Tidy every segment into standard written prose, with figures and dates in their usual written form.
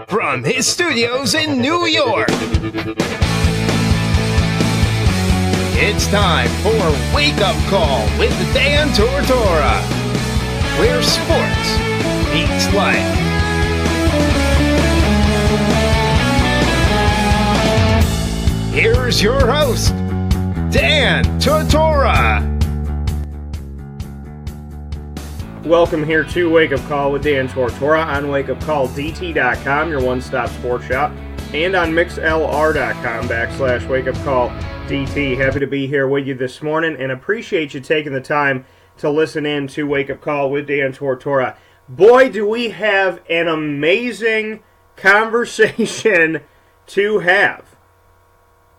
From his studios in New York, it's time for Wake Up Call with Dan Tortora, where sports meets life. Here's your host, Dan Tortora. Welcome here to Wake Up Call with Dan Tortora on wakeupcalldt.com, your one-stop sports shop, and on mixlr.com/wakeupcalldt. Happy to be here with you this morning and appreciate you taking the time to listen in to Wake Up Call with Dan Tortora. Boy, do we have an amazing conversation to have.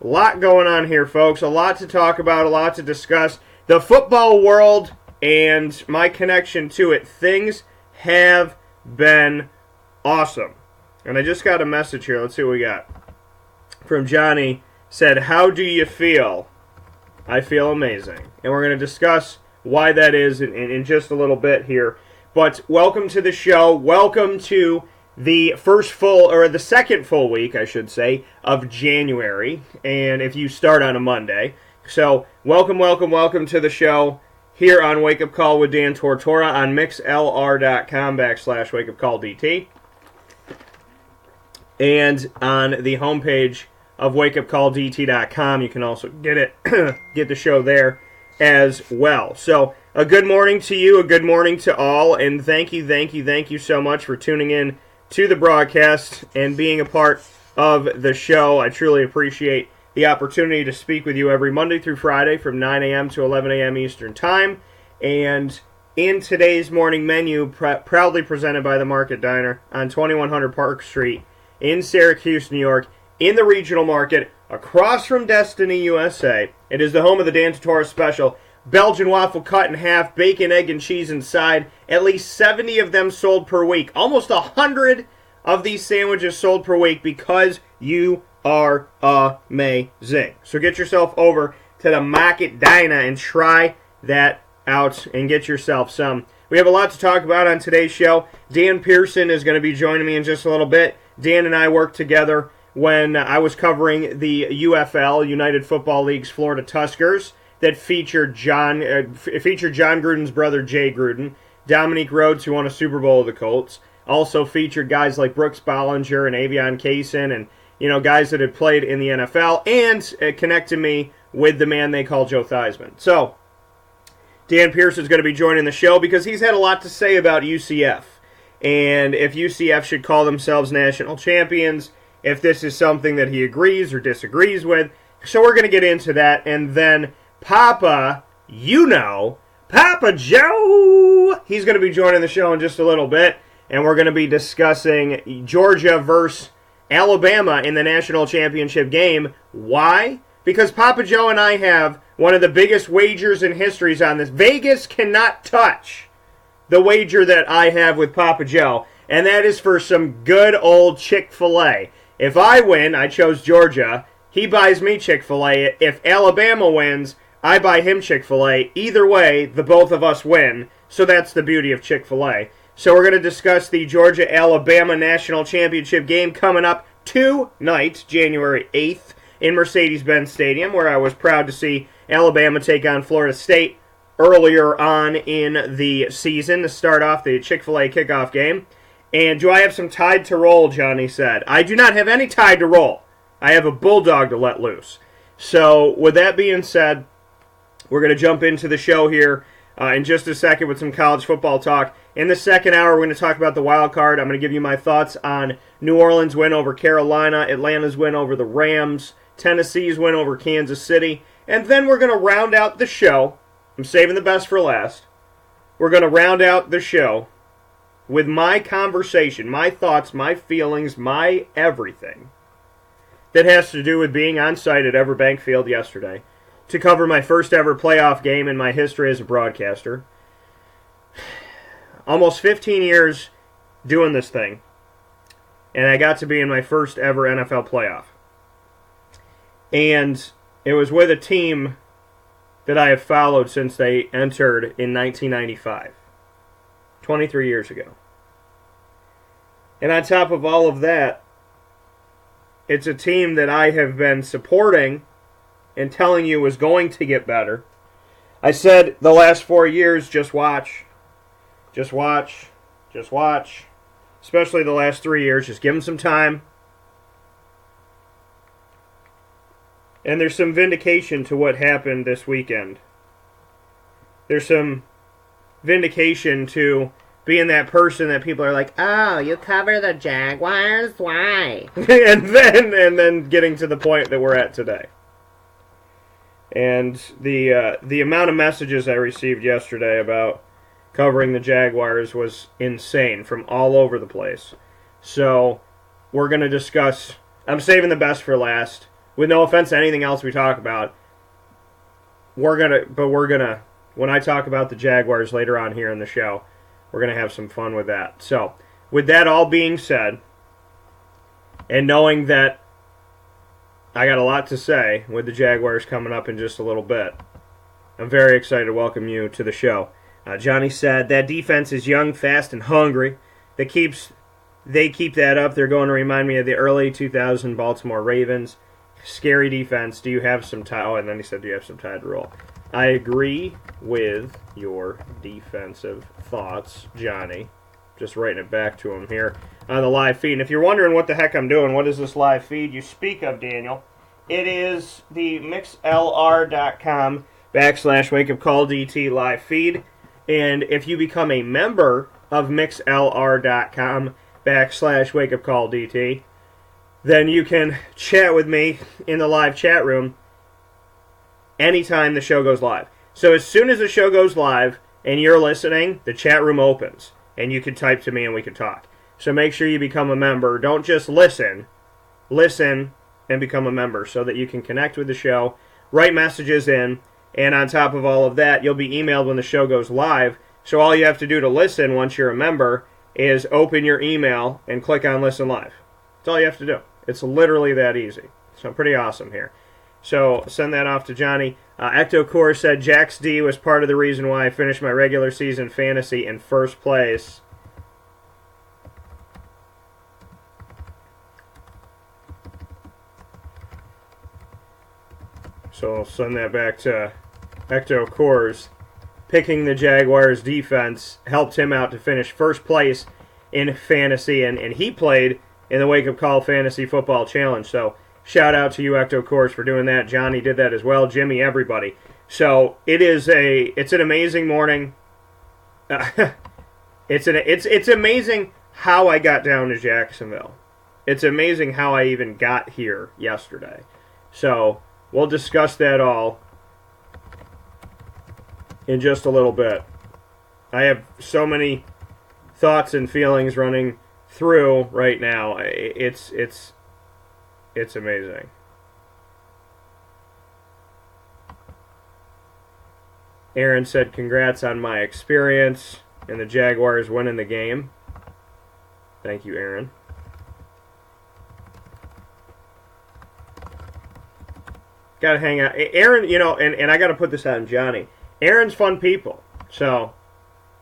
A lot going on here, folks. A lot to talk about, a lot to discuss. The football world and my connection to it. Things have been awesome. And I just got a message here. Let's see what we got. From Johnny. Said, how do you feel? I feel amazing. And we're going to discuss why that is in just a little bit here. But welcome to the show. Welcome to the second full week, I should say, of January. And if you start on a Monday. So welcome to the show. Here on Wake Up Call with Dan Tortora on mixlr.com/wakeupcalldt. And on the homepage of wakeupcalldt.com, you can also get the show there as well. So a good morning to you, a good morning to all, and thank you so much for tuning in to the broadcast and being a part of the show. I truly appreciate the opportunity to speak with you every Monday through Friday from 9 a.m. to 11 a.m. Eastern Time. And in today's morning menu, proudly presented by the Market Diner on 2100 Park Street in Syracuse, New York, in the regional market, across from Destiny, USA. It is the home of the Dan Tortora Special. Belgian waffle cut in half, bacon, egg, and cheese inside. At least 70 of them sold per week. Almost 100 of these sandwiches sold per week because you are amazing. So get yourself over to the Market Diner and try that out and get yourself some. We have a lot to talk about on today's show. Dan Pearson is going to be joining me in just a little bit. Dan and I worked together when I was covering the UFL, United Football League's Florida Tuskers, that featured John Gruden's brother Jay Gruden, Dominique Rhodes, who won a Super Bowl with the Colts, also featured guys like Brooks Bollinger and Avion Kaysen, and guys that had played in the NFL, and connected me with the man they call Joe Theismann. So Dan Pearson is going to be joining the show because he's had a lot to say about UCF, and if UCF should call themselves national champions, if this is something that he agrees or disagrees with. So we're going to get into that, and then Papa Joe, he's going to be joining the show in just a little bit, and we're going to be discussing Georgia versus Alabama in the National Championship game. Why? Because Papa Joe and I have one of the biggest wagers in histories on this. Vegas cannot touch the wager that I have with Papa Joe, and that is for some good old Chick-fil-A. If I win, I chose Georgia, he buys me Chick-fil-A. If Alabama wins, I buy him Chick-fil-A. Either way, the both of us win, so that's the beauty of Chick-fil-A. So we're going to discuss the Georgia-Alabama National Championship game coming up tonight, January 8th, in Mercedes-Benz Stadium, where I was proud to see Alabama take on Florida State earlier on in the season to start off the Chick-fil-A kickoff game. And do I have some tide to roll, Johnny said. I do not have any tide to roll. I have a bulldog to let loose. So with that being said, we're going to jump into the show here in just a second with some college football talk. In the second hour, we're going to talk about the wild card. I'm going to give you my thoughts on New Orleans' win over Carolina, Atlanta's win over the Rams, Tennessee's win over Kansas City, and then we're going to round out the show. I'm saving the best for last. We're going to round out the show with my conversation, my thoughts, my feelings, my everything that has to do with being on site at EverBank Field yesterday to cover my first ever playoff game in my history as a broadcaster. Almost 15 years doing this thing, and I got to be in my first ever NFL playoff. And it was with a team that I have followed since they entered in 1995, 23 years ago. And on top of all of that, it's a team that I have been supporting and telling you was going to get better. I said the last 4 years, just watch. Just watch. Just watch. Especially the last 3 years. Just give them some time. And there's some vindication to what happened this weekend. There's some vindication to being that person that people are like, oh, you cover the Jaguars? Why? and then getting to the point that we're at today. And the amount of messages I received yesterday about covering the Jaguars was insane from all over the place. So we're going to discuss, I'm saving the best for last. With no offense to anything else we talk about, we're gonna when I talk about the Jaguars later on here in the show, we're gonna have some fun with that. So, with that all being said, and knowing that I got a lot to say with the Jaguars coming up in just a little bit, I'm very excited to welcome you to the show. Johnny said that defense is young, fast, and hungry. They keep that up. They're going to remind me of the early 2000 Baltimore Ravens. Scary defense. Do you have some time? Oh, and then he said, do you have some time to roll? I agree with your defensive thoughts, Johnny. Just writing it back to him here on the live feed. And if you're wondering what the heck I'm doing, what is this live feed you speak of, Daniel? It is the mixlr.com/wakeupcalldt live feed. And if you become a member of mixlr.com/wakeupcalldt, then you can chat with me in the live chat room anytime the show goes live. So as soon as the show goes live and you're listening, the chat room opens, and you can type to me and we can talk. So make sure you become a member. Don't just listen. Listen and become a member so that you can connect with the show, write messages in, and on top of all of that, you'll be emailed when the show goes live. So all you have to do to listen once you're a member is open your email and click on Listen Live. That's all you have to do. It's literally that easy. So pretty awesome here. So send that off to Johnny. Ecto Core said Jax D was part of the reason why I finished my regular season fantasy in first place. So I'll send that back to Ecto Core's. Picking the Jaguars defense helped him out to finish first place in fantasy, and he played in the Wake Up Call Fantasy Football Challenge. So shout out to you, Ecto Course, for doing that. Johnny did that as well. Jimmy, everybody. So it's an amazing morning. It's amazing how I got down to Jacksonville. It's amazing how I even got here yesterday. So we'll discuss that all in just a little bit. I have so many thoughts and feelings running through right now. It's amazing. Aaron said, congrats on my experience and the Jaguars winning the game. Thank you, Aaron. Gotta hang out. Aaron, and I gotta put this on Johnny. Aaron's fun people. So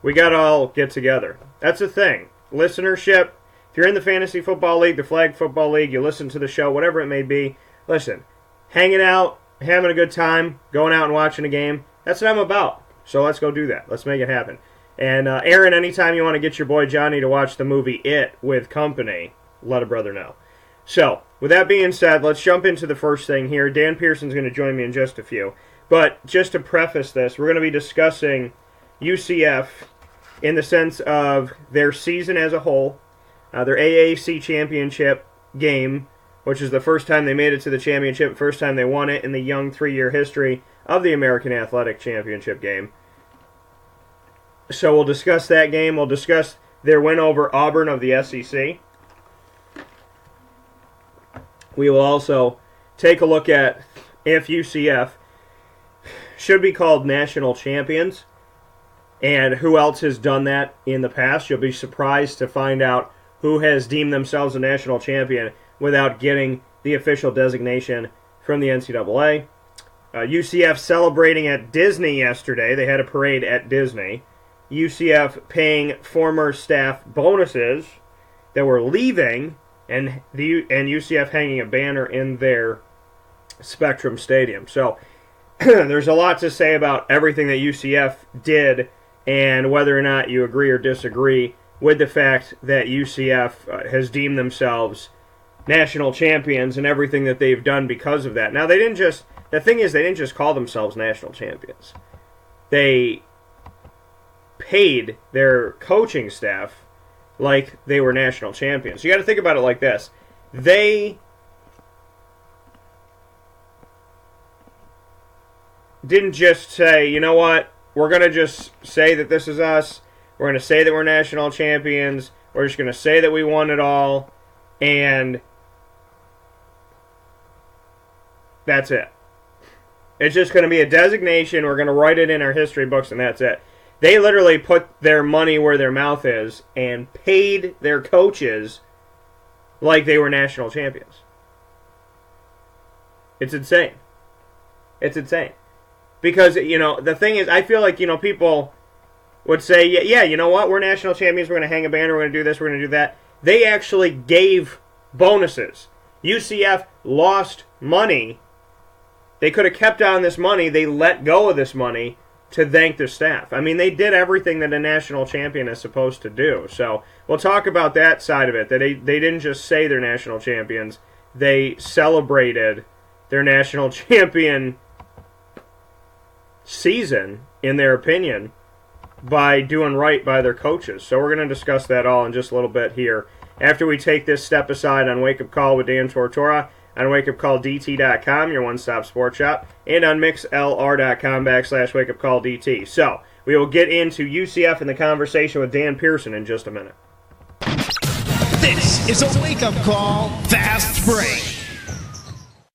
we gotta all get together. That's the thing. Listenership. If you're in the Fantasy Football League, the Flag Football League, you listen to the show, whatever it may be, listen, hanging out, having a good time, going out and watching a game, that's what I'm about. So let's go do that. Let's make it happen. And Aaron, anytime you want to get your boy Johnny to watch the movie It with company, let a brother know. So, with that being said, let's jump into the first thing here. Dan Pearson's going to join me in just a few. But just to preface this, we're going to be discussing UCF in the sense of their season as a whole, their AAC championship game, which is the first time they made it to the championship, first time they won it in the young 3-year history of the American Athletic Championship game. So we'll discuss that game. We'll discuss their win over Auburn of the SEC. We will also take a look at if UCF should be called national champions and who else has done that in the past. You'll be surprised to find out who has deemed themselves a national champion without getting the official designation from the NCAA. UCF celebrating at Disney yesterday. They had a parade at Disney. UCF paying former staff bonuses that were leaving, and UCF hanging a banner in their Spectrum Stadium. So there's a lot to say about everything that UCF did, and whether or not you agree or disagree with the fact that UCF has deemed themselves national champions and everything that they've done because of that. Now, the thing is, they didn't just call themselves national champions. They paid their coaching staff like they were national champions. You got to think about it like this. They didn't just say, you know what, we're going to just say that this is us. We're going to say that we're national champions. We're just going to say that we won it all. And that's it. It's just going to be a designation. We're going to write it in our history books, and that's it. They literally put their money where their mouth is and paid their coaches like they were national champions. It's insane. It's insane. Because, the thing is, I feel like, people would say, yeah, you know what, we're national champions, we're going to hang a banner, we're going to do this, we're going to do that. They actually gave bonuses. UCF lost money. They could have kept on this money. They let go of this money to thank their staff. I mean, they did everything that a national champion is supposed to do. So we'll talk about that side of it, that they didn't just say they're national champions. They celebrated their national champion season, in their opinion, by doing right by their coaches. So we're going to discuss that all in just a little bit here after we take this step aside on Wake Up Call with Dan Tortora on wakeupcalldt.com, your one-stop sports shop, and on mixlr.com/wakeupcalldt. So we will get into UCF and the conversation with Dan Pearson in just a minute. This is a Wake Up Call Fast Break.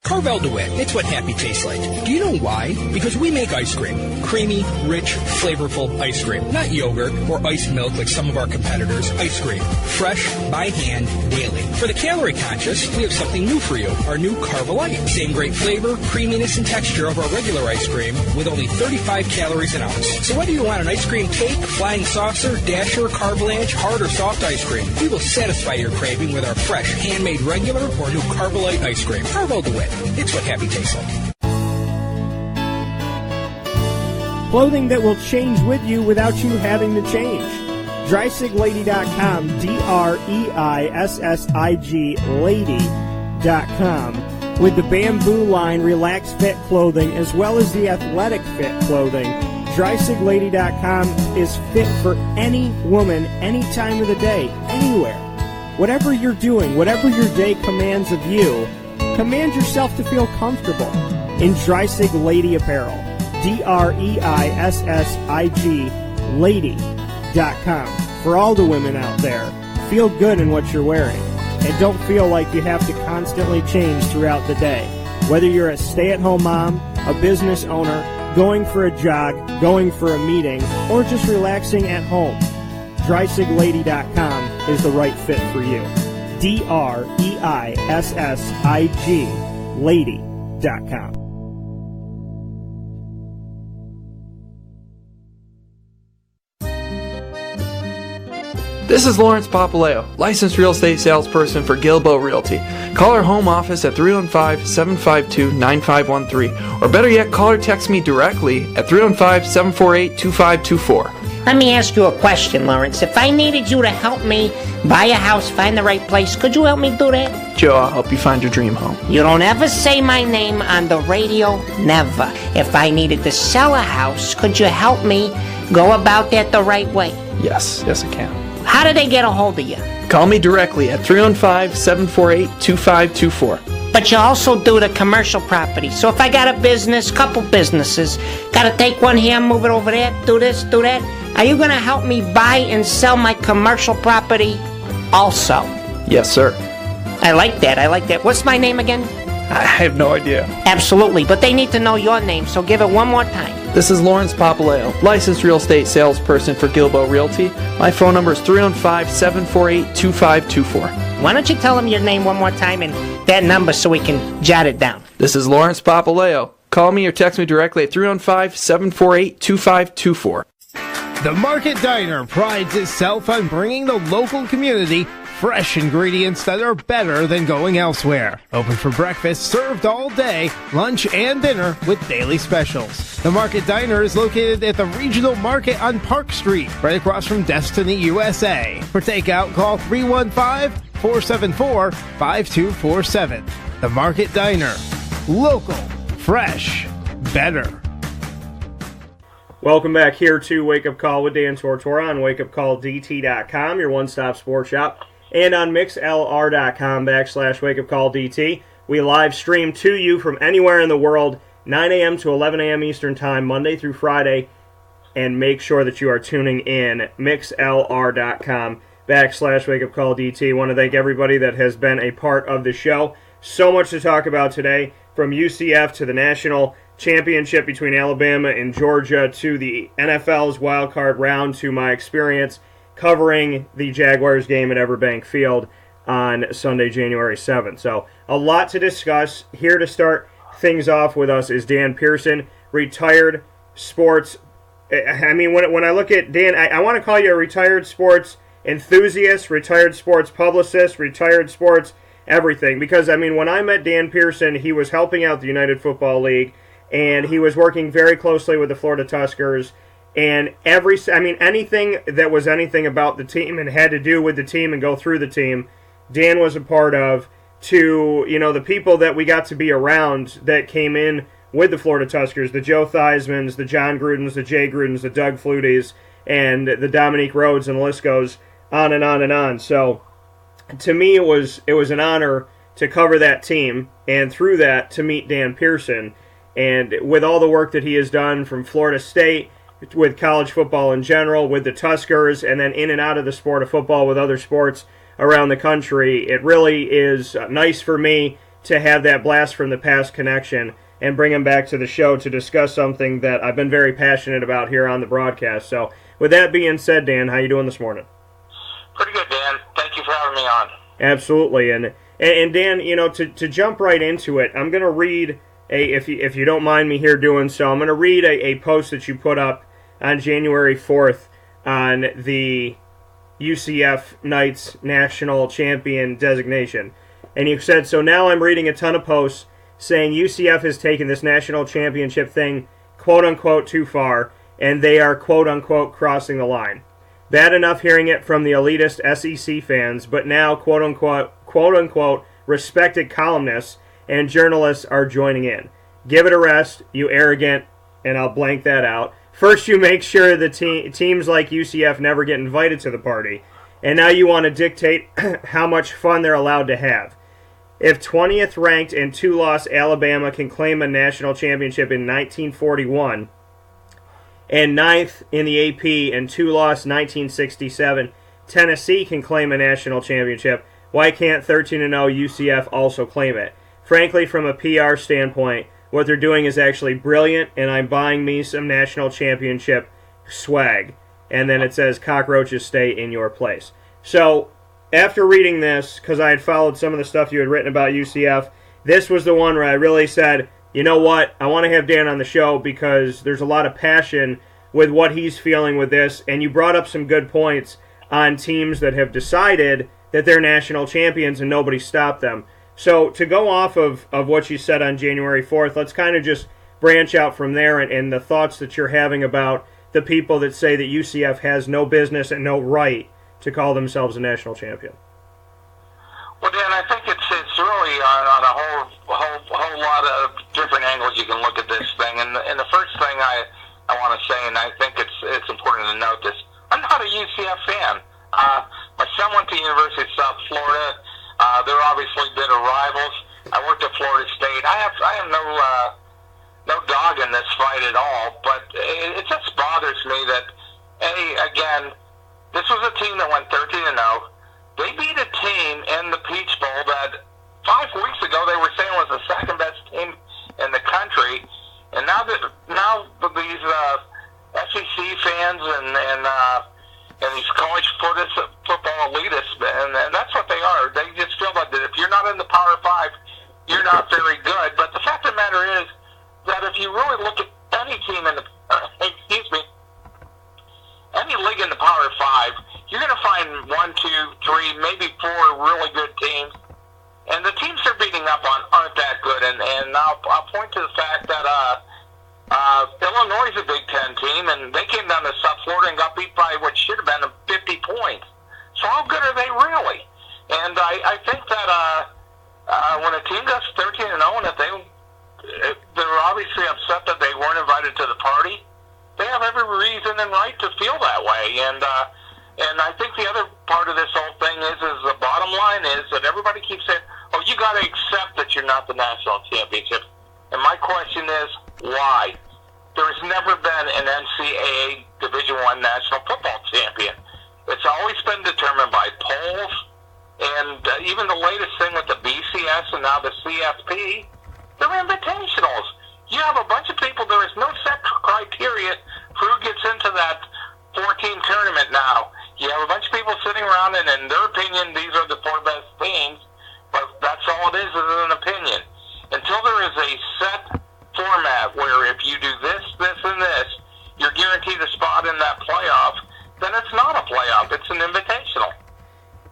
Carvel DeWitt, it's what happy tastes like. Do you know why? Because we make ice cream. Creamy, rich, flavorful ice cream. Not yogurt or iced milk like some of our competitors. Ice cream. Fresh, by hand, daily. For the calorie conscious, we have something new for you. Our new Carvelite. Same great flavor, creaminess, and texture of our regular ice cream with only 35 calories an ounce. So whether you want an ice cream cake, flying saucer, dasher, carvalanche, hard or soft ice cream, we will satisfy your craving with our fresh, handmade regular or new Carvelite ice cream. Carvel DeWitt. It's what happy tastes like. Clothing that will change with you without you having to change. DreisigLady.com, DREISSIG Lady.com. With the Bamboo line Relax Fit clothing as well as the Athletic Fit clothing, DreisigLady.com is fit for any woman, any time of the day, anywhere. Whatever you're doing, whatever your day commands of you, command yourself to feel comfortable in Dreisig Lady Apparel. DREISSIG Lady.com. For all the women out there, feel good in what you're wearing. And don't feel like you have to constantly change throughout the day. Whether you're a stay-at-home mom, a business owner, going for a jog, going for a meeting, or just relaxing at home, DreisigLady.com is the right fit for you. DREISSIG Lady.com. This is Lawrence Papaleo, licensed real estate salesperson for Gilbo Realty. Call our home office at 315-752-9513, or better yet, call or text me directly at 315-748-2524. Let me ask you a question, Lawrence. If I needed you to help me buy a house, find the right place, could you help me do that? Joe, I'll help you find your dream home. You don't ever say my name on the radio, never. If I needed to sell a house, could you help me go about that the right way? Yes, I can. How do they get a hold of you? Call me directly at 315-748-2524. But you also do the commercial property. So if I got a business, couple businesses, got to take one here, move it over there, do this, do that, are you going to help me buy and sell my commercial property also? Yes, sir. I like that. What's my name again? I have no idea. Absolutely, but they need to know your name, so give it one more time. This is Lawrence Papaleo, licensed real estate salesperson for Gilbo Realty. My phone number is 315-748-2524. Why don't you tell them your name one more time and that number so we can jot it down? This is Lawrence Papaleo. Call me or text me directly at 315-748-2524. The Market Diner prides itself on bringing the local community fresh ingredients that are better than going elsewhere. Open for breakfast, served all day, lunch, and dinner with daily specials. The Market Diner is located at the Regional Market on Park Street, right across from Destiny USA. For takeout, call 315-474-5247. The Market Diner. Local, fresh, better. Welcome back here to Wake Up Call with Dan Tortora on wakeupcalldt.com, your one-stop sports shop, and on mixlr.com/wakeupcalldt. We live stream to you from anywhere in the world, 9 a.m. to 11 a.m. Eastern Time, Monday through Friday, and make sure that you are tuning in, mixlr.com/wakeupcalldt. Want to thank everybody that has been a part of the show. So much to talk about today, from UCF to the National Championship between Alabama and Georgia to the NFL's wild card round to my experience covering the Jaguars game at EverBank Field on Sunday, January 7th. So a lot to discuss. Here to start things off with us is Dan Pearson, retired sports. I mean, when I look at Dan, I want to call you a retired sports enthusiast, retired sports publicist, retired sports everything. Because, I mean, when I met Dan Pearson, he was helping out the United Football League, and he was working very closely with the Florida Tuskers. And anything that was anything about the team and had to do with the team and go through the team, Dan was a part of. To, the people that we got to be around that came in with the Florida Tuskers, the Joe Theismanns, the John Grudens, the Jay Grudens, the Doug Flutys, and the Dominique Rhodes, and the list goes on and on and on. So, to me, it was an honor to cover that team, and through that, to meet Dan Pearson. And with all the work that he has done from Florida State, with college football in general, with the Tuskers, and then in and out of the sport of football with other sports around the country, it really is nice for me to have that blast from the past connection and bring him back to the show to discuss something that I've been very passionate about here on the broadcast. So with that being said, Dan, how you doing this morning? Pretty good, Dan. Thank you for having me on. Absolutely. And Dan, to jump right into it, I'm going to read if you don't mind me here doing so, I'm going to read a post that you put up on January 4th on the UCF Knights National Champion designation. And you said, so now I'm reading a ton of posts saying UCF has taken this national championship thing, quote-unquote, too far, and they are, quote-unquote, crossing the line. Bad enough hearing it from the elitist SEC fans, but now, quote-unquote, respected columnists and journalists are joining in. Give it a rest, you arrogant, and I'll blank that out. First you make sure the teams like UCF never get invited to the party, and now you want to dictate how much fun they're allowed to have. If 20th ranked and 2-loss Alabama can claim a national championship in 1941, and 9th in the AP and 2-loss 1967, Tennessee can claim a national championship, why can't 13-0 UCF also claim it? Frankly, from a PR standpoint, what they're doing is actually brilliant, and I'm buying me some national championship swag. And then it says, cockroaches stay in your place. So, after reading this, because I had followed some of the stuff you had written about UCF, this was the one where I really said, you know what, I want to have Dan on the show because there's a lot of passion with what he's feeling with this, and you brought up some good points on teams that have decided that they're national champions and nobody stopped them. So to go off of what you said on January 4th, let's kind of just branch out from there and the thoughts that you're having about the people that say that UCF has no business and no right to call themselves a national champion. Well, Dan, I think it's really on a whole lot of different angles you can look at this thing. And the first thing I want to say, and I think it's important to note this, I'm not a UCF fan. My son went to the University of South Florida. They're obviously bitter rivals. I worked at Florida State. I have no dog in this fight at all, but it just bothers me that, again, this was a team that went 13-0. They beat a team in the Peach Bowl that 5 weeks ago they were saying was the second best team in the country, and now these SEC fans and these college football elitists, and that's what they are. They just feel that if you're not in the Power 5, you're not very good. But the fact of the matter is that if you really look at any team in the, any league in the Power 5, you're going to find 1, 2, 3, maybe 4 and I'll point to the fact that Illinois is a Big Ten team, and they came down to South Florida and got beat by what should have been 50 points. So how good are they really? And I think that when a team goes 13-0, and if they're obviously upset that they weren't invited to the party, they have every reason and right to feel that way. And I think the other part of this whole thing is the bottom line is that everybody keeps saying, "Oh, you got to accept that you're not the national championship." And my question is, why? There has never been an NCAA Division I national football champion. It's always been determined by polls, and even the latest thing with the BCS and now the CFP, they're invitationals. You have a bunch of people. There is no set criteria for who gets into that 4-team tournament now. You have a bunch of people sitting around, and in their opinion, these are the 4 best teams, but that's all it is an opinion. Until there is a set format where if you do this, this, and this, you're guaranteed a spot in that playoff, then it's not a playoff. It's an invitational.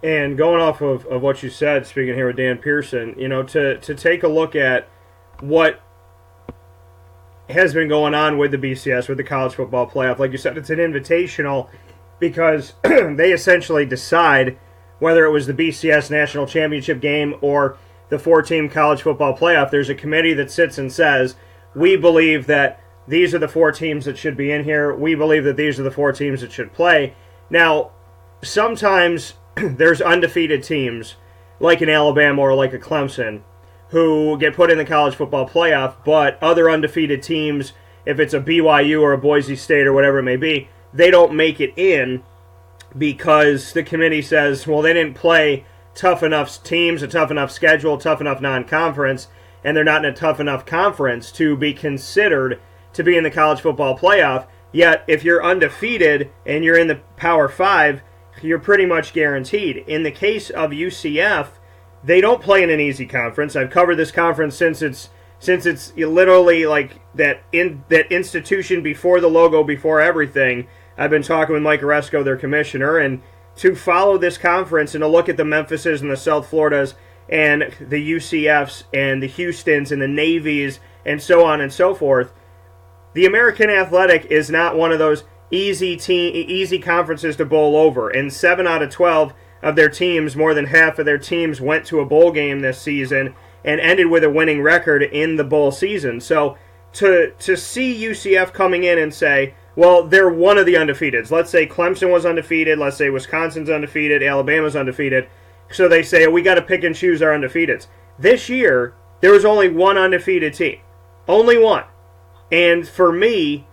And going off of what you said, speaking here with Dan Pearson, to take a look at what has been going on with the BCS, with the college football playoff, like you said, it's an invitational because they essentially decide whether it was the BCS National Championship game or the 4-team college football playoff. There's a committee that sits and says, we believe that these are the 4 teams that should be in here. We believe that these are the 4 teams that should play. Now, sometimes there's undefeated teams, like an Alabama or like a Clemson, who get put in the college football playoff, but other undefeated teams, if it's a BYU or a Boise State or whatever it may be, they don't make it in because the committee says, well, they didn't play tough enough teams, a tough enough schedule, tough enough non-conference, and they're not in a tough enough conference to be considered to be in the college football playoff. Yet, if you're undefeated and you're in the Power 5, you're pretty much guaranteed. In the case of UCF, they don't play in an easy conference. I've covered this conference since it's literally like that institution before the logo, before everything. I've been talking with Mike Oresco, their commissioner, and to follow this conference and to look at the Memphises and the South Floridas and the UCFs and the Houstons and the Navies and so on and so forth, the American Athletic is not one of those easy conferences to bowl over. And 7 out of 12 of their teams, more than half of their teams, went to a bowl game this season and ended with a winning record in the bowl season. So to see UCF coming in and say, well, they're one of the undefeateds. Let's say Clemson was undefeated. Let's say Wisconsin's undefeated. Alabama's undefeated. So they say, we got to pick and choose our undefeateds. This year, there was only one undefeated team. Only one. And for me,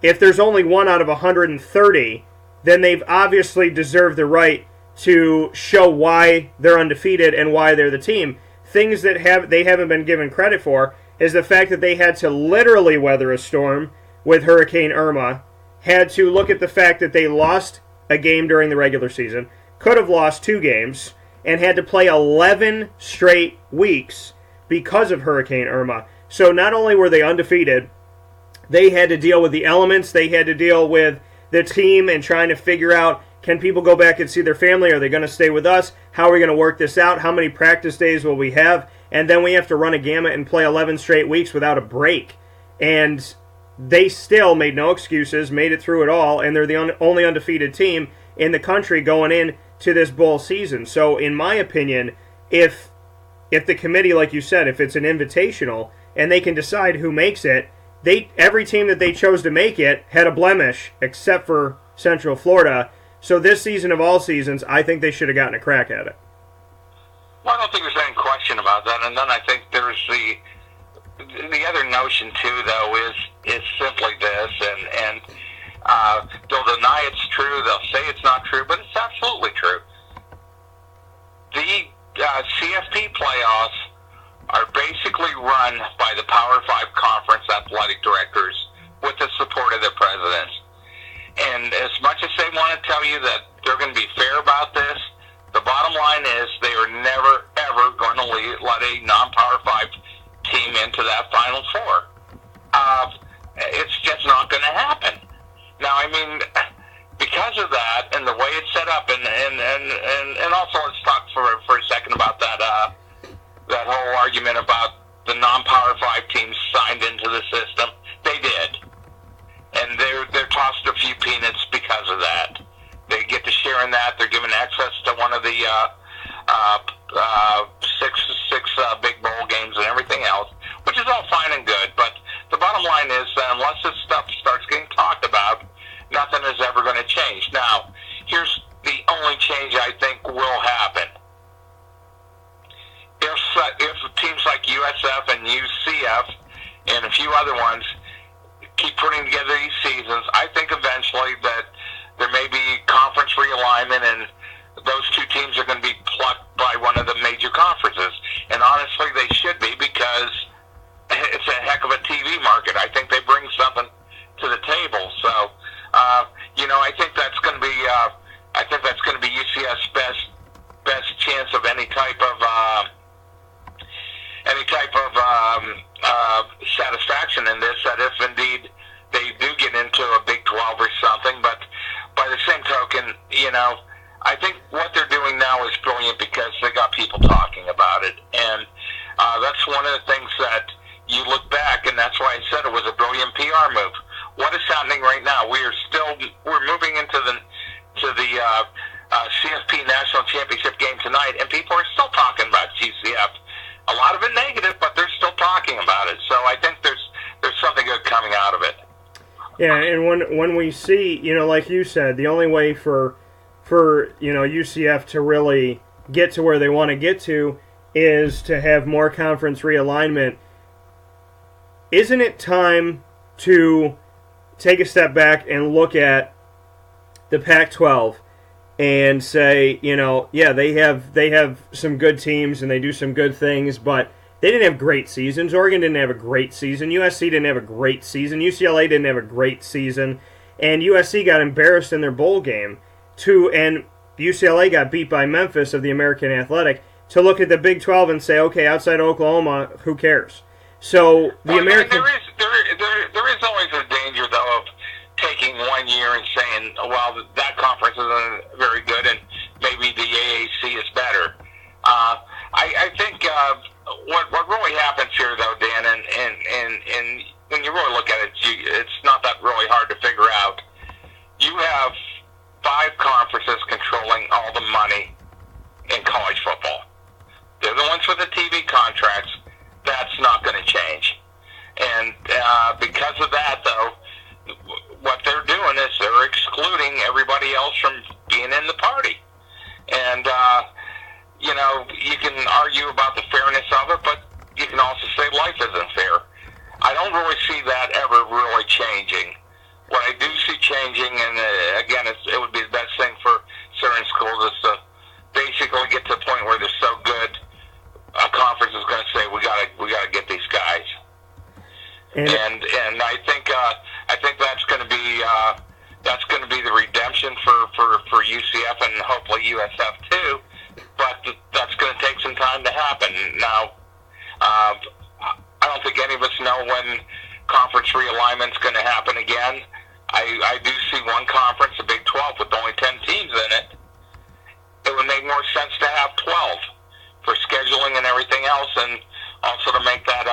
if there's only one out of 130, then they've obviously deserved the right to show why they're undefeated and why they're the team. Things that they haven't been given credit for is the fact that they had to literally weather a storm with Hurricane Irma, had to look at the fact that they lost a game during the regular season, could have lost 2 games, and had to play 11 straight weeks because of Hurricane Irma. So not only were they undefeated, they had to deal with the elements, they had to deal with the team and trying to figure out, can people go back and see their family? Are they going to stay with us? How are we going to work this out? How many practice days will we have? And then we have to run a gamut and play 11 straight weeks without a break. And they still made no excuses, made it through it all, and they're the only undefeated team in the country going in to this bowl season. So in my opinion, if the committee, like you said, if it's an invitational and they can decide who makes it, every team that they chose to make it had a blemish except for Central Florida. So this season of all seasons, I think they should have gotten a crack at it. Well, I don't think there's any question about that. And then I think there's the other notion too, though, is simply this, and they'll deny it's true, they'll say it's not true, but it's absolutely true. The CFP playoffs are basically run by the Power 5 conference athletic directors with the support of their presidents. And as much as they want to tell you that they're going to be fair about this, the bottom line is they are never, ever going to let a non-Power 5 team into that Final Four. It's just not going to happen. Now, I mean, because of that and the way it's set up, and also let's talk for a second about that whole argument about the non-Power 5 teams signed into the system. They did. And they're tossed a few peanuts because of that. They get to share in that. They're given access to one of the six big bowl games and everything else, which is all fine and good. But the bottom line is that unless this stuff starts getting talked about, nothing is ever going to change. Now, here's the only change I think will happen. If teams like USF and UCF and a few other ones keep putting together these seasons, I think eventually that there may be conference realignment and those two teams are going to be plucked by one of the major conferences. And honestly, they should be, because it's a heck of a TV market. I think they bring something to the table. So, I think that's going to be UCF's best chance of any type of satisfaction in this. That if indeed they do get into a Big 12 or something, but by the same token, I think what they're doing now is brilliant because they got people talking about it, and that's one of the things that you look back, and that's why I said it was a brilliant PR move. What is happening right now? We're moving into the CFP National Championship game tonight, and people are still talking about UCF. A lot of it negative, but they're still talking about it. So I think there's something good coming out of it. Yeah, and when we see, like you said, the only way for UCF to really get to where they want to get to is to have more conference realignment. Isn't it time to take a step back and look at the Pac-12 and say, they have some good teams and they do some good things, but they didn't have great seasons. Oregon didn't have a great season. USC didn't have a great season. UCLA didn't have a great season. And USC got embarrassed in their bowl game. And UCLA got beat by Memphis of the American Athletic. To look at the Big 12 and say, okay, outside Oklahoma, who cares? So the American... There is always a danger, though, of taking 1 year and saying, well, that conference isn't very good and maybe the AAC is better. I think what really happens here, though, Dan, and when you really look at it, it's not that really hard to figure out. You have 5 conferences controlling all the money in college football. They're the ones with the TV contracts. That's not going to change. And because of that, though, what they're doing is they're excluding everybody else from being in the party. And, you can argue about the fairness of it, but you can also say life isn't fair. I don't really see that ever really changing. What I do see changing, and again, it would be the best thing for certain schools, is to basically get to a point where they're so good, a conference is going to say, we gotta get these guys. And I think that's going to be the redemption for UCF and hopefully USF too. But that's going to take some time to happen. Now, I don't think any of us know when conference realignment is going to happen again. I do see one conference, the Big 12, with only 10 teams in it. It would make more sense to have 12 for scheduling and everything else, and also to make that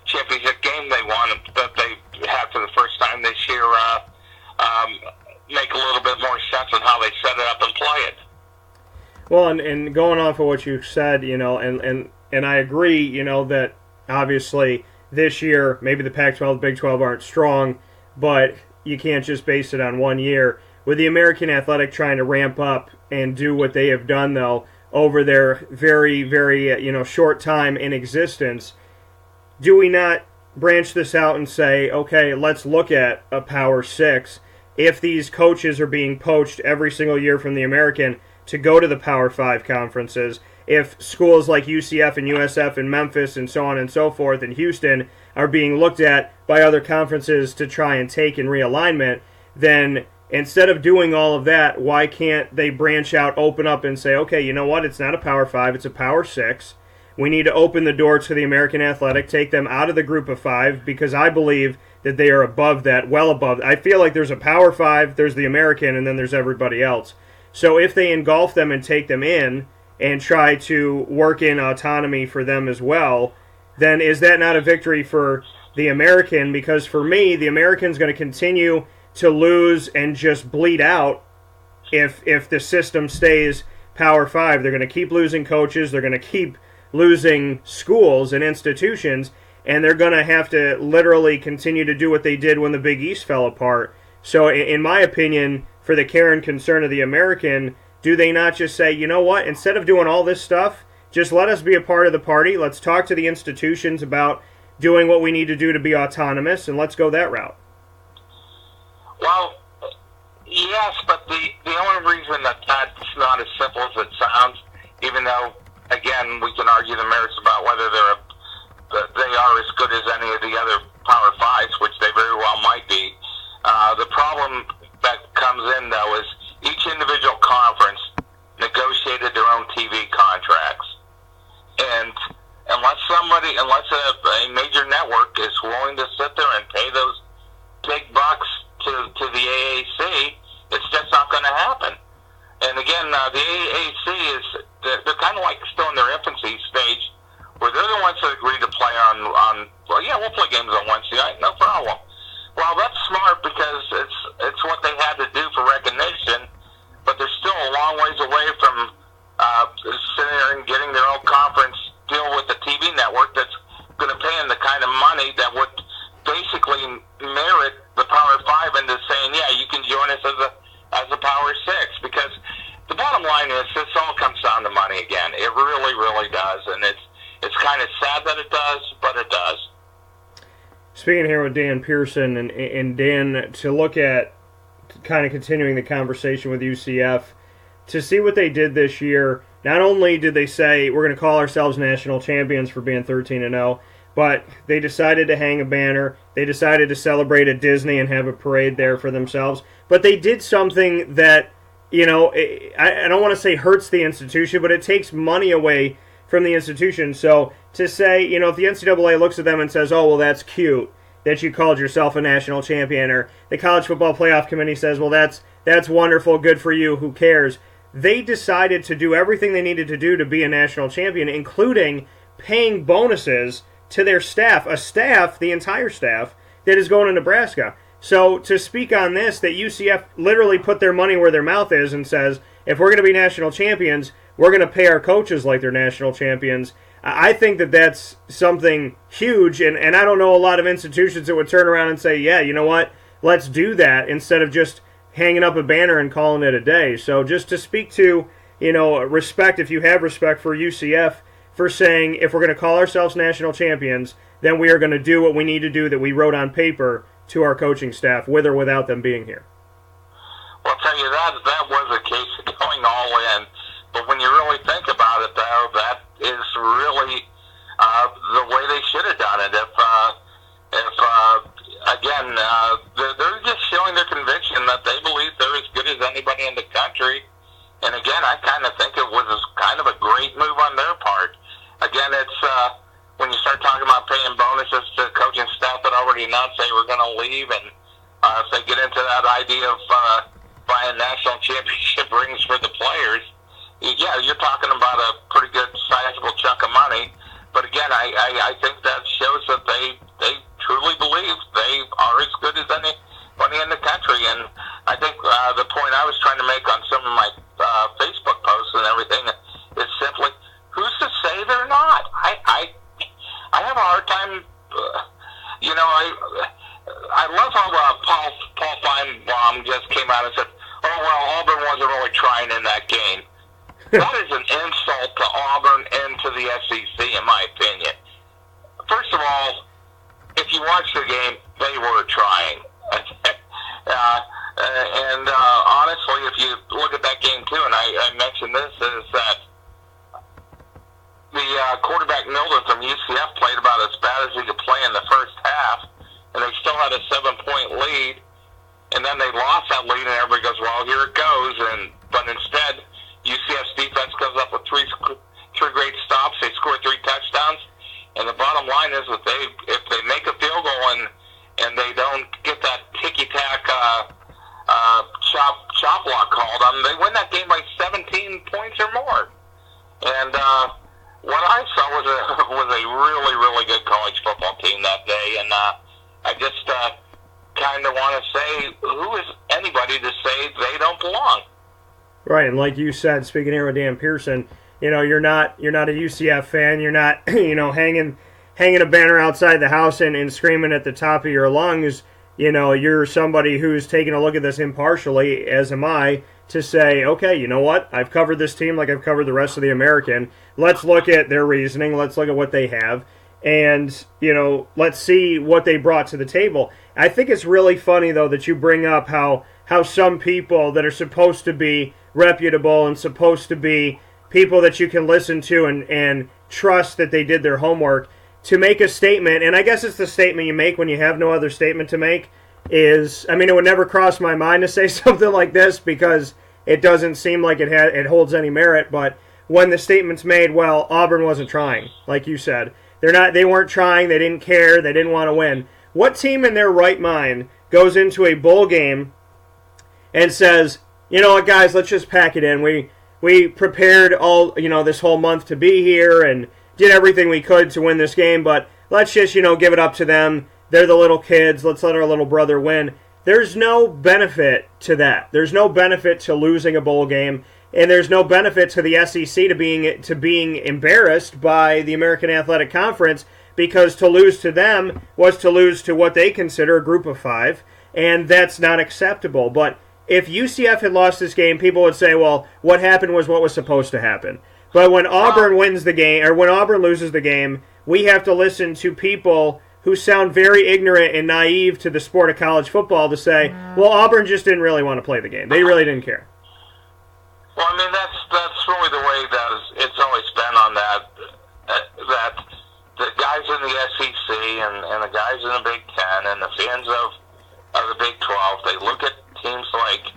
championship game they want, that they have for the first time this year, make a little bit more sense on how they set it up and play it. Well, and going off of what you said, and I agree, that obviously this year maybe the Pac-12, Big 12 aren't strong, but you can't just base it on 1 year. With the American Athletic trying to ramp up and do what they have done, though, over their very, very, short time in existence, do we not branch this out and say, okay, let's look at a Power 6 if these coaches are being poached every single year from the American to go to the Power 5 conferences, if schools like UCF and USF and Memphis and so on and so forth and Houston are being looked at by other conferences to try and take in realignment, then instead of doing all of that, why can't they branch out, open up, and say, okay, you know what, it's not a Power 5, it's a Power 6. We need to open the door to the American Athletic, take them out of the group of 5, because I believe that they are above that, well above. I feel like there's a Power 5, there's the American, and then there's everybody else. So if they engulf them and take them in and try to work in autonomy for them as well, then is that not a victory for the American? Because for me, the American's going to continue to lose and just bleed out if the system stays Power 5. They're going to keep losing coaches. They're going to keep losing schools and institutions, and they're going to have to literally continue to do what they did when the Big East fell apart. So in my opinion, for the care and concern of the American, do they not just say, you know what, instead of doing all this stuff, just let us be a part of the party. Let's talk to the institutions about doing what we need to do to be autonomous, and let's go that route. Well, yes, but the only reason that that's not as simple as it sounds, even though, again, we can argue the merits about whether they are as good as any of the other Power 5s, which they very well might be. The problem that comes in, though, is each individual conference negotiated their own TV contracts. And unless a major network is willing to sit there and pay those big bucks to the AAC, it's just not going to happen. And again, the AAC they're kind of like still in their infancy stage, where they're the ones that agree to play on well, yeah, we'll play games on Wednesday night, no problem. Well, that's smart because it's what they had to do for recognition, but they're still a long ways away from sitting there and getting their own conference deal with the TV network that's going to pay them the kind of money that would basically merit the Power 5 into saying, yeah, you can join us as a Power 6, because the bottom line is this all comes down to money again. It really, really does, and it's kind of sad that it does, but it does. Speaking here with Dan Pearson, and Dan, to look at kind of continuing the conversation with UCF, to see what they did this year, not only did they say, we're going to call ourselves national champions for being 13-0, but they decided to hang a banner, they decided to celebrate at Disney and have a parade there for themselves, but they did something that, you know, I don't want to say hurts the institution, but it takes money away from the institution. So to say, you know, if the NCAA looks at them and says, oh, well, that's cute that you called yourself a national champion, or the College Football Playoff Committee says, well, that's wonderful, good for you, who cares? They decided to do everything they needed to do to be a national champion, including paying bonuses to their staff, the entire staff, that is going to Nebraska. So to speak on this, that UCF literally put their money where their mouth is and says, if we're going to be national champions, we're going to pay our coaches like they're national champions. I think that that's something huge, and I don't know a lot of institutions that would turn around and say, yeah, you know what, let's do that, instead of just hanging up a banner and calling it a day. So just to speak to, you know, respect, if you have respect for UCF, for saying, if we're going to call ourselves national champions, then we are going to do what we need to do that we wrote on paper to our coaching staff, with or without them being here. Well, I'll tell you, that was a case of going all in. But when you really think about it, though, that is really the way they should have done it. Again, they're just showing their conviction that they believe they're as good as anybody in the country. And again, I kind of think it was kind of a great move on their part. Again, it's when you start talking about paying bonuses to coaching staff that already announced they were going to leave, and if they get into that idea of buying national championship rings for the players, yeah, you're talking about a pretty good sizable chunk of money. But again, I think that shows that they truly believe they are as good as anybody in the country. And I think the point I was trying to make on some of my Facebook posts and everything is simply, who's to say they're not? I have a hard time, you know, I love how Paul Feinbaum just came out and said, oh, well, Auburn wasn't really trying in that game. That is an insult to Auburn and to the SEC, in my opinion. First of all, if you watch the game, they were trying. Honestly, if you look at that game, too, and I mentioned this, is that the quarterback Milton from UCF played about as bad as he could play in the first half, and they still had a 7-point lead, and then they lost that lead, and everybody goes, well, here it goes. But instead, UCF's defense comes up with three great stops. They score 3 touchdowns, and the bottom line is that if they make a field goal and they don't get that ticky-tack chop block called on them, they win that game by 17 points or more. And what I saw was a a really, really good college football team that day, and I just kind of want to say, who is anybody to say they don't belong? Right, and like you said, speaking here with Dan Pearson, you're not a UCF fan. You're not hanging a banner outside the house and screaming at the top of your lungs. You're somebody who's taking a look at this impartially, as am I, to say, okay, you know what? I've covered this team like I've covered the rest of the American. Let's look at their reasoning. Let's look at what they have. And, let's see what they brought to the table. I think it's really funny, though, that you bring up how some people that are supposed to be reputable and supposed to be people that you can listen to and trust that they did their homework, to make a statement, and I guess it's the statement you make when you have no other statement to make, it would never cross my mind to say something like this because it doesn't seem like it holds any merit, but when the statement's made, well, Auburn wasn't trying, like you said. They weren't trying, they didn't care, they didn't want to win. What team in their right mind goes into a bowl game and says, you know what, guys, let's just pack it in. We prepared all, this whole month to be here and did everything we could to win this game, but let's just, give it up to them. They're the little kids. Let's let our little brother win. There's no benefit to that. There's no benefit to losing a bowl game, and there's no benefit to the SEC to being embarrassed by the American Athletic Conference, because to lose to them was to lose to what they consider a group of five, and that's not acceptable. But if UCF had lost this game, people would say, well, what happened was what was supposed to happen. But when Auburn wins the game, or when Auburn loses the game, we have to listen to people who sound very ignorant and naive to the sport of college football to say, well, Auburn just didn't really want to play the game. They really didn't care. Well, that's really the way that it's always been on that the guys in the SEC and the guys in the Big Ten and the fans of the Big 12, they look at teams like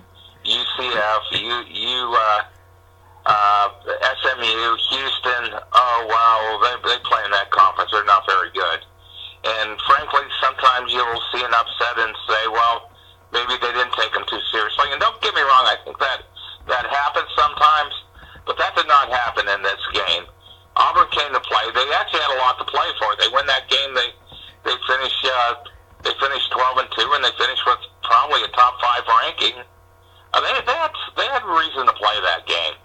UCF, SMU, Houston. Oh, wow, they play in that conference. They're not very good. And frankly, sometimes you'll see an upset and say, well, maybe they didn't take them too seriously. And don't get me wrong, I think that happens sometimes, but that did not happen in this game. Auburn came to play. They actually had a lot to play for. They win that game. They finished 12-2, and they finished with probably a top 5 ranking. They had reason to play that game.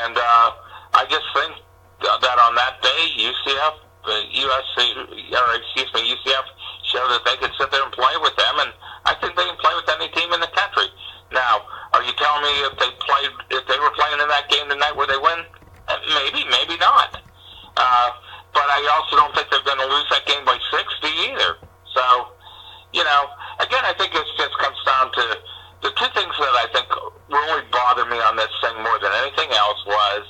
And I just think that on that day, UCF showed that they could sit there and play with them, and I think they can play with any team in the country. Now, are you telling me if they were playing in that game tonight, would they win? Maybe, maybe not. But I also don't think they're going to lose that game by 60 either. So, again, I think it just comes down to the two things that I think really bothered me on this thing more than anything else was,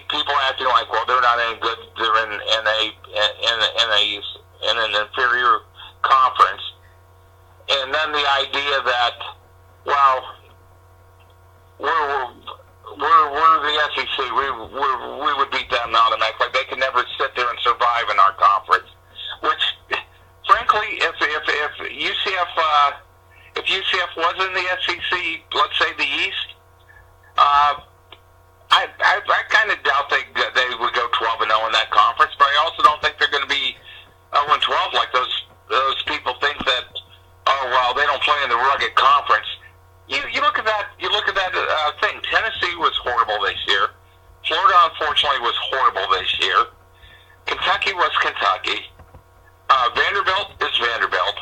people acting like, well, they're not any good. They're in an inferior conference, and then the idea that, well, we're the SEC. We would beat them automatically. They could never sit there and survive in our conference. Which, frankly, if UCF was in the SEC, let's say the East, I kind of doubt they would go 12-0 in that conference. But I also don't think they're going to be 0-12 like those people think that. Oh well, they don't play in the rugged conference. You look at that. You look at that thing. Tennessee was horrible this year. Florida, unfortunately, was horrible this year. Kentucky was Kentucky. Vanderbilt is Vanderbilt.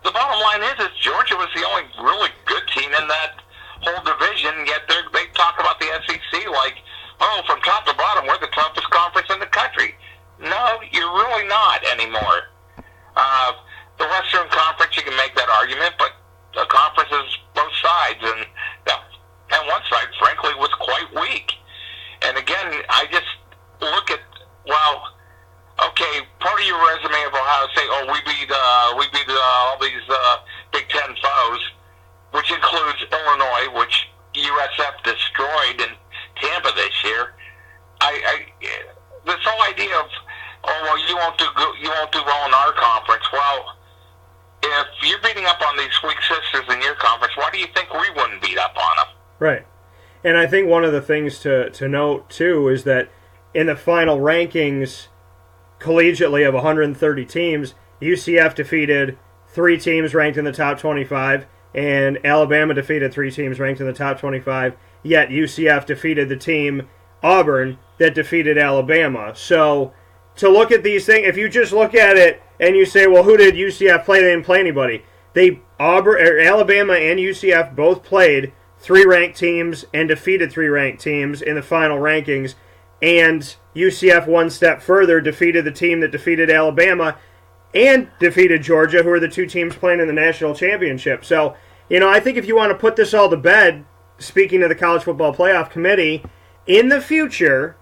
The bottom line is Georgia was the only really good team in that whole division. Yet they talk about the SEC like, oh, from top to bottom, we're the toughest conference in the country. No, you're really not anymore. The Western Conference, you can make that argument, but the conference is both sides, and one side, frankly, was quite weak. And again, I just look at, well, okay, part of your resume of Ohio State, we beat all these Big Ten foes, which includes Illinois, which USF destroyed in Tampa this year. This whole idea of, oh well, you won't do well in our conference. Well, if you're beating up on these weak sisters in your conference, why do you think we wouldn't beat up on them? Right. And I think one of the things to note, too, is that in the final rankings, collegiately of 130 teams, UCF defeated 3 teams ranked in the top 25, and Alabama defeated 3 teams ranked in the top 25, yet UCF defeated the team, Auburn, that defeated Alabama. So to look at these things, if you just look at it and you say, well, who did UCF play? They didn't play anybody. Alabama and UCF both played 3 ranked teams and defeated 3 ranked teams in the final rankings, and UCF one step further defeated the team that defeated Alabama and defeated Georgia, who are the 2 teams playing in the national championship. So, I think if you want to put this all to bed, speaking to the College Football Playoff Committee, in the future,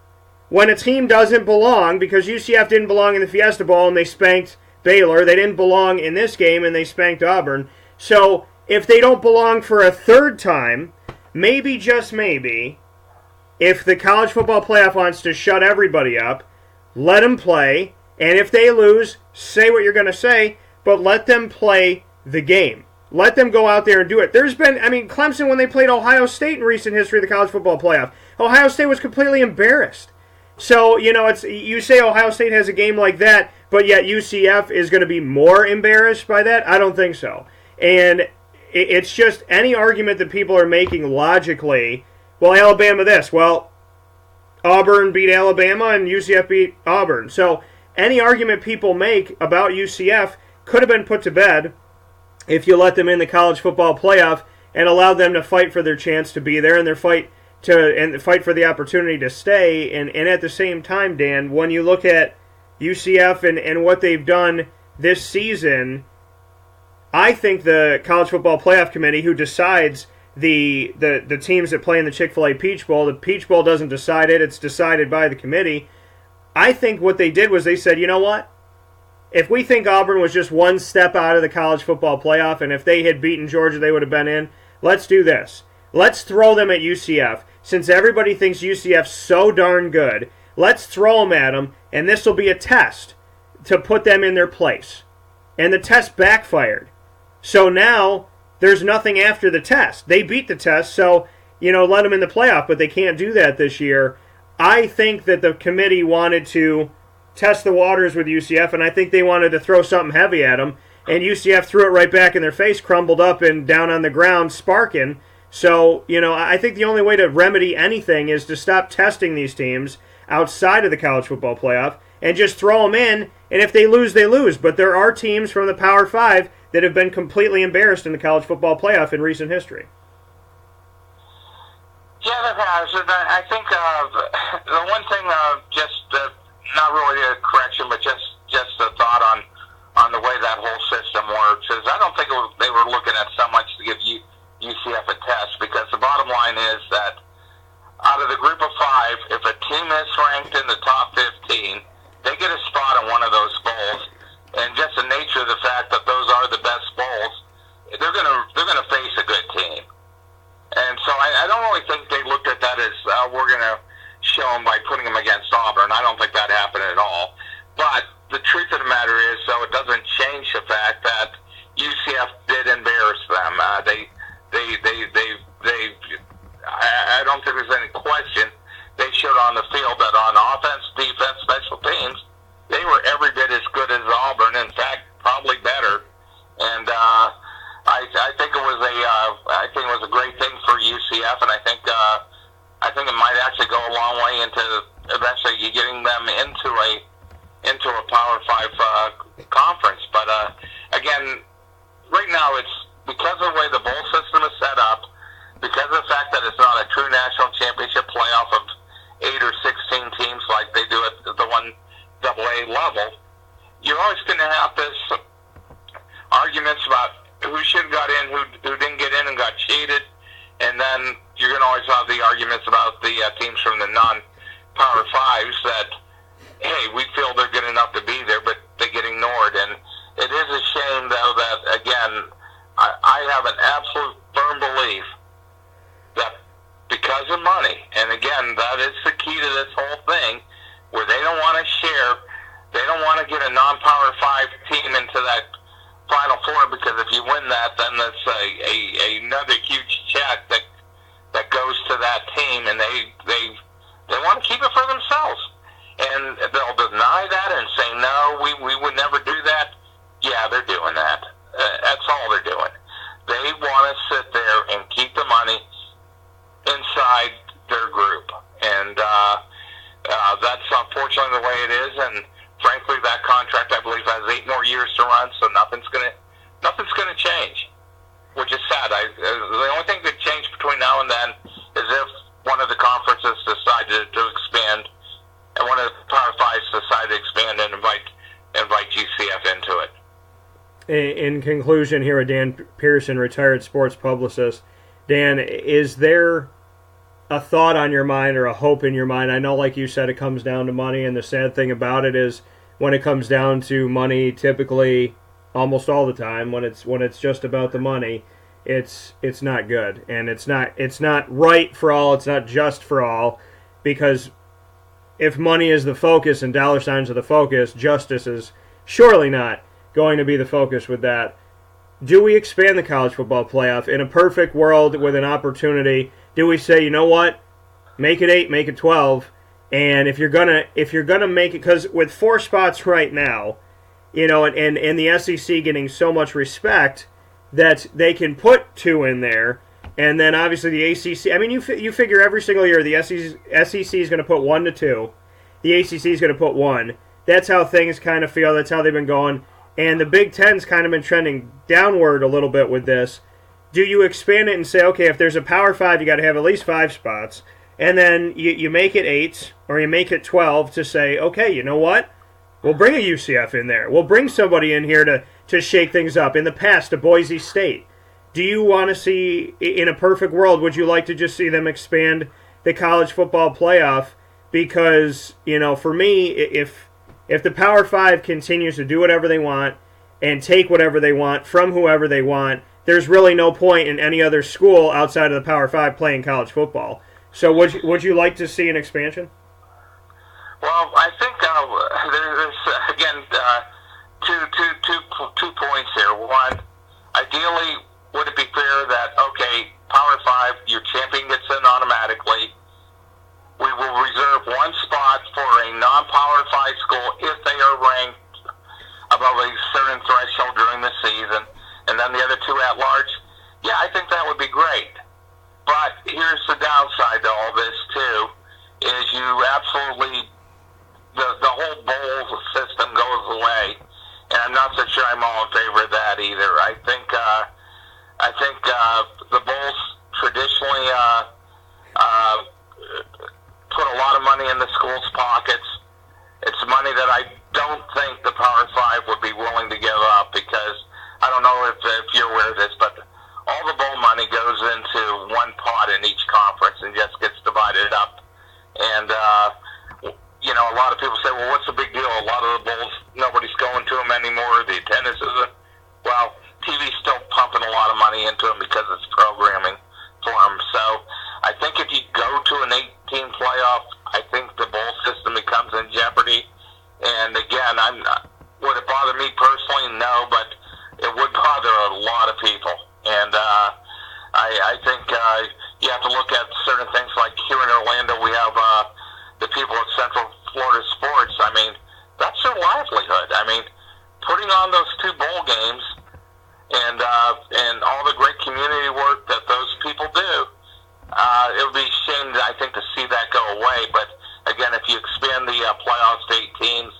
when a team doesn't belong, because UCF didn't belong in the Fiesta Bowl and they spanked Baylor, they didn't belong in this game and they spanked Auburn. So if they don't belong for a third time, maybe, just maybe, if the College Football Playoff wants to shut everybody up, let them play, and if they lose, say what you're going to say, but let them play the game. Let them go out there and do it. There's been, Clemson, when they played Ohio State in recent history of the College Football Playoff, Ohio State was completely embarrassed. So, you say Ohio State has a game like that, but yet UCF is going to be more embarrassed by that? I don't think so. And it's just any argument that people are making logically, well, Alabama this, well, Auburn beat Alabama and UCF beat Auburn. So any argument people make about UCF could have been put to bed if you let them in the College Football Playoff and allowed them to fight for their chance to be there and fight for the opportunity to stay. And at the same time, Dan, when you look at UCF and what they've done this season, I think the College Football Playoff Committee, who decides the teams that play in the Chick-fil-A Peach Bowl, the Peach Bowl doesn't decide it, it's decided by the committee. I think what they did was they said, you know what? If we think Auburn was just one step out of the College Football Playoff, and if they had beaten Georgia, they would have been in, let's do this. Let's throw them at UCF. Since everybody thinks UCF's so darn good, let's throw them at them, and this will be a test to put them in their place. And the test backfired. So now there's nothing after the test. They beat the test, so, let them in the playoff, but they can't do that this year. I think that the committee wanted to test the waters with UCF, and I think they wanted to throw something heavy at them, and UCF threw it right back in their face, crumbled up and down on the ground, sparking. So, I think the only way to remedy anything is to stop testing these teams outside of the College Football Playoff and just throw them in, and if they lose, they lose. But there are teams from the Power 5 that have been completely embarrassed in the College Football Playoff in recent history. Yeah, that has. And I think the one thing, not really a correction, but just a thought on the way that whole system works is I don't think they were looking at so much to give UCF a test, because the bottom line is that out of the group of 5, if a team is ranked in the top 15, they get a spot in one of those bowls. And just the nature of the fact that those are the best bowls, they're gonna face a good team. And so I don't really think they looked at that as we're gonna show them by putting them against Auburn. I don't think that happened at all. But the truth of the matter is, though, it doesn't change the fact that UCF did embarrass them. I don't think there's any question. They showed on the field that on offense, defense, special teams, they were every bit as good as Auburn. In fact, probably better. And I think it was a great thing for UCF, and I think it might actually go a long way into eventually getting them into a Power 5 conference. But again, right now it's because of the way the bowl system is set up, because of the fact that it's not a true national championship playoff of 8 or 16 teams like they do at the 1AA level, you're always going to have this arguments about who should have got in, who didn't get in and got cheated, and then you're going to always have the arguments about the teams from the non-Power 5s that, hey, we feel they're good enough to be there, but they get ignored. And it is a shame, though, that, again, I have an absolute firm belief that because of money, and again, that is the key to this whole thing, where they don't want to share, they don't want to get a non-Power 5 team into that Final Four, because if you win that, then that's another huge check that goes to that team, and they want to keep it for themselves. And they'll deny that and say, in conclusion here with Dan Pearson, retired sports publicist. Dan, is there a thought on your mind or a hope in your mind? I know, like you said, it comes down to money, and the sad thing about it is when it comes down to money, typically, almost all the time, when it's just about the money, it's not good, and it's not right for all. It's not just for all, because if money is the focus and dollar signs are the focus, justice is surely not going to be the focus with that. Do we expand the college football playoff? In a perfect world with an opportunity, do we say, you know what, make it 8, make it 12, and if you're gonna make it, because with 4 spots right now, you know, and the SEC getting so much respect that they can put 2 in there, and then obviously the ACC. I mean, you figure every single year the SEC is going to put 1 to 2, the ACC is going to put 1. That's how things kind of feel. That's how they've been going. And the Big Ten's kind of been trending downward a little bit with this. Do you expand it and say, okay, if there's a Power 5, you got to have at least 5 spots, and then you make it 8 or you make it 12 to say, okay, you know what? We'll bring a UCF in there. We'll bring somebody in here to shake things up. In the past, a Boise State. Do you want to see, in a perfect world, would you like to just see them expand the college football playoff? Because, you know, for me, if the Power 5 continues to do whatever they want and take whatever they want from whoever they want, there's really no point in any other school outside of the Power 5 playing college football. So would you like to see an expansion? Well, I think there's again two points here. One, ideally, would it be fair that, okay, Power 5, your champion gets in automatically. We will reserve 1 spot for a non-Power 5 school if they are ranked above a certain threshold during the season, and then the other 2 at large. Yeah, I think that would be great. But here's the downside to all this, too, is you absolutely, the whole bowl system goes away, and I'm not so sure I'm all in favor of that either. I think the bowls traditionally put a lot of money in the school's pockets. It's money that I don't think the Power 5 would be willing to give up, because I don't know if you're aware of this, but all the bowl money goes into 1 pot in each conference and just gets divided up. And, you know, a lot of people say, well, what's the big deal? A lot of the bowls, nobody's going to them anymore. The attendance isn't. Well, TV's still pumping a lot of money into them because it's programming for them. So I think if you go to an 8-team playoff, I think the bowl system becomes in jeopardy. And again, would it bother me personally? No, but it would bother a lot of people. And I think you have to look at certain things, like here in Orlando, we have the people at Central Florida Sports. I mean, that's their livelihood. I mean, putting on those 2 bowl games and all the great community work that those people do, it would be a shame, I think, to see that go away. But again, if you expand the playoffs to 8 teams,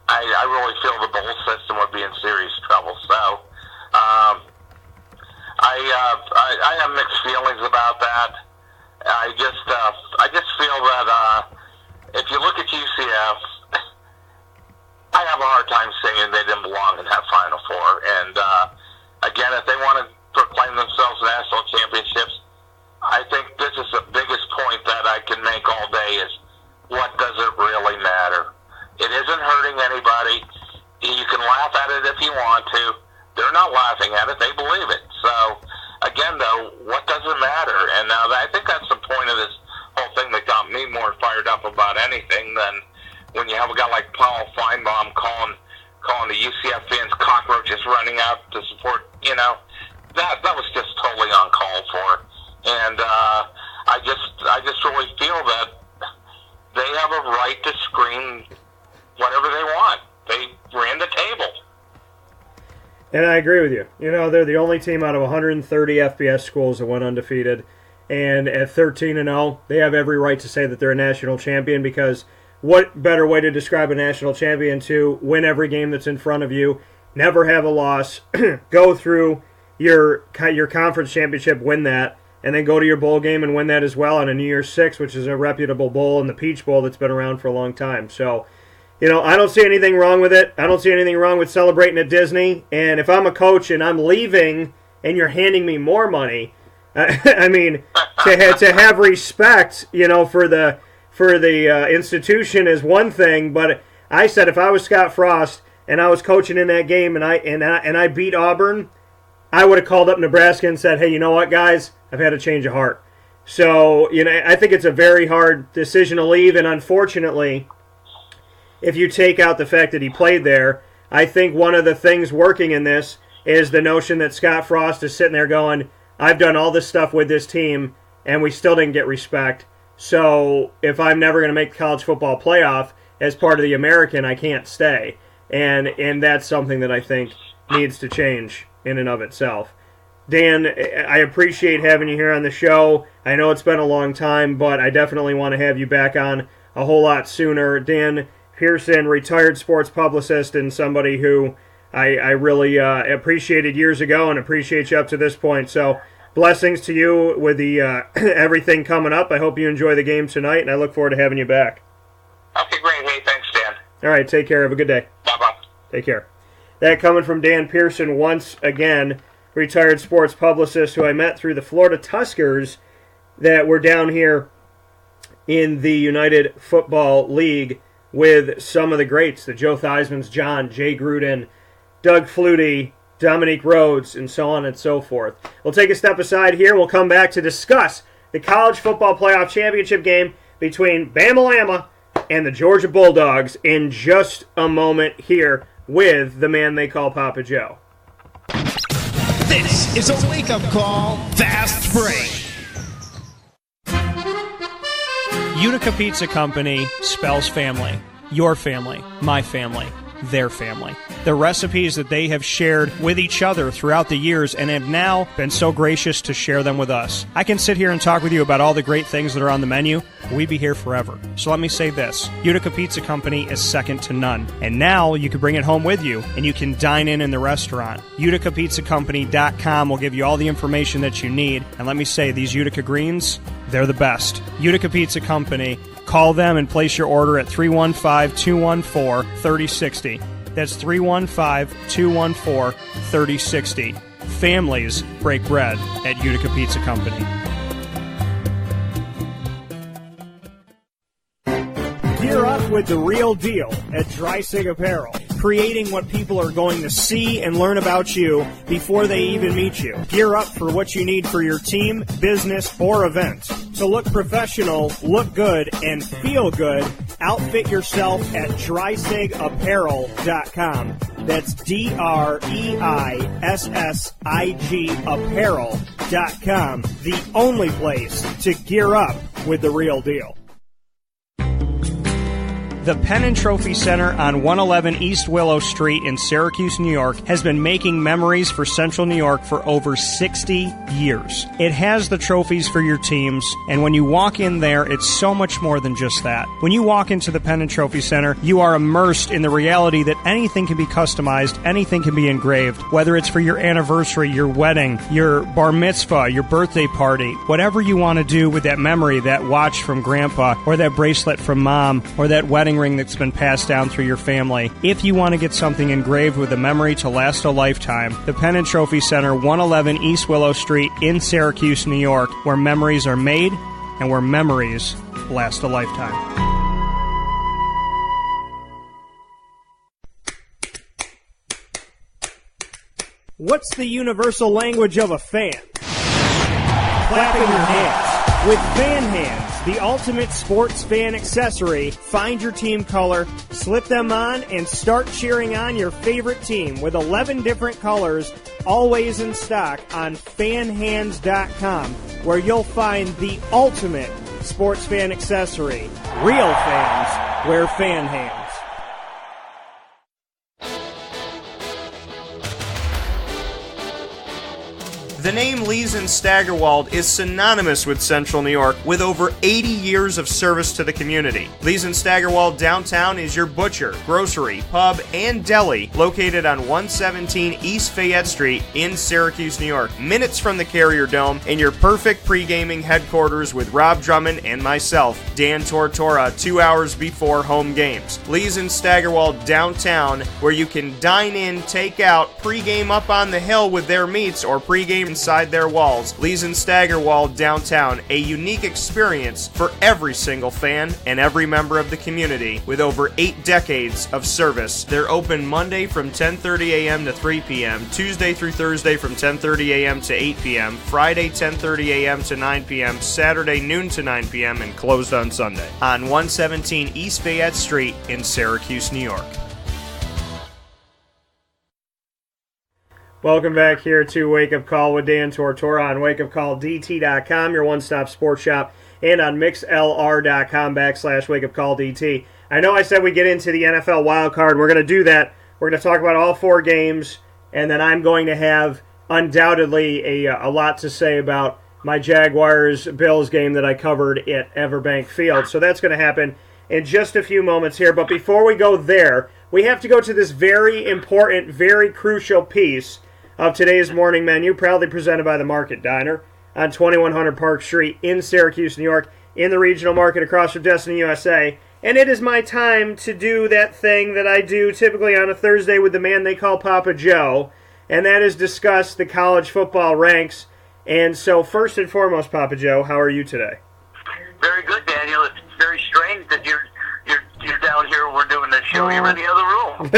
I really feel the bowl system would be in serious trouble. So I have mixed feelings about that. I just feel that if you look at UCF, I have a hard time saying they didn't belong in that Final Four. And again, if they want to proclaim themselves national championships, I think this is the biggest point that I can make all day is, what does it really matter? It isn't hurting anybody. You can laugh at it if you want to. They're not laughing at it. They believe it. So, again, though, what does it matter? And I think that's the point of this whole thing that got me more fired up about anything than when you have a guy like Paul Feinbaum calling the UCF fans cockroaches running out to support, you know. That was just totally uncalled for. And I just really feel that they have a right to scream whatever they want. They ran the table. And I agree with you. You know, they're the only team out of 130 FBS schools that went undefeated. And at 13-0, they have every right to say that they're a national champion, because what better way to describe a national champion to win every game that's in front of you, never have a loss, go through your conference championship, win that, and then go to your bowl game and win that as well on a New Year's Six, which is a reputable bowl, and the Peach Bowl that's been around for a long time. So, I don't see anything wrong with it. I don't see anything wrong with celebrating at Disney. And if I'm a coach and I'm leaving and you're handing me more money, I mean, to have respect, for the institution is one thing. But I said if I was Scott Frost and I was coaching in that game and I beat Auburn, I would have called up Nebraska and said, hey, you know what, guys? I've had a change of heart. So, I think it's a very hard decision to leave. And unfortunately, if you take out the fact that he played there, I think one of the things working in this is the notion that Scott Frost is sitting there going, I've done all this stuff with this team, and we still didn't get respect. So if I'm never going to make the college football playoff as part of the American, I can't stay. And that's something that I think needs to change in and of itself. Dan, I appreciate having you here on the show. I know it's been a long time, but I definitely want to have you back on a whole lot sooner. Dan Pearson, retired sports publicist, and somebody who I really appreciated years ago and appreciate you up to this point. So blessings to you with the everything coming up. I hope you enjoy the game tonight, and I look forward to having you back. Okay, great. Hey, thanks, Dan. All right, take care. Have a good day. Bye-bye. Take care. That coming from Dan Pearson once again, retired sports publicist who I met through the Florida Tuskers that were down here in the United Football League with some of the greats, the Joe Theismanns, John, Jay Gruden, Doug Flutie, Dominique Rhodes, and so on and so forth. We'll take a step aside here, and we'll come back to discuss the college football playoff championship game between Bama and the Georgia Bulldogs in just a moment here with the man they call Papa Joe. This is a wake-up call, Fast Break. Utica Pizza Company spells family. Your family, my family, their family. The recipes that they have shared with each other throughout the years and have now been so gracious to share them with us. I can sit here and talk with you about all the great things that are on the menu. We'd be here forever. So let me say this. Utica Pizza Company is second to none. And now you can bring it home with you and you can dine in the restaurant. UticaPizzaCompany.com will give you all the information that you need. And let me say, these Utica greens, they're the best. Utica Pizza Company. Call them and place your order at 315-214-3060. That's 315-214-3060. Families break bread at Utica Pizza Company. Gear up with the real deal at Dreisig Apparel, creating what people are going to see and learn about you before they even meet you. Gear up for what you need for your team, business, or event. To look professional, look good, and feel good, outfit yourself at DreisigApparel.com. That's DREISSIG Apparel.com. The only place to gear up with the real deal. The Penn and Trophy Center on 111 East Willow Street in Syracuse, New York, has been making memories for Central New York for over 60 years. It has the trophies for your teams, and when you walk in there, it's so much more than just that. When you walk into the Penn and Trophy Center, you are immersed in the reality that anything can be customized, anything can be engraved, whether it's for your anniversary, your wedding, your bar mitzvah, your birthday party, whatever you want to do with that memory, that watch from Grandpa, or that bracelet from Mom, or that wedding ring that's been passed down through your family. If you want to get something engraved with a memory to last a lifetime, the Penn and Trophy Center, 111 East Willow Street in Syracuse, New York, where memories are made and where memories last a lifetime. What's the universal language of a fan? Clapping your hands. With Fan Hands, the ultimate sports fan accessory, find your team color, slip them on, and start cheering on your favorite team with 11 different colors, always in stock on fanhands.com, where you'll find the ultimate sports fan accessory. Real fans wear Fan Hands. The name Lees and Staggerwald is synonymous with Central New York, with over 80 years of service to the community. Lees and Staggerwald downtown is your butcher, grocery, pub, and deli located on 117 East Fayette Street in Syracuse, New York, minutes from the Carrier Dome, and your perfect pre-gaming headquarters with Rob Drummond and myself, Dan Tortora, 2 hours before home games. Lees and Staggerwald downtown, where you can dine in, take out, pre-game up on the hill with their meats, or pre-game inside their walls. Lees and Staggerwald downtown, a unique experience for every single fan and every member of the community with over 8 decades of service. They're open Monday from 10:30 a.m. to 3 p.m., Tuesday through Thursday from 10:30 a.m. to 8 p.m., Friday 10:30 a.m. to 9 p.m., Saturday noon to 9 p.m., and closed on Sunday on 117 East Fayette Street in Syracuse, New York. Welcome back here to Wake Up Call with Dan Tortora on wakeupcalldt.com, your one-stop sports shop, and on mixlr.com/wakeupcalldt. I know I said we get into the NFL wildcard. We're going to do that. We're going to talk about all 4 games, and then I'm going to have undoubtedly a lot to say about my Jaguars-Bills game that I covered at EverBank Field. So that's going to happen in just a few moments here. But before we go there, we have to go to this very important, very crucial piece of today's morning menu, proudly presented by the Market Diner on 2100 Park Street in Syracuse, New York, in the regional market across from Destiny USA. And it is my time to do that thing that I do typically on a Thursday with the man they call Papa Joe, and that is discuss the college football ranks. And so first and foremost, Papa Joe, how are you today? Very good, Daniel. It's very strange that you're down here when we're doing this show. You're in the other room.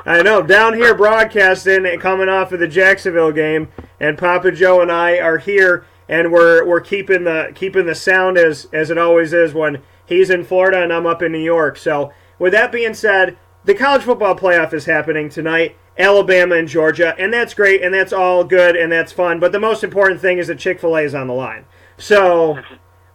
I know, down here broadcasting, coming off of the Jacksonville game, and Papa Joe and I are here, and we're keeping the sound as it always is when he's in Florida and I'm up in New York. So with that being said, the college football playoff is happening tonight, Alabama and Georgia, and that's great, and that's all good, and that's fun. But the most important thing is that Chick-fil-A is on the line. So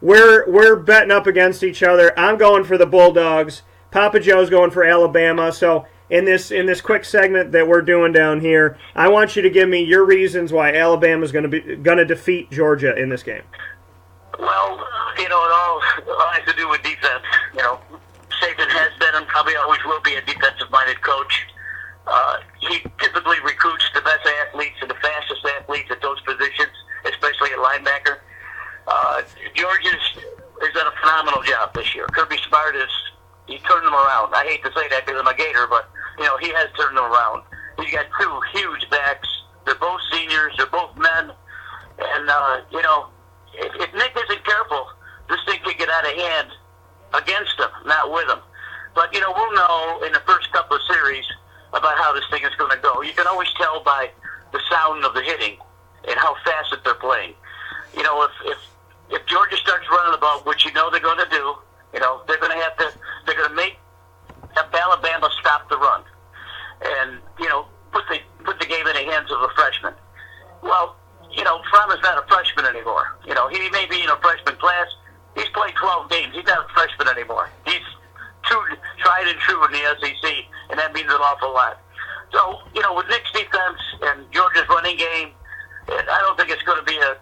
we're betting up against each other. I'm going for the Bulldogs. Papa Joe's going for Alabama. So in this quick segment that we're doing down here, I want you to give me your reasons why Alabama's going to defeat Georgia in this game. Well, it all has to do with defense. Saban has been and probably always will be a defensive-minded coach. He typically recruits the best athletes and the fastest athletes at those positions, especially at linebacker. Georgia's has done a phenomenal job this year. Kirby Smart he turned them around. I hate to say that because I'm a Gator, but he has turned them around. He's got 2 huge backs. They're both seniors. They're both men. And if Nick isn't careful, this thing could get out of hand against him, not with him. But we'll know in the first couple of series about how this thing is going to go. You can always tell by the sound of the hitting and how fast that they're playing. If Georgia starts running the ball, which they're going to do, they're going to make Alabama stop the run and put the game in the hands of the freshman. Well, Fromm is not a freshman anymore. He may be in a freshman class. He's played 12 games. He's not a freshman anymore. He's tried and true in the SEC, and that means an awful lot. So, with Nick's defense and Georgia's running game, I don't think it's going to be a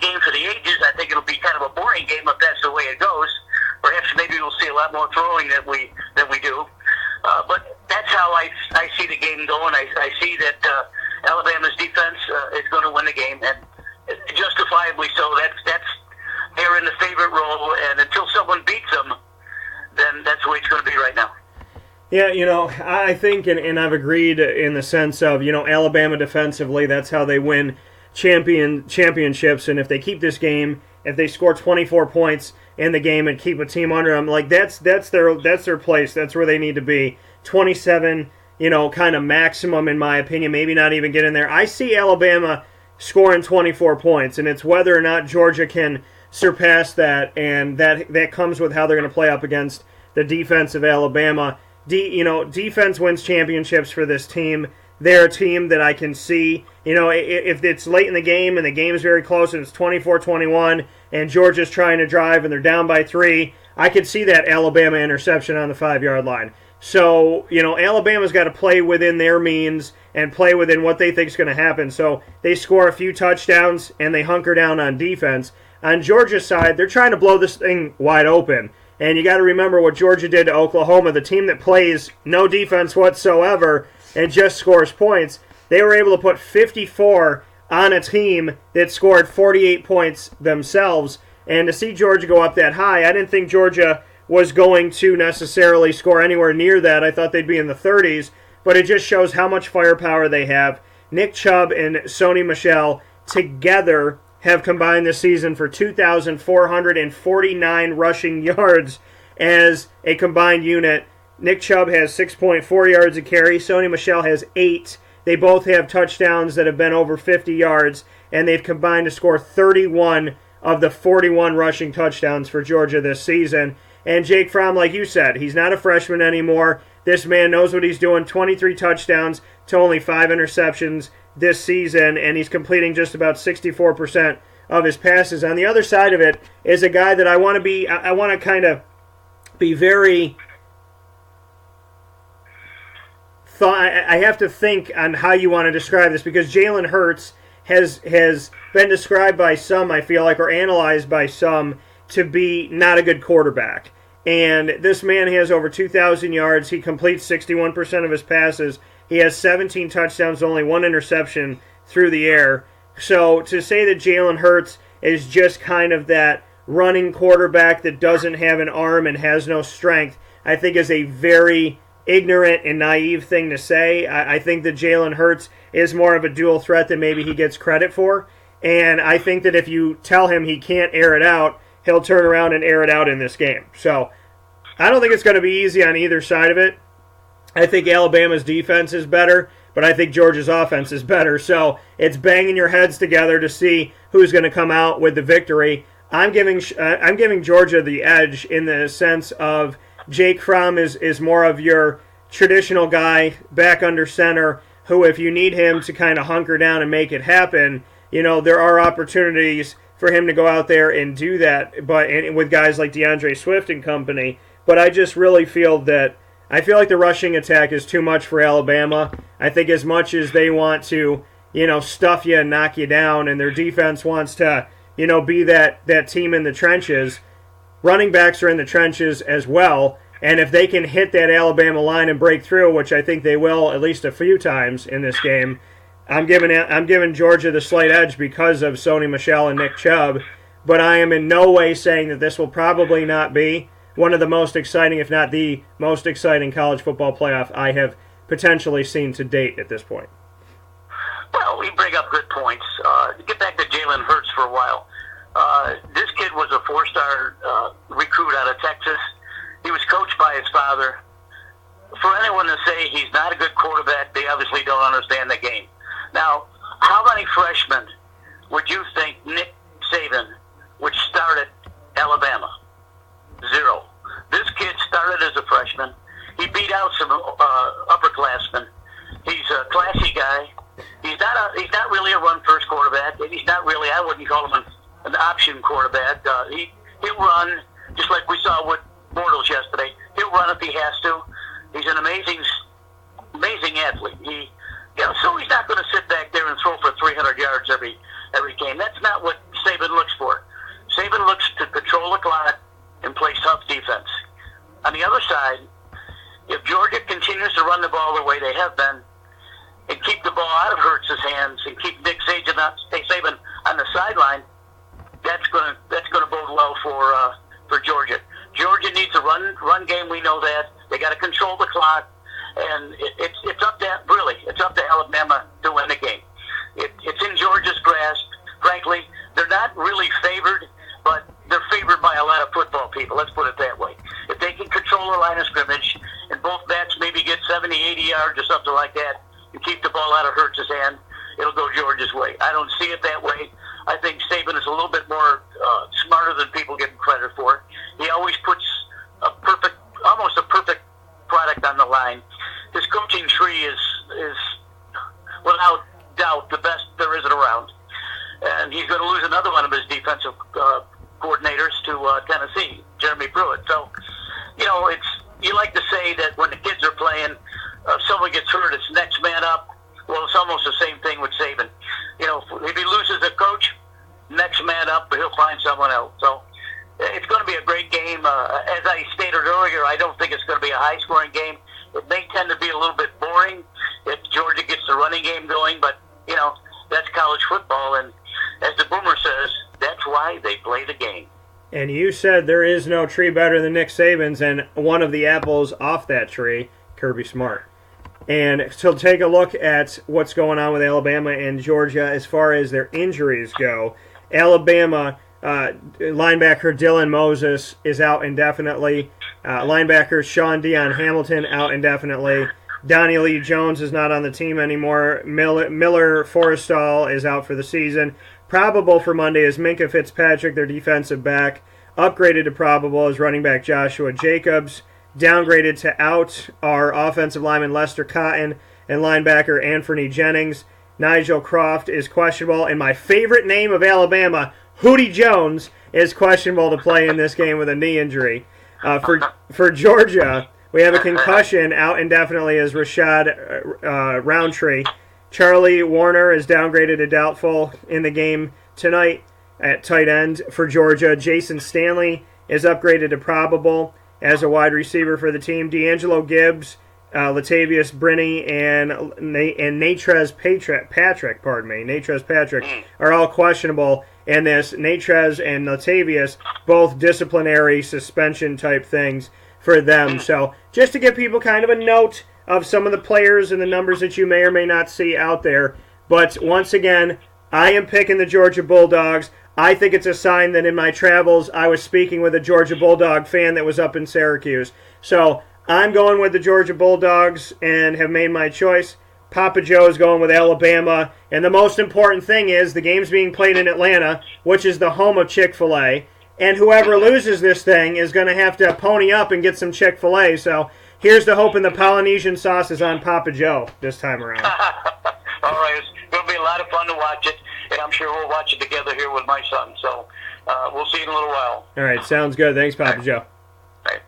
game for the ages. I think it'll be kind of a boring game if that's the way it goes. Perhaps maybe we'll see a lot more throwing than we do. But that's how I see the game going. I see that Alabama's defense is going to win the game, and justifiably so. They're in the favorite role, and until someone beats them, then that's the way it's going to be right now. Yeah, I think, and I've agreed in the sense of, Alabama defensively, that's how they win championships, and if they keep this game, if they score 24 points in the game and keep a team under them, that's their place. That's where they need to be. 27, kind of maximum in my opinion, maybe not even get in there. I see Alabama scoring 24 points, and it's whether or not Georgia can surpass that, and that comes with how they're going to play up against the defense of Alabama. Defense wins championships for this team. They're a team that I can see, if it's late in the game and the game is very close and it's 24-21 and Georgia's trying to drive and they're down by 3, I could see that Alabama interception on the 5-yard line. So, Alabama's got to play within their means and play within what they think is going to happen. So they score a few touchdowns and they hunker down on defense. On Georgia's side, they're trying to blow this thing wide open. And you got to remember what Georgia did to Oklahoma, the team that plays no defense whatsoever and just scores points. They were able to put 54 on a team that scored 48 points themselves. And to see Georgia go up that high, I didn't think Georgia was going to necessarily score anywhere near that. I thought they'd be in the 30s, but it just shows how much firepower they have. Nick Chubb and Sony Michel together have combined this season for 2,449 rushing yards as a combined unit. Nick Chubb has 6.4 yards a carry. Sony Michel has 8. They both have touchdowns that have been over 50 yards, and they've combined to score 31 of the 41 rushing touchdowns for Georgia this season. And Jake Fromm, like you said, he's not a freshman anymore. This man knows what he's doing. 23 touchdowns to only 5 interceptions this season, and he's completing just about 64% of his passes. On the other side of it is a guy that I want to kind of be very... I have to think on how you want to describe this, because Jalen Hurts has been described by some, I feel like, or analyzed by some, to be not a good quarterback. And this man has over 2,000 yards. He completes 61% of his passes. He has 17 touchdowns, only 1 interception through the air. So to say that Jalen Hurts is just kind of that running quarterback that doesn't have an arm and has no strength, I think is a very ignorant and naive thing to say. I think that Jalen Hurts is more of a dual threat than maybe he gets credit for. And I think that if you tell him he can't air it out, he'll turn around and air it out in this game. So I don't think it's going to be easy on either side of it. I think Alabama's defense is better, but I think Georgia's offense is better. So it's banging your heads together to see who's going to come out with the victory. I'm giving Georgia the edge in the sense of Jake Fromm is more of your traditional guy back under center who, if you need him to kind of hunker down and make it happen, there are opportunities for him to go out there and do that, but with guys like DeAndre Swift and company. But I just really feel like the rushing attack is too much for Alabama. I think as much as they want to, stuff you and knock you down, and their defense wants to, be that team in the trenches, running backs are in the trenches as well. And if they can hit that Alabama line and break through, which I think they will at least a few times in this game, I'm giving Georgia the slight edge because of Sony Michel and Nick Chubb. But I am in no way saying that this will probably not be one of the most exciting, if not the most exciting, college football playoff I have potentially seen to date at this point. Well, you bring up good points. Get back to Jalen Hurts for a while. This kid was a 4-star recruit out of Texas. He was coached by his father. For anyone to say he's not a good quarterback, they obviously don't understand the game. Now, how many freshmen would you think Nick Saban would start at Alabama? 0. This kid started as a freshman. He beat out some upperclassmen. He's a classy guy. He's not really a run-first quarterback. He's not really, I wouldn't call him an option quarterback. He'll run, just like we saw with Bortles yesterday. He'll run if he has to. He's an amazing athlete. So he's not going to sit back there and throw for 300 yards every game. That's not what Saban looks for. Saban looks to control the clock and play tough defense. On the other side, if Georgia continues to run the ball the way they have been and keep the ball out of Hurts' hands and keep Nick Saban on the sideline, that's going to bode well for Georgia. Georgia needs a run game. We know that. They got to control the clock, and it's up to Alabama to win the game. It's in Georgia's grasp. Frankly, they're not really favored, but they're favored by a lot of football people. Let's put it that way. If they can control the line of scrimmage and both backs maybe get 70, 80 yards or something like that and keep the ball out of Hurts' hand, it'll go Georgia's way. I don't see it that way. I think Saban is a little bit more smarter than people give him credit for. He always puts almost a perfect product on the line. His coaching tree is without doubt the best there is around. And he's going to lose another one of his defensive coordinators to Tennessee, Jeremy Pruitt. So, you like to say that when the kids are playing, if someone gets hurt, it's next man up. Well, it's almost the same thing with Saban. You know, if he loses a coach, next man up, but he'll find someone else. So it's going to be a great game. As I stated earlier, I don't think it's going to be a high-scoring game. It may tend to be a little bit boring if Georgia gets the running game going, but, you know, that's college football, and as the Boomer says, that's why they play the game. And you said there is no tree better than Nick Saban's, and one of the apples off that tree, Kirby Smart. And so take a look at what's going on with Alabama and Georgia as far as their injuries go. Alabama linebacker Dylan Moses is out indefinitely. Linebacker Sean Dion Hamilton out indefinitely. Donnie Lee Jones is not on the team anymore. Miller Forrestall is out for the season. Probable for Monday is Minka Fitzpatrick, their defensive back. Upgraded to probable is running back Joshua Jacobs. Downgraded to out are offensive lineman Lester Cotton and linebacker Anthony Jennings. Nigel Croft is questionable. And my favorite name of Alabama, Hootie Jones, is questionable to play in this game with a knee injury. For Georgia, we have a concussion out indefinitely as Rashad Roundtree. Charlie Warner is downgraded to doubtful in the game tonight at tight end. For Georgia, Jason Stanley is upgraded to probable as a wide receiver for the team. D'Angelo Gibbs, Latavius Brinney, and Natrez Patrick are all questionable. And this Natrez and Latavius, both disciplinary suspension type things for them. So just to give people kind of a note of some of the players and the numbers that you may or may not see out there. But once again, I am picking the Georgia Bulldogs. I think it's a sign that in my travels I was speaking with a Georgia Bulldog fan that was up in Syracuse. So I'm going with the Georgia Bulldogs and have made my choice. Papa Joe is going with Alabama. And the most important thing is the game's being played in Atlanta, which is the home of Chick-fil-A. And whoever loses this thing is going to have to pony up and get some Chick-fil-A. So here's the hope, and the Polynesian sauce is on Papa Joe this time around. All right, it's going to be a lot of fun to watch it, and I'm sure we'll watch it together here with my son. So we'll see you in a little while. All right, sounds good. Thanks, Papa Joe. Right.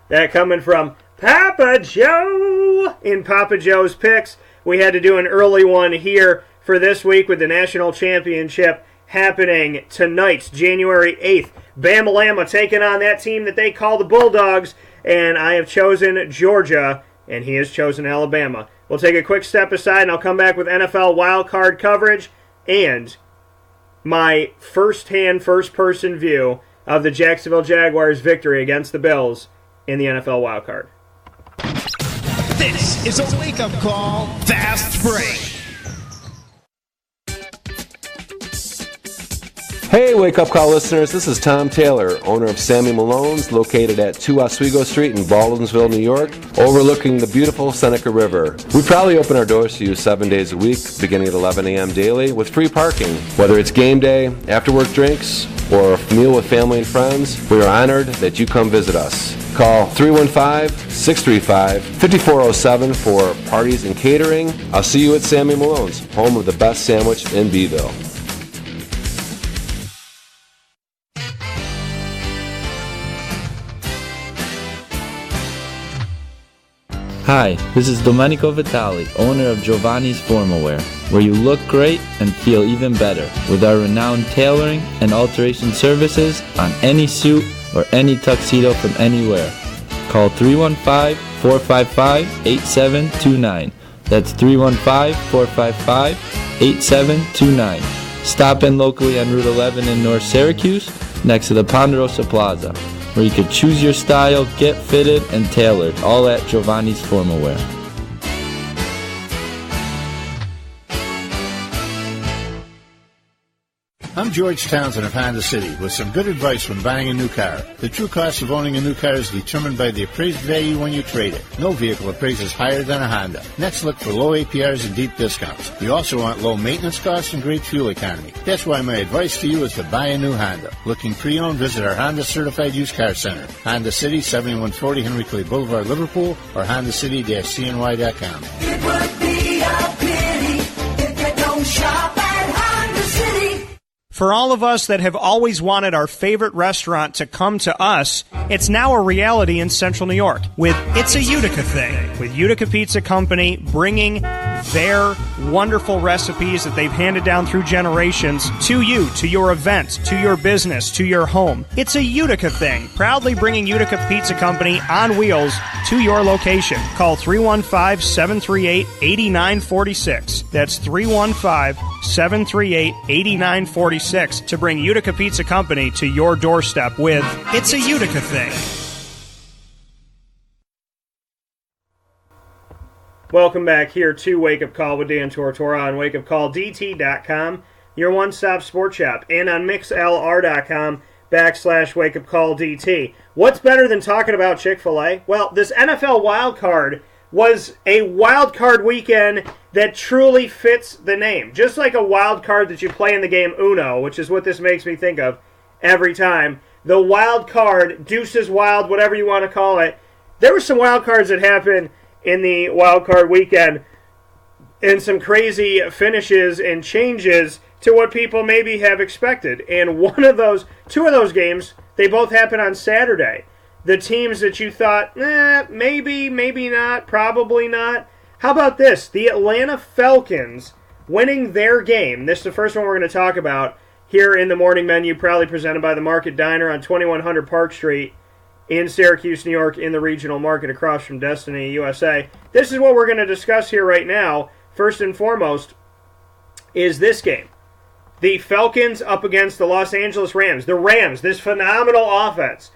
That coming from Papa Joe in Papa Joe's Picks. We had to do an early one here for this week with the National Championship happening tonight, January 8th. Bama taking on that team that they call the Bulldogs, and I have chosen Georgia, and he has chosen Alabama. We'll take a quick step aside, and I'll come back with NFL wildcard coverage and my first-person view of the Jacksonville Jaguars' victory against the Bills in the NFL wildcard. This is a wake-up call, Fast Break. Hey, Wake Up Call listeners, this is Tom Taylor, owner of Sammy Malone's, located at 2 Oswego Street in Baldwinsville, New York, overlooking the beautiful Seneca River. We proudly open our doors to you 7 days a week, beginning at 11 a.m. daily, with free parking. Whether it's game day, after-work drinks, or a meal with family and friends, we are honored that you come visit us. Call 315-635-5407 for parties and catering. I'll see you at Sammy Malone's, home of the best sandwich in Beeville. Hi, this is Domenico Vitali, owner of Giovanni's Formal Wear, where you look great and feel even better with our renowned tailoring and alteration services on any suit or any tuxedo from anywhere. Call 315-455-8729. That's 315-455-8729. Stop in locally on Route 11 in North Syracuse, next to the Ponderosa Plaza, where you can choose your style, get fitted, and tailored, all at Giovanni's Formal Wear. I'm George Townsend of Honda City with some good advice when buying a new car. The true cost of owning a new car is determined by the appraised value when you trade it. No vehicle appraises higher than a Honda. Next, look for low APRs and deep discounts. You also want low maintenance costs and great fuel economy. That's why my advice to you is to buy a new Honda. Looking pre-owned, visit our Honda Certified Used Car Center. Honda City, 7140 Henry Clay Boulevard, Liverpool, or HondaCity-CNY.com. It would be a pity if you don't shop at Honda City. For all of us that have always wanted our favorite restaurant to come to us, it's now a reality in Central New York with It's a Utica Thing, with Utica Pizza Company bringing their wonderful recipes that they've handed down through generations to you, to your event, to your business, to your home. It's a Utica Thing, proudly bringing Utica Pizza Company on wheels to your location. Call 315-738-8946. That's 315-738-8946 to bring Utica Pizza Company to your doorstep with It's a Utica Thing. Welcome back here to Wake Up Call with Dan Tortora on wakeupcalldt.com, your one-stop sports shop, and on mixlr.com/wakeupcalldt. What's better than talking about Chick-fil-A? Well, this NFL wild card was a wild card weekend that truly fits the name. Just like a wild card that you play in the game Uno, which is what this makes me think of every time. The wild card, Deuces Wild, whatever you want to call it. There were some wild cards that happened in the wild card weekend and some crazy finishes and changes to what people maybe have expected. And two of those games, they both happened on Saturday. The teams that you thought, maybe, maybe not, probably not. How about this? The Atlanta Falcons winning their game. This is the first one we're going to talk about here in the morning menu, proudly presented by the Market Diner on 2100 Park Street in Syracuse, New York, in the regional market across from Destiny, USA. This is what we're going to discuss here right now. First and foremost is this game. The Falcons up against the Los Angeles Rams. The Rams, this phenomenal offense.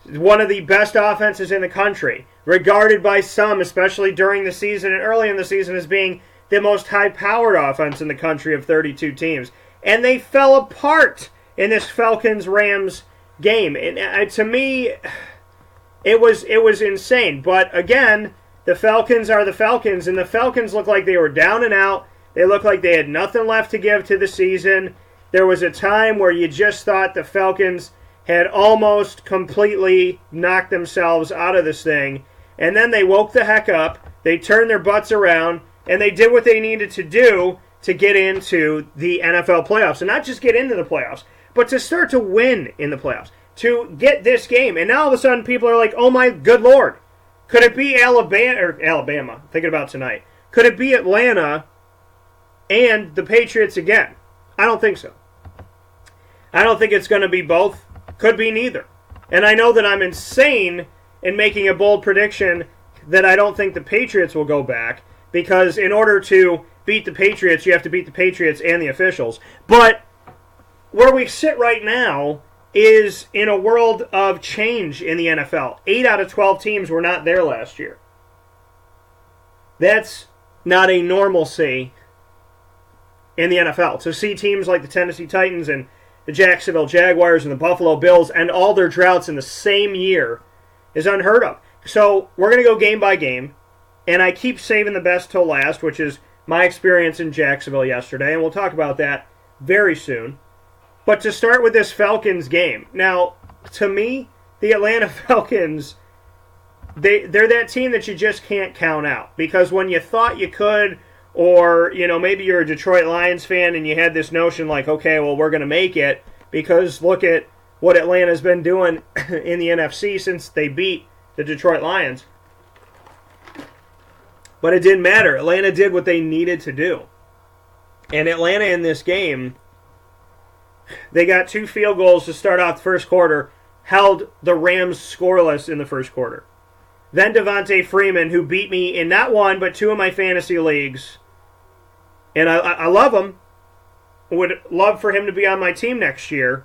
One of the best offenses in the country, regarded by some, especially during the season and early in the season, as being the most high-powered offense in the country of 32 teams. And they fell apart in this Falcons-Rams game. And to me, it was insane. But again, the Falcons are the Falcons, and the Falcons look like they were down and out. They look like they had nothing left to give to the season. There was a time where you just thought the Falcons had almost completely knocked themselves out of this thing. And then they woke the heck up, they turned their butts around, and they did what they needed to do to get into the NFL playoffs. And not just get into the playoffs, but to start to win in the playoffs. To get this game. And now all of a sudden people are like, oh my good Lord. Could it be Alabama? Thinking about tonight. Could it be Atlanta and the Patriots again? I don't think so. I don't think it's going to be both. Could be neither. And I know that I'm insane in making a bold prediction that I don't think the Patriots will go back, because in order to beat the Patriots, you have to beat the Patriots and the officials. But where we sit right now is in a world of change in the NFL. 8 out of 12 teams were not there last year. That's not a normalcy in the NFL. To see teams like the Tennessee Titans and the Jacksonville Jaguars and the Buffalo Bills and all their droughts in the same year is unheard of. So we're going to go game by game, and I keep saving the best till last, which is my experience in Jacksonville yesterday, and we'll talk about that very soon. But to start with this Falcons game, now, to me, the Atlanta Falcons, they're that team that you just can't count out, because when you thought you could, or, maybe you're a Detroit Lions fan and you had this notion like, okay, well, we're going to make it because look at what Atlanta's been doing in the NFC since they beat the Detroit Lions. But it didn't matter. Atlanta did what they needed to do. And Atlanta in this game, they got 2 field goals to start off the first quarter, held the Rams scoreless in the first quarter. Then Devontae Freeman, who beat me in not one but 2 of my fantasy leagues, and I love him, would love for him to be on my team next year,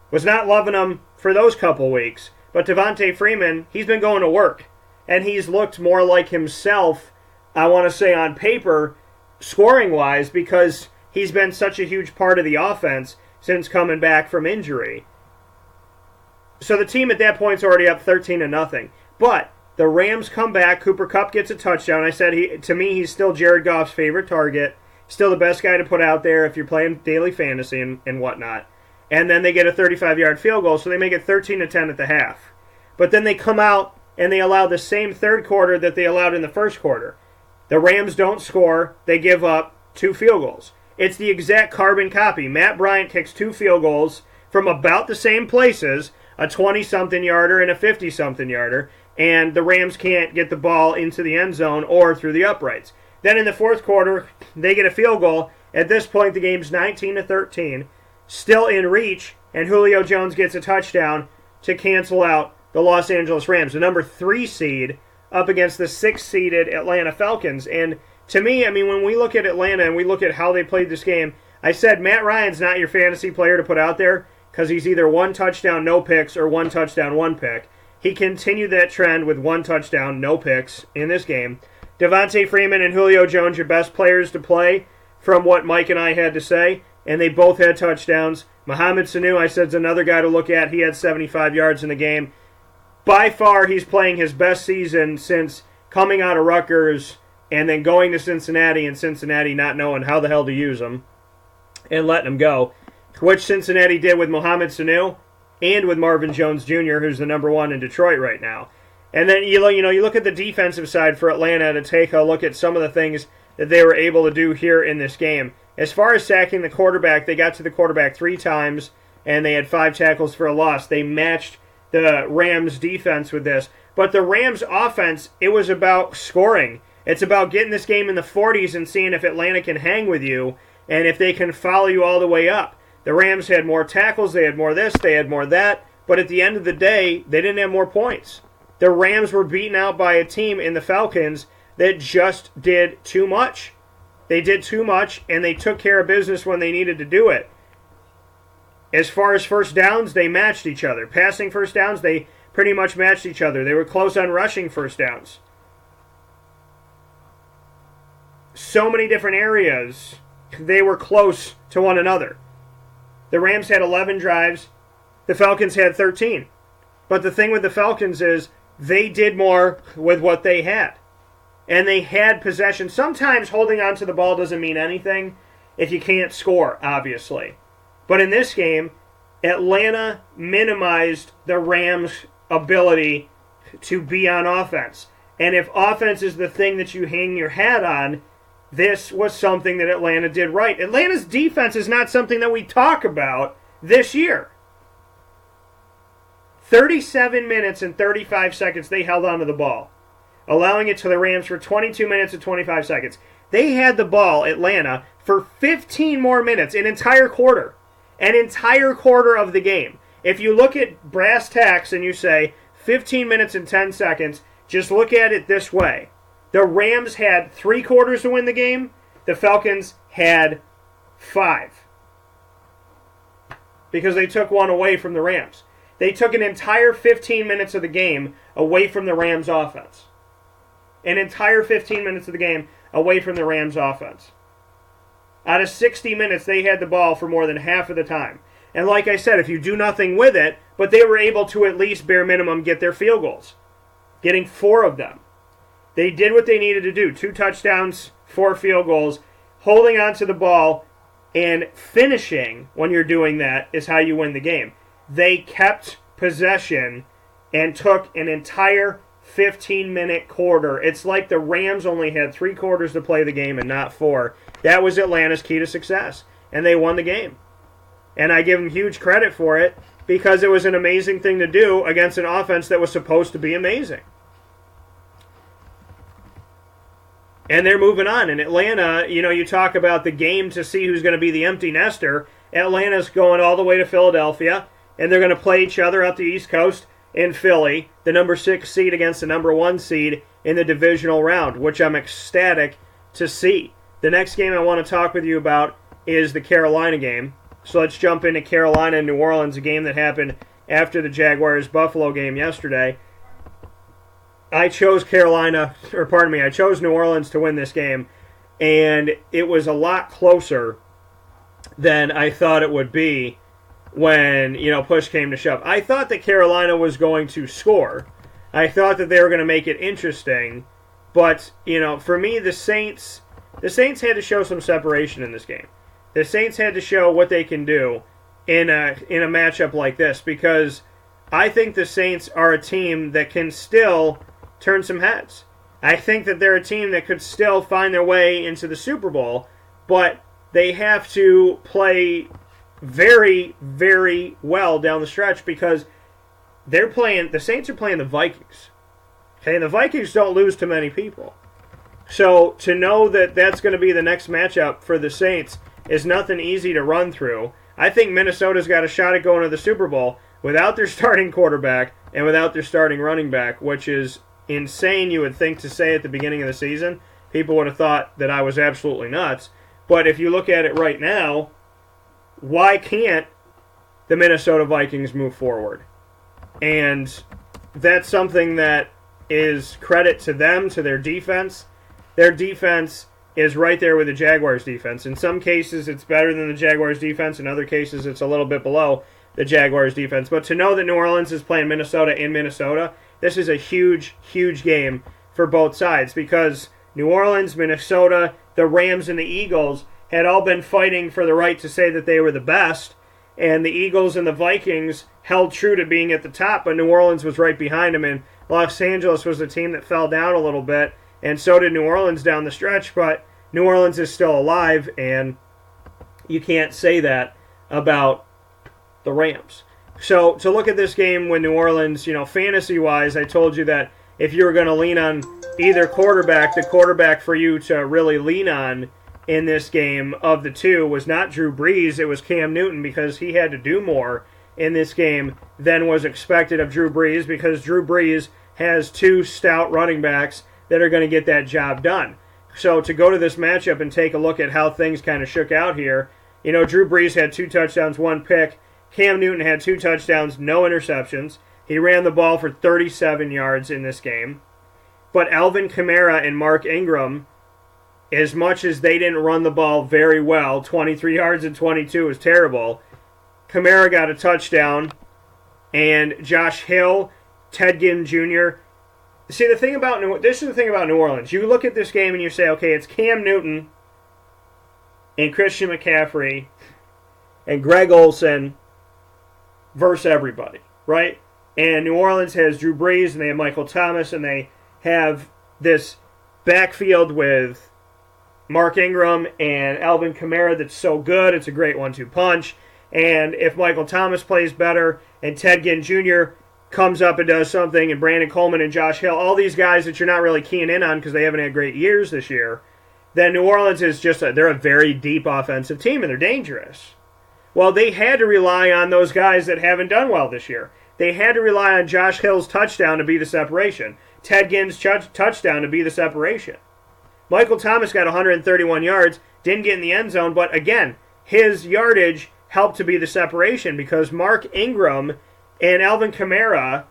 was not loving him for those couple weeks. But Devontae Freeman, he's been going to work, and he's looked more like himself, I want to say on paper, scoring-wise, because he's been such a huge part of the offense since coming back from injury. So the team at that point is already up 13-0. But the Rams come back. Cooper Kupp gets a touchdown. I said, to me, he's still Jared Goff's favorite target. Still the best guy to put out there if you're playing daily fantasy and whatnot. And then they get a 35-yard field goal, so they make it 13-10 at the half. But then they come out and they allow the same third quarter that they allowed in the first quarter. The Rams don't score. They give up 2 field goals. It's the exact carbon copy. Matt Bryant kicks 2 field goals from about the same places, a 20-something yarder and a 50-something yarder, and the Rams can't get the ball into the end zone or through the uprights. Then in the fourth quarter, they get a field goal. At this point, the game's 19-13, still in reach, and Julio Jones gets a touchdown to cancel out the Los Angeles Rams, the number 3 seed, up against the 6th-seeded Atlanta Falcons. And to me, I mean, when we look at Atlanta and we look at how they played this game, I said Matt Ryan's not your fantasy player to put out there because he's either 1 touchdown, no picks, or 1 touchdown, 1 pick. He continued that trend with 1 touchdown, no picks in this game. Devontae Freeman and Julio Jones, your best players to play from what Mike and I had to say, and they both had touchdowns. Mohamed Sanu, I said, is another guy to look at. He had 75 yards in the game. By far, he's playing his best season since coming out of Rutgers and then going to Cincinnati, and Cincinnati not knowing how the hell to use him and letting him go, which Cincinnati did with Mohamed Sanu and with Marvin Jones Jr., who's the number 1 in Detroit right now. And then you look at the defensive side for Atlanta to take a look at some of the things that they were able to do here in this game. As far as sacking the quarterback, they got to the quarterback 3 times, and they had 5 tackles for a loss. They matched the Rams' defense with this. But the Rams' offense, it was about scoring. It's about getting this game in the 40s and seeing if Atlanta can hang with you and if they can follow you all the way up. The Rams had more tackles, they had more this, they had more that, but at the end of the day, they didn't have more points. The Rams were beaten out by a team in the Falcons that just did too much. They did too much, and they took care of business when they needed to do it. As far as first downs, they matched each other. Passing first downs, they pretty much matched each other. They were close on rushing first downs. So many different areas, they were close to one another. The Rams had 11 drives. The Falcons had 13. But the thing with the Falcons is they did more with what they had. And they had possession. Sometimes holding on to the ball doesn't mean anything if you can't score, obviously. But in this game, Atlanta minimized the Rams' ability to be on offense. And if offense is the thing that you hang your hat on, this was something that Atlanta did right. Atlanta's defense is not something that we talk about this year. 37 minutes and 35 seconds they held onto the ball, allowing it to the Rams for 22 minutes and 25 seconds. They had the ball, Atlanta, for 15 more minutes, an entire quarter of the game. If you look at brass tacks and you say 15 minutes and 10 seconds, just look at it this way. The Rams had 3 quarters to win the game. The Falcons had 5. Because they took one away from the Rams. They took an entire 15 minutes of the game away from the Rams' offense. An entire 15 minutes of the game away from the Rams' offense. Out of 60 minutes, they had the ball for more than half of the time. And like I said, if you do nothing with it, but they were able to at least bare minimum get their field goals. Getting 4 of them. They did what they needed to do. 2 touchdowns, 4 field goals. Holding on to the ball and finishing when you're doing that is how you win the game. They kept possession and took an entire 15-minute quarter. It's like the Rams only had 3 quarters to play the game and not 4. That was Atlanta's key to success. And they won the game. And I give them huge credit for it because it was an amazing thing to do against an offense that was supposed to be amazing. And they're moving on. In Atlanta, you talk about the game to see who's going to be the empty nester. Atlanta's going all the way to Philadelphia, and they're going to play each other up the East Coast in Philly, the number 6 seed against the number 1 seed in the divisional round, which I'm ecstatic to see. The next game I want to talk with you about is the Carolina game. So let's jump into Carolina and New Orleans, a game that happened after the Jaguars-Buffalo game yesterday. I chose I chose New Orleans to win this game, and it was a lot closer than I thought it would be when, push came to shove. I thought that Carolina was going to score. I thought that they were going to make it interesting, but, for me, the Saints had to show some separation in this game. The Saints had to show what they can do in a matchup like this, because I think the Saints are a team that can still turn some heads. I think that they're a team that could still find their way into the Super Bowl, but they have to play very, very well down the stretch because the Saints are playing the Vikings. Okay, and the Vikings don't lose to many people. So to know that that's going to be the next matchup for the Saints is nothing easy to run through. I think Minnesota's got a shot at going to the Super Bowl without their starting quarterback and without their starting running back, which is insane, you would think, to say at the beginning of the season. People would have thought that I was absolutely nuts. But if you look at it right now, why can't the Minnesota Vikings move forward? And that's something that is credit to them, to their defense. Their defense is right there with the Jaguars' defense. In some cases, it's better than the Jaguars' defense. In other cases, it's a little bit below the Jaguars' defense. But to know that New Orleans is playing Minnesota in Minnesota, this is a huge, huge game for both sides because New Orleans, Minnesota, the Rams, and the Eagles had all been fighting for the right to say that they were the best, and the Eagles and the Vikings held true to being at the top, but New Orleans was right behind them, and Los Angeles was the team that fell down a little bit, and so did New Orleans down the stretch, but New Orleans is still alive, and you can't say that about the Rams. So to look at this game when New Orleans, fantasy-wise, I told you that if you were going to lean on either quarterback, the quarterback for you to really lean on in this game of the two was not Drew Brees, it was Cam Newton because he had to do more in this game than was expected of Drew Brees because Drew Brees has two stout running backs that are going to get that job done. So to go to this matchup and take a look at how things kind of shook out here, Drew Brees had 2 touchdowns, 1 pick. Cam Newton had 2 touchdowns, no interceptions. He ran the ball for 37 yards in this game. But Alvin Kamara and Mark Ingram, as much as they didn't run the ball very well, 23 yards and 22 is terrible, Kamara got a touchdown, and Josh Hill, Ted Ginn Jr. See, this is the thing about New Orleans. You look at this game and you say, okay, it's Cam Newton and Christian McCaffrey and Greg Olsen versus everybody, right? And New Orleans has Drew Brees, and they have Michael Thomas, and they have this backfield with Mark Ingram and Alvin Kamara that's so good. It's a great 1-2 punch. And if Michael Thomas plays better and Ted Ginn Jr. comes up and does something, and Brandon Coleman and Josh Hill, all these guys that you're not really keying in on because they haven't had great years this year, then New Orleans is they're a very deep offensive team, and they're dangerous. Well, they had to rely on those guys that haven't done well this year. They had to rely on Josh Hill's touchdown to be the separation. Ted Ginn's touchdown to be the separation. Michael Thomas got 131 yards, didn't get in the end zone, but again, his yardage helped to be the separation because Mark Ingram and Alvin Kamara,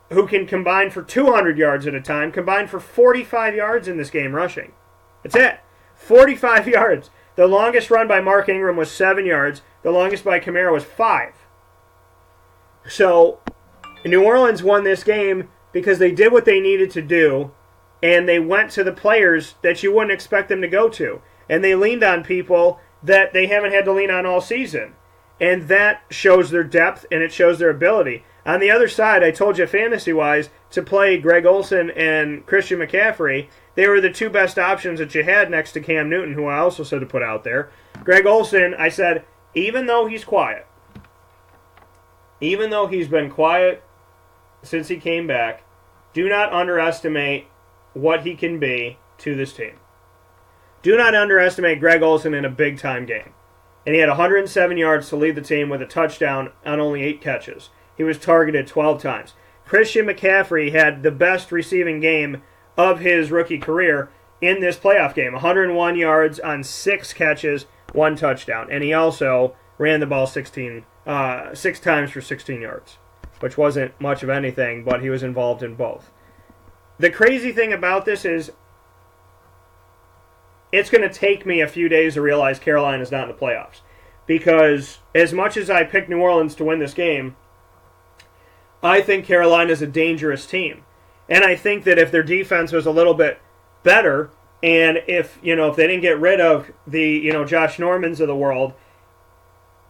who can combine for 200 yards at a time, combined for 45 yards in this game rushing. That's it. 45 yards. The longest run by Mark Ingram was 7 yards. The longest by Kamara was 5. So, New Orleans won this game because they did what they needed to do, and they went to the players that you wouldn't expect them to go to. And they leaned on people that they haven't had to lean on all season. And that shows their depth, and it shows their ability. On the other side, I told you fantasy-wise, to play Greg Olsen and Christian McCaffrey, they were the 2 best options that you had next to Cam Newton, who I also said to put out there. Greg Olsen, I said, even though he's quiet, even though he's been quiet since he came back, do not underestimate what he can be to this team. Do not underestimate Greg Olsen in a big-time game. And he had 107 yards to lead the team with a touchdown on only 8 catches. He was targeted 12 times. Christian McCaffrey had the best receiving game of his rookie career in this playoff game. 101 yards on 6 catches, 1 touchdown. And he also ran the ball 6 times for 16 yards, which wasn't much of anything, but he was involved in both. The crazy thing about this is it's going to take me a few days to realize Carolina's not in the playoffs. Because as much as I picked New Orleans to win this game, I think Carolina's a dangerous team. And I think that if their defense was a little bit better, and if they didn't get rid of the Josh Normans of the world,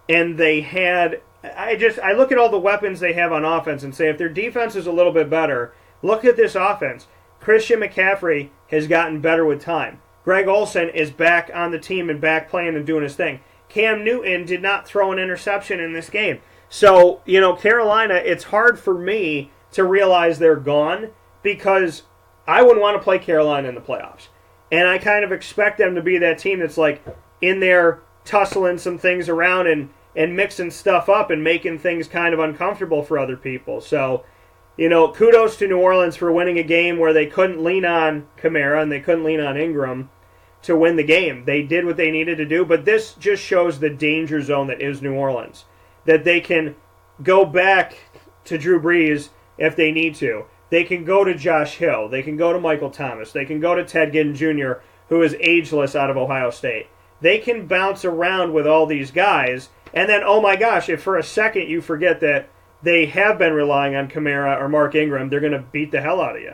and they had, I look at all the weapons they have on offense and say if their defense is a little bit better, look at this offense. Christian McCaffrey has gotten better with time. Greg Olsen is back on the team and back playing and doing his thing. Cam Newton did not throw an interception in this game. So, Carolina, it's hard for me to realize they're gone because I wouldn't want to play Carolina in the playoffs. And I kind of expect them to be that team that's like in there tussling some things around and mixing stuff up and making things kind of uncomfortable for other people. So, kudos to New Orleans for winning a game where they couldn't lean on Kamara and they couldn't lean on Ingram to win the game. They did what they needed to do, but this just shows the danger zone that is New Orleans. That they can go back to Drew Brees if they need to. They can go to Josh Hill. They can go to Michael Thomas. They can go to Ted Ginn Jr., who is ageless out of Ohio State. They can bounce around with all these guys, and then, oh my gosh, if for a second you forget that they have been relying on Kamara or Mark Ingram, they're going to beat the hell out of you.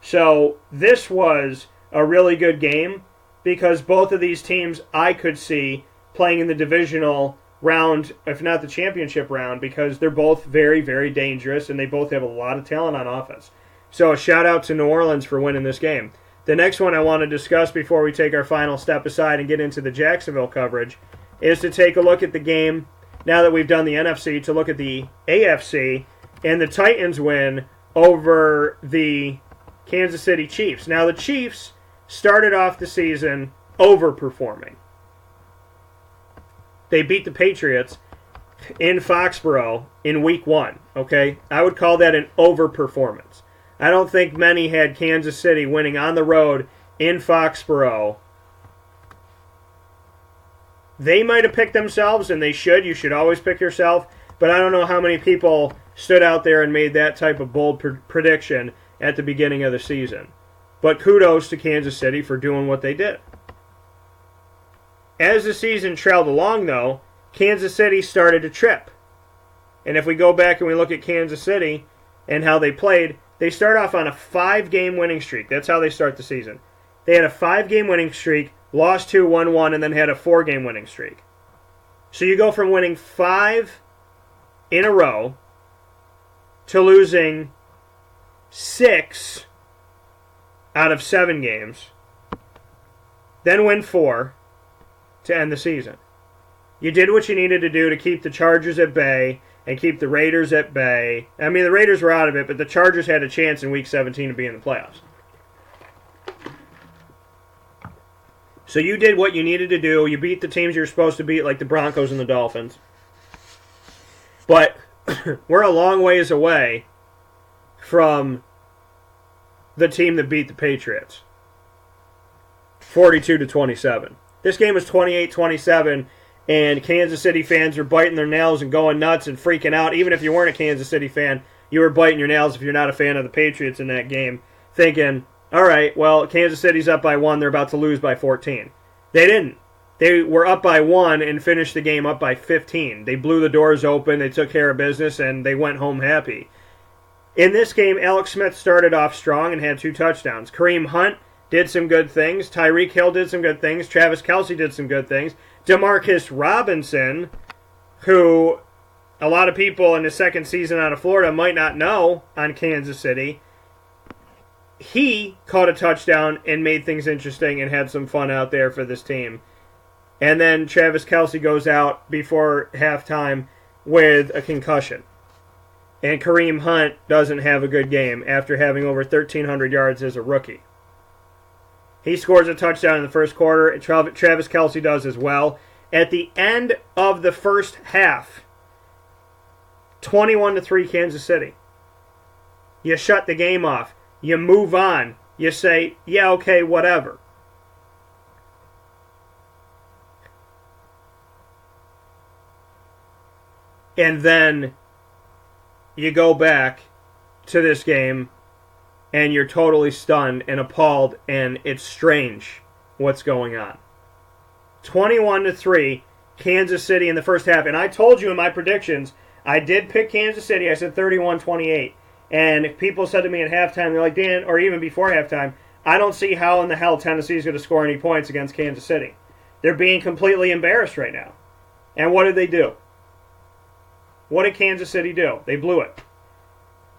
So this was a really good game because both of these teams I could see playing in the divisional round, if not the championship round, because they're both very, very dangerous and they both have a lot of talent on offense. So a shout out to New Orleans for winning this game. The next one I want to discuss before we take our final step aside and get into the Jacksonville coverage is to take a look at the game, now that we've done the NFC, to look at the AFC and the Titans win over the Kansas City Chiefs. Now the Chiefs started off the season overperforming. They beat the Patriots in Foxborough in Week 1, okay? I would call that an overperformance. I don't think many had Kansas City winning on the road in Foxborough. They might have picked themselves, and they should. You should always pick yourself. But I don't know how many people stood out there and made that type of bold prediction at the beginning of the season. But kudos to Kansas City for doing what they did. As the season trailed along, though, Kansas City started to trip. And if we go back and we look at Kansas City and how they played, they start off on a 5-game winning streak. That's how they start the season. They had a 5-game winning streak, lost 2, won 1, and then had a 4-game winning streak. So you go from winning 5 in a row to losing 6 out of 7 games, then win 4 to end the season. You did what you needed to do to keep the Chargers at bay and keep the Raiders at bay. I mean, the Raiders were out of it, but the Chargers had a chance in Week 17 to be in the playoffs. So you did what you needed to do. You beat the teams you're supposed to beat, like the Broncos and the Dolphins. But we're a long ways away from the team that beat the Patriots. 42-27. This game was 28-27, and Kansas City fans are biting their nails and going nuts and freaking out. Even if you weren't a Kansas City fan, you were biting your nails if you're not a fan of the Patriots in that game, thinking, all right, well, Kansas City's up by 1, they're about to lose by 14. They didn't. They were up by 1 and finished the game up by 15. They blew the doors open, they took care of business, and they went home happy. In this game, Alex Smith started off strong and had 2 touchdowns. Kareem Hunt did some good things. Tyreek Hill did some good things. Travis Kelce did some good things. Demarcus Robinson, who a lot of people in his second season out of Florida might not know on Kansas City, he caught a touchdown and made things interesting and had some fun out there for this team. And then Travis Kelce goes out before halftime with a concussion. And Kareem Hunt doesn't have a good game after having over 1,300 yards as a rookie. He scores a touchdown in the first quarter, and Travis Kelce does as well. At the end of the first half, 21-3 Kansas City. You shut the game off. You move on. You say, yeah, okay, whatever. And then you go back to this game and you're totally stunned and appalled, and it's strange what's going on. 21-3, Kansas City in the first half. And I told you in my predictions, I did pick Kansas City. I said 31-28. And people said to me at halftime, they're like, Dan, or even before halftime, I don't see how in the hell Tennessee's going to score any points against Kansas City. They're being completely embarrassed right now. And what did they do? What did Kansas City do? They blew it.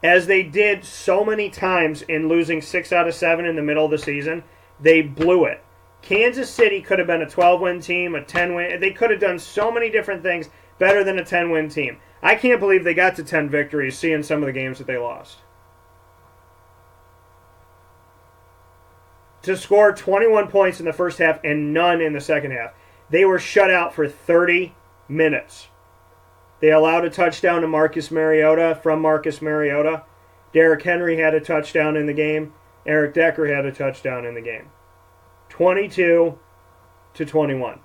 As they did so many times in losing 6 out of 7 in the middle of the season, they blew it. Kansas City could have been a 12-win team, a 10-win. They could have done so many different things better than a 10-win team. I can't believe they got to 10 victories, seeing some of the games that they lost. To score 21 points in the first half and none in the second half. They were shut out for 30 minutes. They allowed a touchdown to Marcus Mariota from Marcus Mariota. Derrick Henry had a touchdown in the game. Eric Decker had a touchdown in the game. 22-21.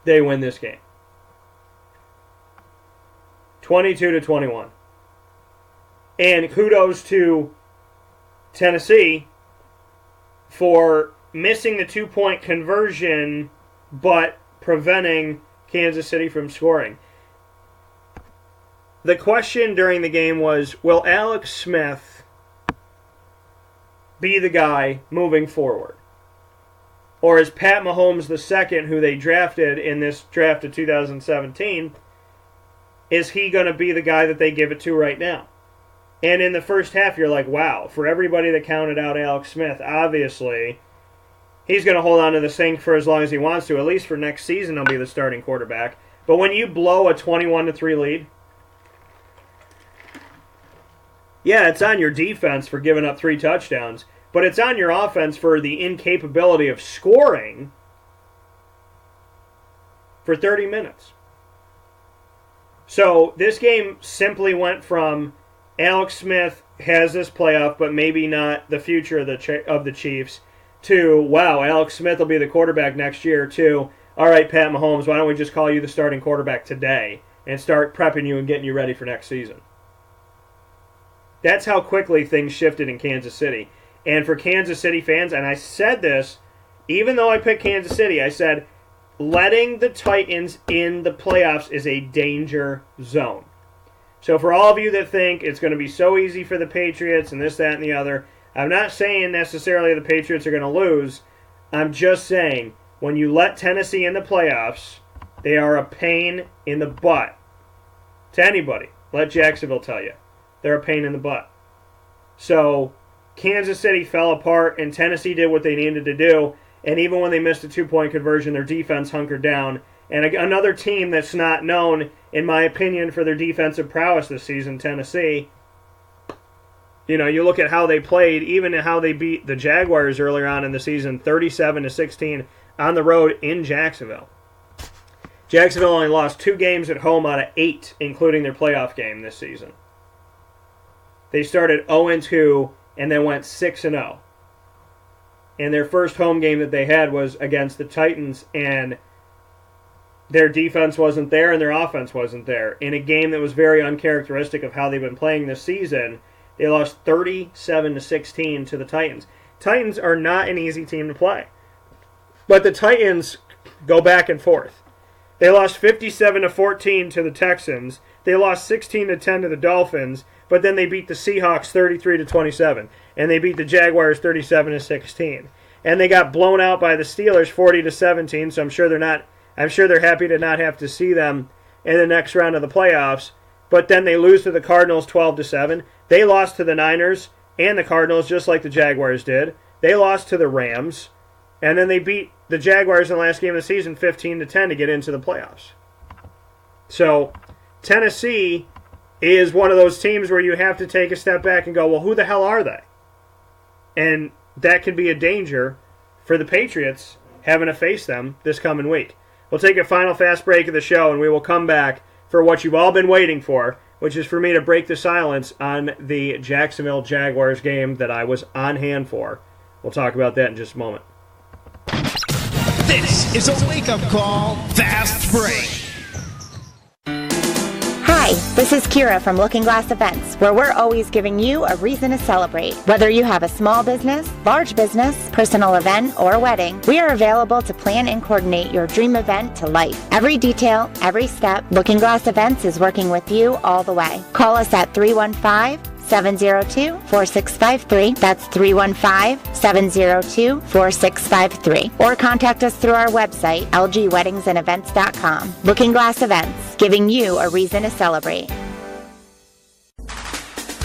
They win this game. 22-21. And kudos to Tennessee for missing the 2-point conversion but preventing Kansas City from scoring. The question during the game was, will Alex Smith be the guy moving forward? Or is Pat Mahomes II, who they drafted in this draft of 2017, is he going to be the guy that they give it to right now? And in the first half, you're like, wow, for everybody that counted out Alex Smith, obviously, he's going to hold on to the sink for as long as he wants to. At least for next season, he'll be the starting quarterback. But when you blow a 21-3 lead, yeah, it's on your defense for giving up 3 touchdowns, but it's on your offense for the incapability of scoring for 30 minutes. So this game simply went from Alex Smith has this playoff, but maybe not the future of the Chiefs, to, wow, Alex Smith will be the quarterback next year, to, all right, Pat Mahomes, why don't we just call you the starting quarterback today and start prepping you and getting you ready for next season? That's how quickly things shifted in Kansas City. And for Kansas City fans, and I said this, even though I picked Kansas City, I said, letting the Titans in the playoffs is a danger zone. So for all of you that think it's going to be so easy for the Patriots and this, that, and the other, I'm not saying necessarily the Patriots are going to lose. I'm just saying, when you let Tennessee in the playoffs, they are a pain in the butt. To anybody, let Jacksonville tell you. They're a pain in the butt. So Kansas City fell apart, and Tennessee did what they needed to do. And even when they missed a 2-point conversion, their defense hunkered down. And another team that's not known, in my opinion, for their defensive prowess this season, Tennessee. You know, you look at how they played, even how they beat the Jaguars earlier on in the season, 37-16 on the road in Jacksonville. Jacksonville only lost 2 games at home out of 8, including their playoff game this season. They started 0-2 and then went 6-0. And their first home game that they had was against the Titans, and their defense wasn't there and their offense wasn't there. In a game that was very uncharacteristic of how they've been playing this season, they lost 37-16 to the Titans. Titans are not an easy team to play. But the Titans go back and forth. They lost 57-14 to the Texans. They lost 16-10 to the Dolphins, but then they beat the Seahawks 33-27, and they beat the Jaguars 37-16. And they got blown out by the Steelers 40-17, so I'm sure they're happy to not have to see them in the next round of the playoffs. But then they lose to the Cardinals 12-7. They lost to the Niners and the Cardinals just like the Jaguars did. They lost to the Rams, and then they beat the Jaguars in the last game of the season 15-10 to get into the playoffs. So Tennessee is one of those teams where you have to take a step back and go, well, who the hell are they? And that could be a danger for the Patriots having to face them this coming week. We'll take a final fast break of the show, and we will come back for what you've all been waiting for, which is for me to break the silence on the Jacksonville Jaguars game that I was on hand for. We'll talk about that in just a moment. This is a wake-up call fast break. Hi, this is Kira from Looking Glass Events, where we're always giving you a reason to celebrate. Whether you have a small business, large business, personal event, or wedding, we are available to plan and coordinate your dream event to life. Every detail, every step, Looking Glass Events is working with you all the way. Call us at 315-702-4653. That's 315-702-4653. Or contact us through our website, lgweddingsandevents.com. Looking Glass Events, giving you a reason to celebrate.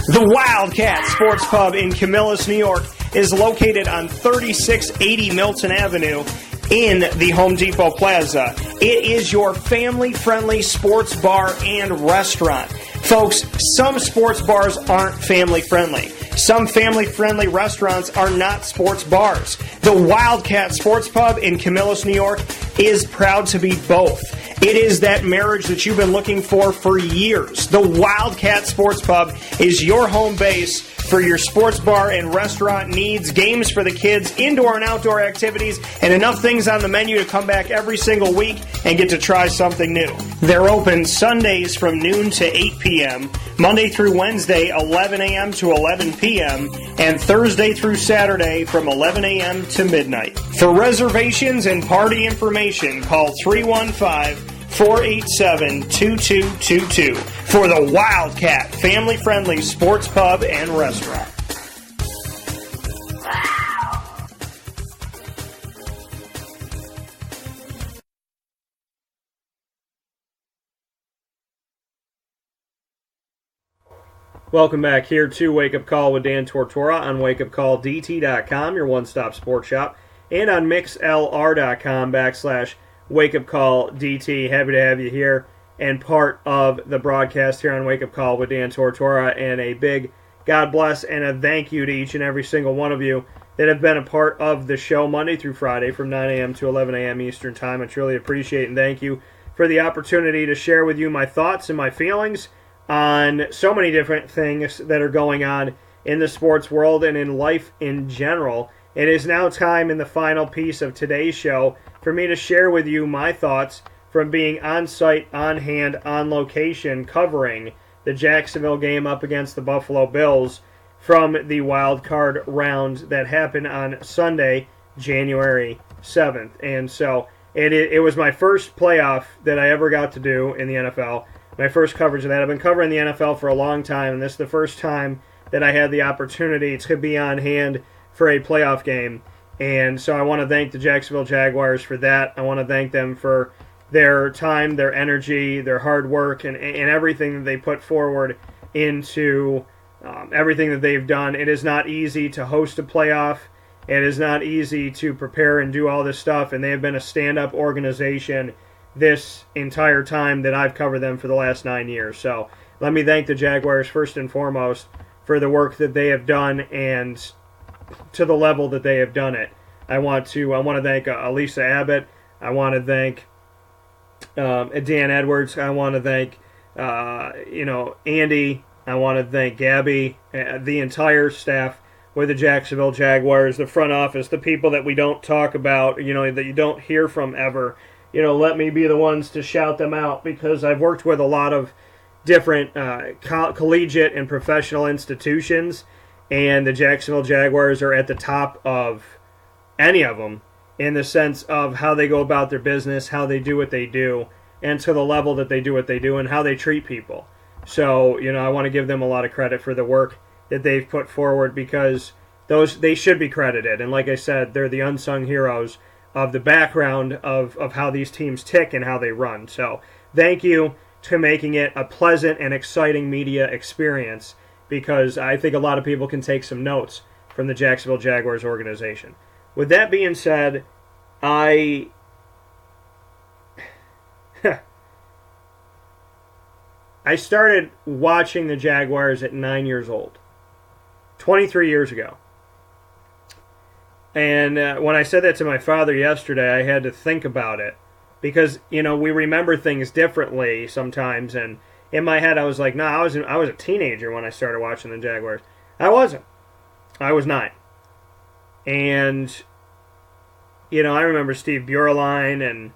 The Wildcat Sports Pub in Camillus, New York is located on 3680 Milton Avenue in the Home Depot Plaza. It is your family-friendly sports bar and restaurant. Folks, some sports bars aren't family-friendly. Some family-friendly restaurants are not sports bars. The Wildcat Sports Pub in Camillus, New York is proud to be both. It is that marriage that you've been looking for years. The Wildcat Sports Pub is your home base for your sports bar and restaurant needs, games for the kids, indoor and outdoor activities, and enough things on the menu to come back every single week and get to try something new. They're open Sundays from noon to 8 p.m., Monday through Wednesday, 11 a.m. to 11 p.m., and Thursday through Saturday from 11 a.m. to midnight. For reservations and party information, call 315-487-2222 for the Wildcat family-friendly sports pub and restaurant. Welcome back here to Wake Up Call with Dan Tortora on wakeupcalldt.com, your one-stop sports shop, and on mixlr.com/wakeupcalldt. Happy to have you here and part of the broadcast here on Wake Up Call with Dan Tortora, and a big God bless and a thank you to each and every single one of you that have been a part of the show Monday through Friday from 9 a.m. to 11 a.m. Eastern Time. I truly appreciate and thank you for the opportunity to share with you my thoughts and my feelings on so many different things that are going on in the sports world and in life in general. It is now time in the final piece of today's show for me to share with you my thoughts from being on site, on hand, on location, covering the Jacksonville game up against the Buffalo Bills from the wild card round that happened on Sunday, January 7th. And so it was my first playoff that I ever got to do in the NFL. My first coverage of that. I've been covering the NFL for a long time, and this is the first time that I had the opportunity to be on hand for a playoff game. And so I want to thank the Jacksonville Jaguars for that. I want to thank them for their time, their energy, their hard work, and everything that they put forward into everything that they've done. It is not easy to host a playoff. It is not easy to prepare and do all this stuff, and they have been a stand-up organization this entire time that I've covered them for the last 9 years. So let me thank the Jaguars first and foremost for the work that they have done and to the level that they have done it. I want to thank Elisa Abbott. I want to thank Dan Edwards. I want to thank Andy. I want to thank Gabby, the entire staff with the Jacksonville Jaguars, the front office, the people that we don't talk about, that you don't hear from ever. Let me be the ones to shout them out, because I've worked with a lot of different collegiate and professional institutions, and the Jacksonville Jaguars are at the top of any of them in the sense of how they go about their business, how they do what they do, and to the level that they do what they do, and how they treat people. So, I want to give them a lot of credit for the work that they've put forward, because they should be credited. And like I said, they're the unsung heroes of the background of how these teams tick and how they run. So thank you to making it a pleasant and exciting media experience, because I think a lot of people can take some notes from the Jacksonville Jaguars organization. With that being said, I started watching the Jaguars at 9 years old, 23 years ago. And when I said that to my father yesterday, I had to think about it, because we remember things differently sometimes. And in my head, I was like, I was a teenager when I started watching the Jaguars. I wasn't. I was 9. And I remember Steve Beuerlein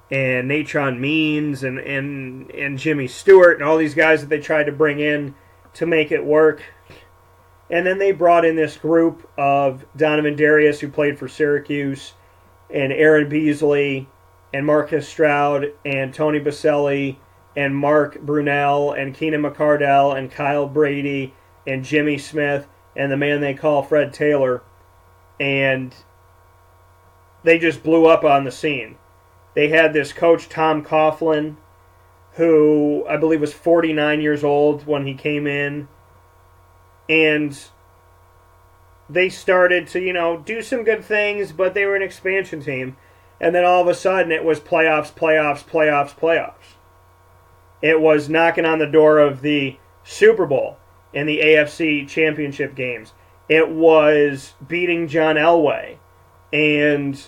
and Natron Means and Jimmy Stewart and all these guys that they tried to bring in to make it work. And then they brought in this group of Donovan Darius, who played for Syracuse, and Aaron Beasley, and Marcus Stroud, and Tony Baselli, and Mark Brunell, and Keenan McCardell, and Kyle Brady, and Jimmy Smith, and the man they call Fred Taylor. And they just blew up on the scene. They had this coach, Tom Coughlin, who I believe was 49 years old when he came in. And they started to, do some good things, but they were an expansion team. And then all of a sudden it was playoffs, playoffs, playoffs, playoffs. It was knocking on the door of the Super Bowl and the AFC Championship games. It was beating John Elway. And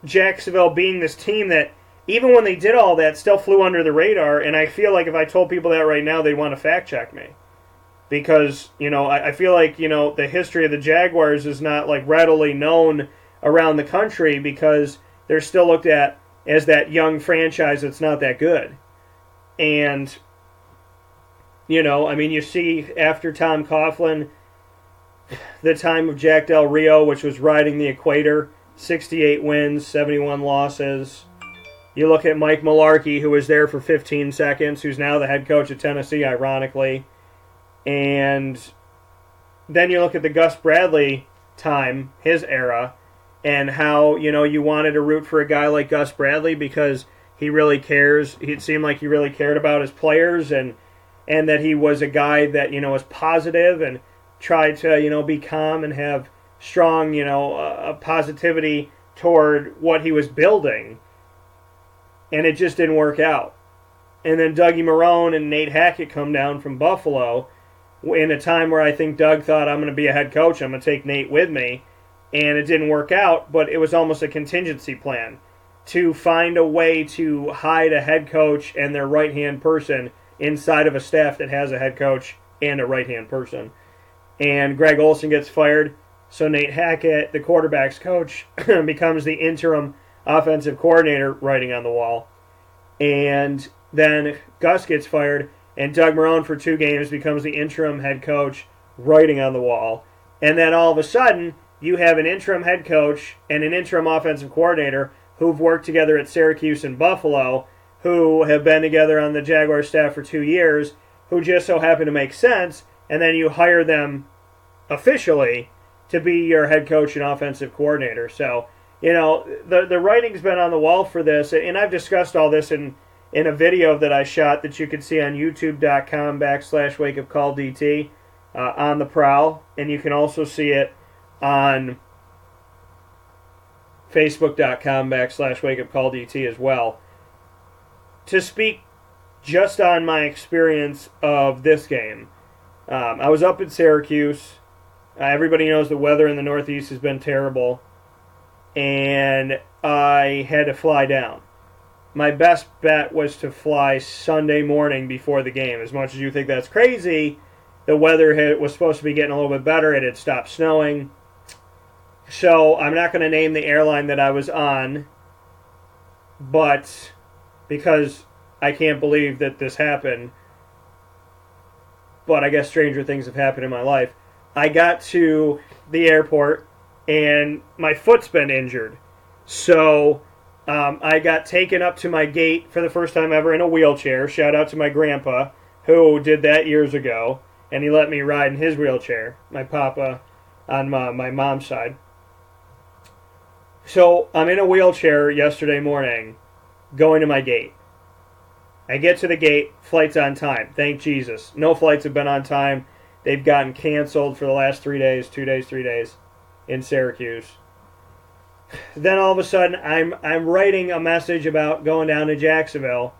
Jacksonville being this team that, even when they did all that, still flew under the radar. And I feel like if I told people that right now, they'd want to fact check me. Because, I feel like, the history of the Jaguars is not like readily known around the country because they're still looked at as that young franchise that's not that good. And, you see after Tom Coughlin, the time of Jack Del Rio, which was riding the equator, 68 wins, 71 losses. You look at Mike Mularkey, who was there for 15 seconds, who's now the head coach of Tennessee, ironically. And then you look at the Gus Bradley time, his era, and how, you wanted to root for a guy like Gus Bradley because he really cares. It seemed like he really cared about his players and that he was a guy that, was positive and tried to, be calm and have strong, positivity toward what he was building. And it just didn't work out. And then Dougie Marrone and Nate Hackett come down from Buffalo in a time where I think Doug thought, I'm going to be a head coach, I'm going to take Nate with me. And it didn't work out, but it was almost a contingency plan to find a way to hide a head coach and their right-hand person inside of a staff that has a head coach and a right-hand person. And Greg Olson gets fired, so Nate Hackett, the quarterback's coach, becomes the interim offensive coordinator, writing on the wall. And then Gus gets fired, and Doug Marrone for 2 games becomes the interim head coach, writing on the wall. And then all of a sudden, you have an interim head coach and an interim offensive coordinator who've worked together at Syracuse and Buffalo, who have been together on the Jaguars staff for 2 years, who just so happen to make sense, and then you hire them officially to be your head coach and offensive coordinator. So, the writing's been on the wall for this, and I've discussed all this in a video that I shot that you can see on youtube.com/wakeupcalldt on the Prowl, and you can also see it on facebook.com/wakeupcalldt as well. To speak just on my experience of this game, I was up in Syracuse. Everybody knows the weather in the Northeast has been terrible, and I had to fly down. My best bet was to fly Sunday morning before the game. As much as you think that's crazy, the weather was supposed to be getting a little bit better. It had stopped snowing. So I'm not going to name the airline that I was on, but because I can't believe that this happened, but I guess stranger things have happened in my life. I got to the airport, and my foot's been injured. So I got taken up to my gate for the first time ever in a wheelchair. Shout out to my grandpa, who did that years ago, and he let me ride in his wheelchair, my papa on my mom's side. So I'm in a wheelchair yesterday morning, going to my gate. I get to the gate, flight's on time. Thank Jesus. No flights have been on time. They've gotten canceled for the last 3 days, 2 days, 3 days in Syracuse. Then all of a sudden, I'm writing a message about going down to Jacksonville,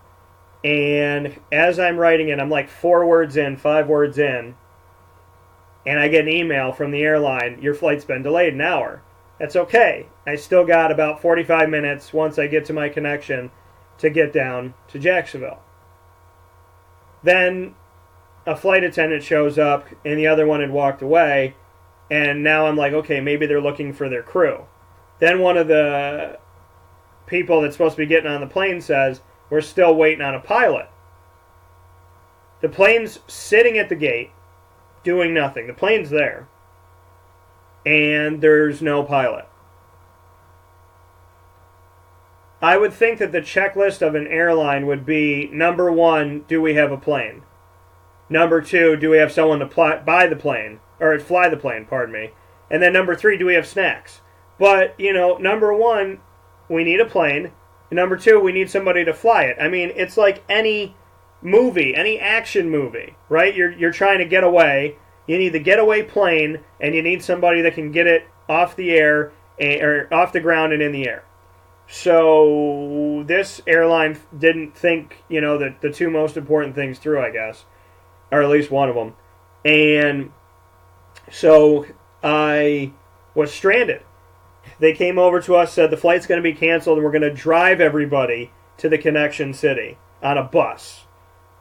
and as I'm writing it, I'm like 4 words in, 5 words in, and I get an email from the airline, your flight's been delayed an hour. That's okay. I still got about 45 minutes once I get to my connection to get down to Jacksonville. Then a flight attendant shows up, and the other one had walked away, and now I'm like, okay, maybe they're looking for their crew. Then one of the people that's supposed to be getting on the plane says, we're still waiting on a pilot. The plane's sitting at the gate, doing nothing. The plane's there, and there's no pilot. I would think that the checklist of an airline would be, number 1, do we have a plane? Number 2, do we have someone to fly the plane? And then number 3, do we have snacks? But, number 1, we need a plane. And number 2, we need somebody to fly it. I mean, it's like any movie, any action movie, right? You're trying to get away. You need the getaway plane, and you need somebody that can get it off the air, or off the ground and in the air. So this airline didn't think, the two most important things through, I guess, or at least one of them. And so I was stranded. They came over to us, said the flight's going to be canceled, and we're going to drive everybody to the connection city on a bus.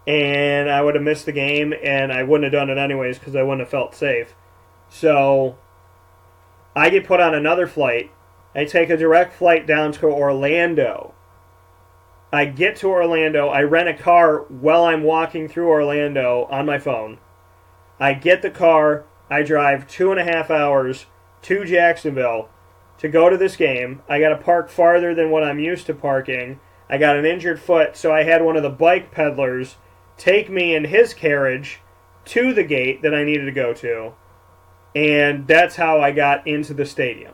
And I would have missed the game, and I wouldn't have done it anyways because I wouldn't have felt safe. So I get put on another flight. I take a direct flight down to Orlando. I get to Orlando. I rent a car while I'm walking through Orlando on my phone. I get the car. I drive 2.5 hours to Jacksonville to go to this game. I got to park farther than what I'm used to parking. I got an injured foot, so I had one of the bike peddlers take me in his carriage to the gate that I needed to go to. And that's how I got into the stadium.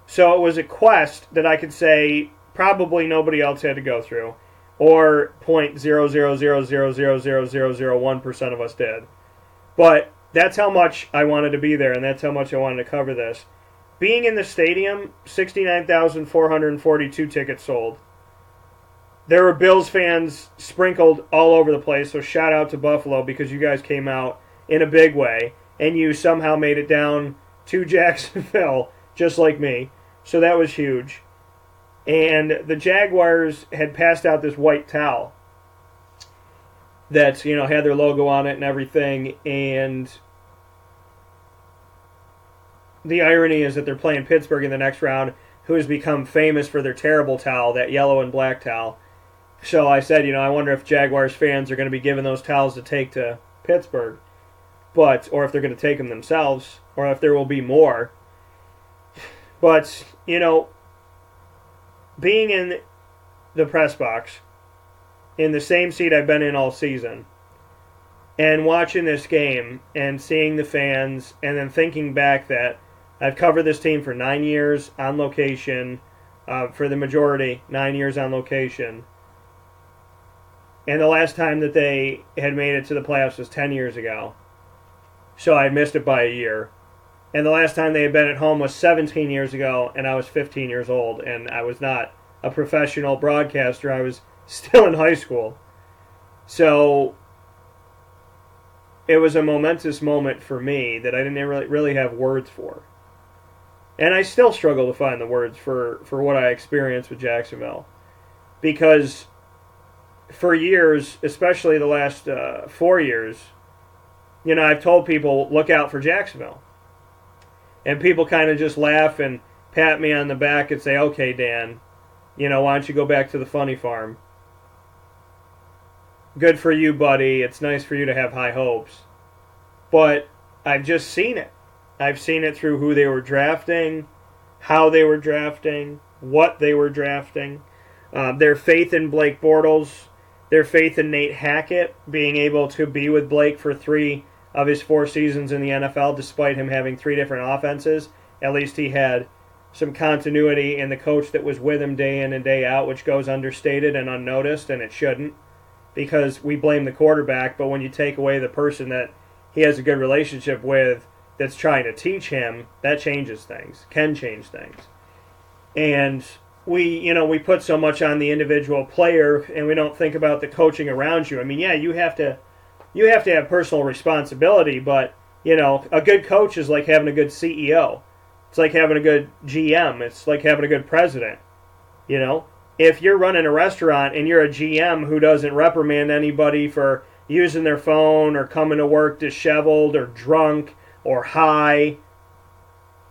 So it was a quest that I could say probably nobody else had to go through, or 0.000000001% of us did. But that's how much I wanted to be there, and that's how much I wanted to cover this. Being in the stadium, 69,442 tickets sold. There were Bills fans sprinkled all over the place, so shout out to Buffalo because you guys came out in a big way, and you somehow made it down to Jacksonville, just like me. So that was huge. And the Jaguars had passed out this white towel that, had their logo on it and everything, and the irony is that they're playing Pittsburgh in the next round, who has become famous for their terrible towel, that yellow and black towel. So I said, I wonder if Jaguars fans are going to be given those towels to take to Pittsburgh, or if they're going to take them themselves, or if there will be more. But, being in the press box, in the same seat I've been in all season, and watching this game, and seeing the fans, and then thinking back that I've covered this team for 9 years on location, for the majority, 9 years on location. And the last time that they had made it to the playoffs was 10 years ago. So I missed it by a year. And the last time they had been at home was 17 years ago, and I was 15 years old, and I was not a professional broadcaster. I was still in high school. So it was a momentous moment for me that I didn't really have words for. And I still struggle to find the words for what I experienced with Jacksonville. Because for years, especially the last 4 years, I've told people, look out for Jacksonville. And people kind of just laugh and pat me on the back and say, okay, Dan, why don't you go back to the funny farm? Good for you, buddy. It's nice for you to have high hopes. But I've just seen it. I've seen it through who they were drafting, how they were drafting, what they were drafting, their faith in Blake Bortles, their faith in Nate Hackett being able to be with Blake for 3 of his 4 seasons in the NFL, despite him having 3 different offenses. At least he had some continuity in the coach that was with him day in and day out, which goes understated and unnoticed, and it shouldn't, because we blame the quarterback, but when you take away the person that he has a good relationship with that's trying to teach him, that changes things, can change things. And we put so much on the individual player, and we don't think about the coaching around you. I mean, yeah, you have to have personal responsibility, but, a good coach is like having a good CEO. It's like having a good GM. It's like having a good president. If you're running a restaurant and you're a GM who doesn't reprimand anybody for using their phone or coming to work disheveled or drunk or high,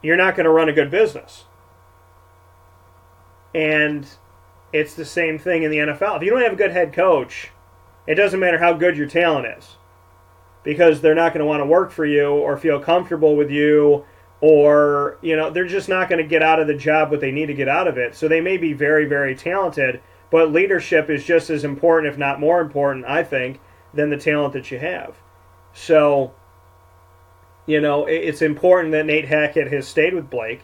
you're not going to run a good business. And it's the same thing in the NFL. If you don't have a good head coach, it doesn't matter how good your talent is, because they're not going to want to work for you or feel comfortable with you, or, they're just not going to get out of the job what they need to get out of it. So they may be very, very talented, but leadership is just as important, if not more important, I think, than the talent that you have. So, it's important that Nate Hackett has stayed with Blake.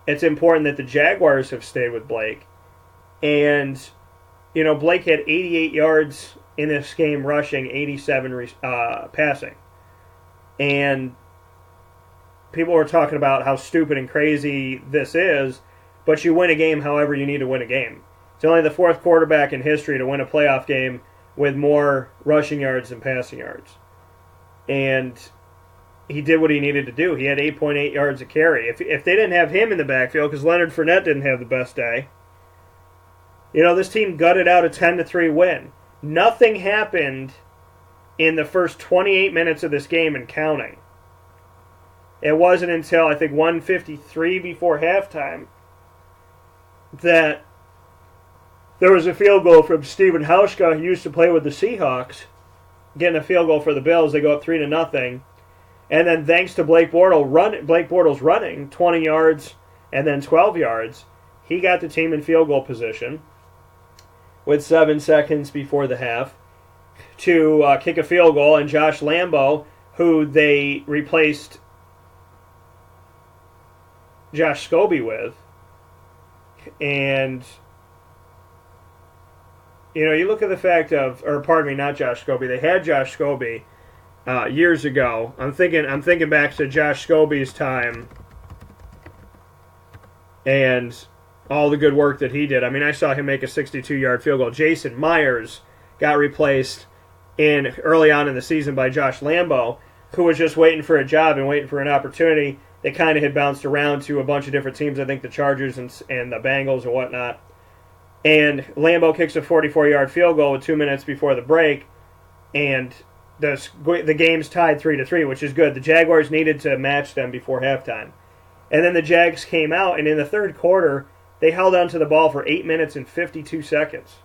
It's important that the Jaguars have stayed with Blake. And, Blake had 88 yards in this game rushing, 87 passing. And people were talking about how stupid and crazy this is, but you win a game however you need to win a game. It's only the fourth quarterback in history to win a playoff game with more rushing yards than passing yards. And he did what he needed to do. He had 8.8 yards a carry. If they didn't have him in the backfield, because Leonard Fournette didn't have the best day, this team gutted out a 10-3 win. Nothing happened in the first 28 minutes of this game and counting. It wasn't until, I think, 1:53 before halftime that there was a field goal from Steven Hauschka, who used to play with the Seahawks, getting a field goal for the Bills. They go up 3-0. And then thanks to Blake Bortles running 20 yards and then 12 yards, he got the team in field goal position with 7 seconds before the half to kick a field goal. And Josh Lambo, who they replaced Josh Scobie with, and you look at the fact of, or pardon me, not Josh Scobie. They had Josh Scobie years ago. I'm thinking back to Josh Scobie's time and all the good work that he did. I mean, I saw him make a 62-yard field goal. Jason Myers got replaced early on in the season by Josh Lambo, who was just waiting for a job and waiting for an opportunity. They kind of had bounced around to a bunch of different teams, I think the Chargers and the Bengals and whatnot. And Lambo kicks a 44-yard field goal with 2 minutes before the break, and the game's tied 3-3, which is good. The Jaguars needed to match them before halftime. And then the Jags came out, and in the third quarter, they held on to the ball for 8 minutes and 52 seconds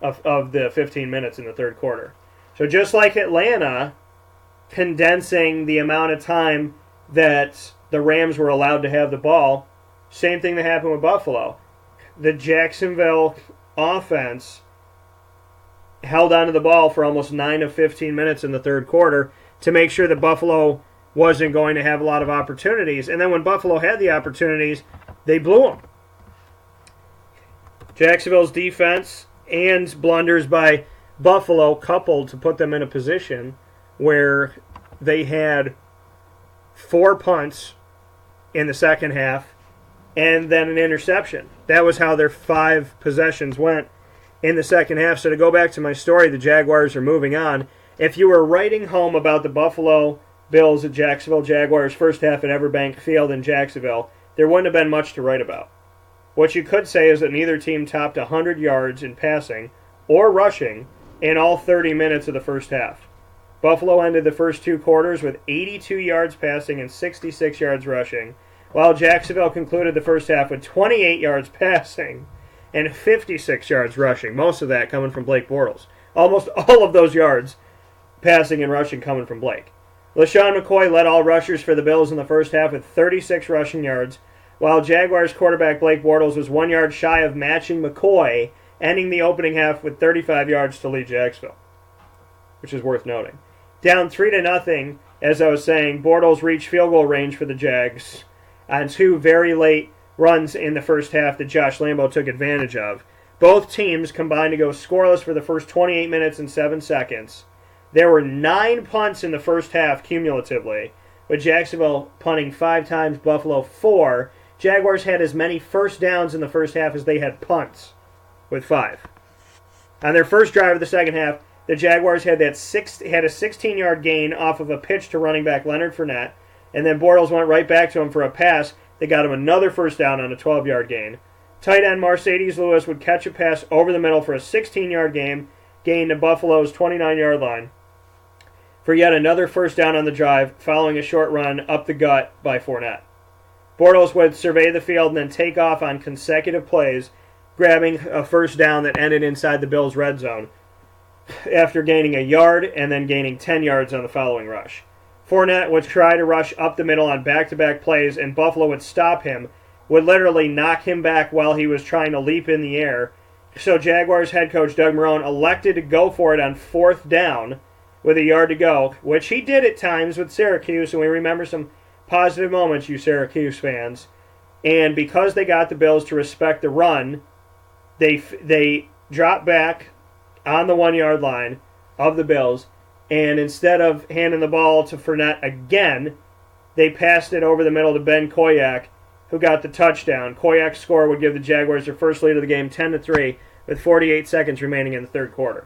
of the 15 minutes in the third quarter. So just like Atlanta, condensing the amount of time that the Rams were allowed to have the ball, same thing that happened with Buffalo. The Jacksonville offense held onto the ball for almost 9 of 15 minutes in the third quarter to make sure that Buffalo wasn't going to have a lot of opportunities. And then when Buffalo had the opportunities, they blew them. Jacksonville's defense and blunders by Buffalo coupled to put them in a position where they had 4 punts in the second half and then an interception. That was how their 5 possessions went in the second half. So to go back to my story, the Jaguars are moving on. If you were writing home about the Buffalo Bills at Jacksonville Jaguars first half at EverBank Field in Jacksonville, there wouldn't have been much to write about. What you could say is that neither team topped 100 yards in passing or rushing in all 30 minutes of the first half. Buffalo ended the first 2 quarters with 82 yards passing and 66 yards rushing, while Jacksonville concluded the first half with 28 yards passing and 56 yards rushing, most of that coming from Blake Bortles. Almost all of those yards passing and rushing coming from Blake. LaShawn McCoy led all rushers for the Bills in the first half with 36 rushing yards, while Jaguars quarterback Blake Bortles was 1 yard shy of matching McCoy, ending the opening half with 35 yards to lead Jacksonville, which is worth noting. Down 3-0, as I was saying, Bortles reached field goal range for the Jags on 2 very late runs in the first half that Josh Lambo took advantage of. Both teams combined to go scoreless for the first 28 minutes and 7 seconds. There were 9 punts in the first half cumulatively, with Jacksonville punting 5 times, Buffalo 4. Jaguars had as many first downs in the first half as they had punts, with 5. On their first drive of the second half, the Jaguars had a 16-yard gain off of a pitch to running back Leonard Fournette, and then Bortles went right back to him for a pass that got him another first down on a 12-yard gain. Tight end Mercedes Lewis would catch a pass over the middle for a 16-yard gain to Buffalo's 29-yard line for yet another first down on the drive, following a short run up the gut by Fournette. Bortles would survey the field and then take off on consecutive plays, grabbing a first down that ended inside the Bills' red zone, after gaining a yard and then gaining 10 yards on the following rush. Fournette would try to rush up the middle on back-to-back plays, and Buffalo would stop him, would literally knock him back while he was trying to leap in the air. So Jaguars head coach Doug Marrone elected to go for it on 4th down with a yard to go, which he did at times with Syracuse, and we remember some positive moments, you Syracuse fans. And because they got the Bills to respect the run, they dropped back on the 1 yard line of the Bills, and instead of handing the ball to Fournette again, they passed it over the middle to Ben Koyak, who got the touchdown. Koyak's score would give the Jaguars their first lead of the game, 10-3, with 48 seconds remaining in the third quarter.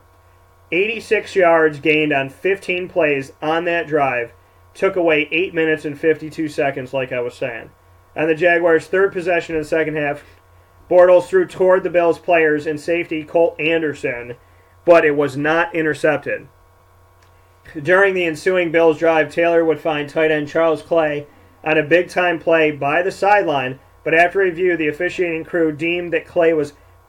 86 yards gained on 15 plays on that drive took away 8 minutes and 52 seconds, like I was saying. On the Jaguars' third possession in the second half, Bortles threw toward the Bills players and safety Colt Anderson, but it was not intercepted. During the ensuing Bills drive, Taylor would find tight end Charles Clay on a big-time play by the sideline, but after review, the officiating crew deemed that Clay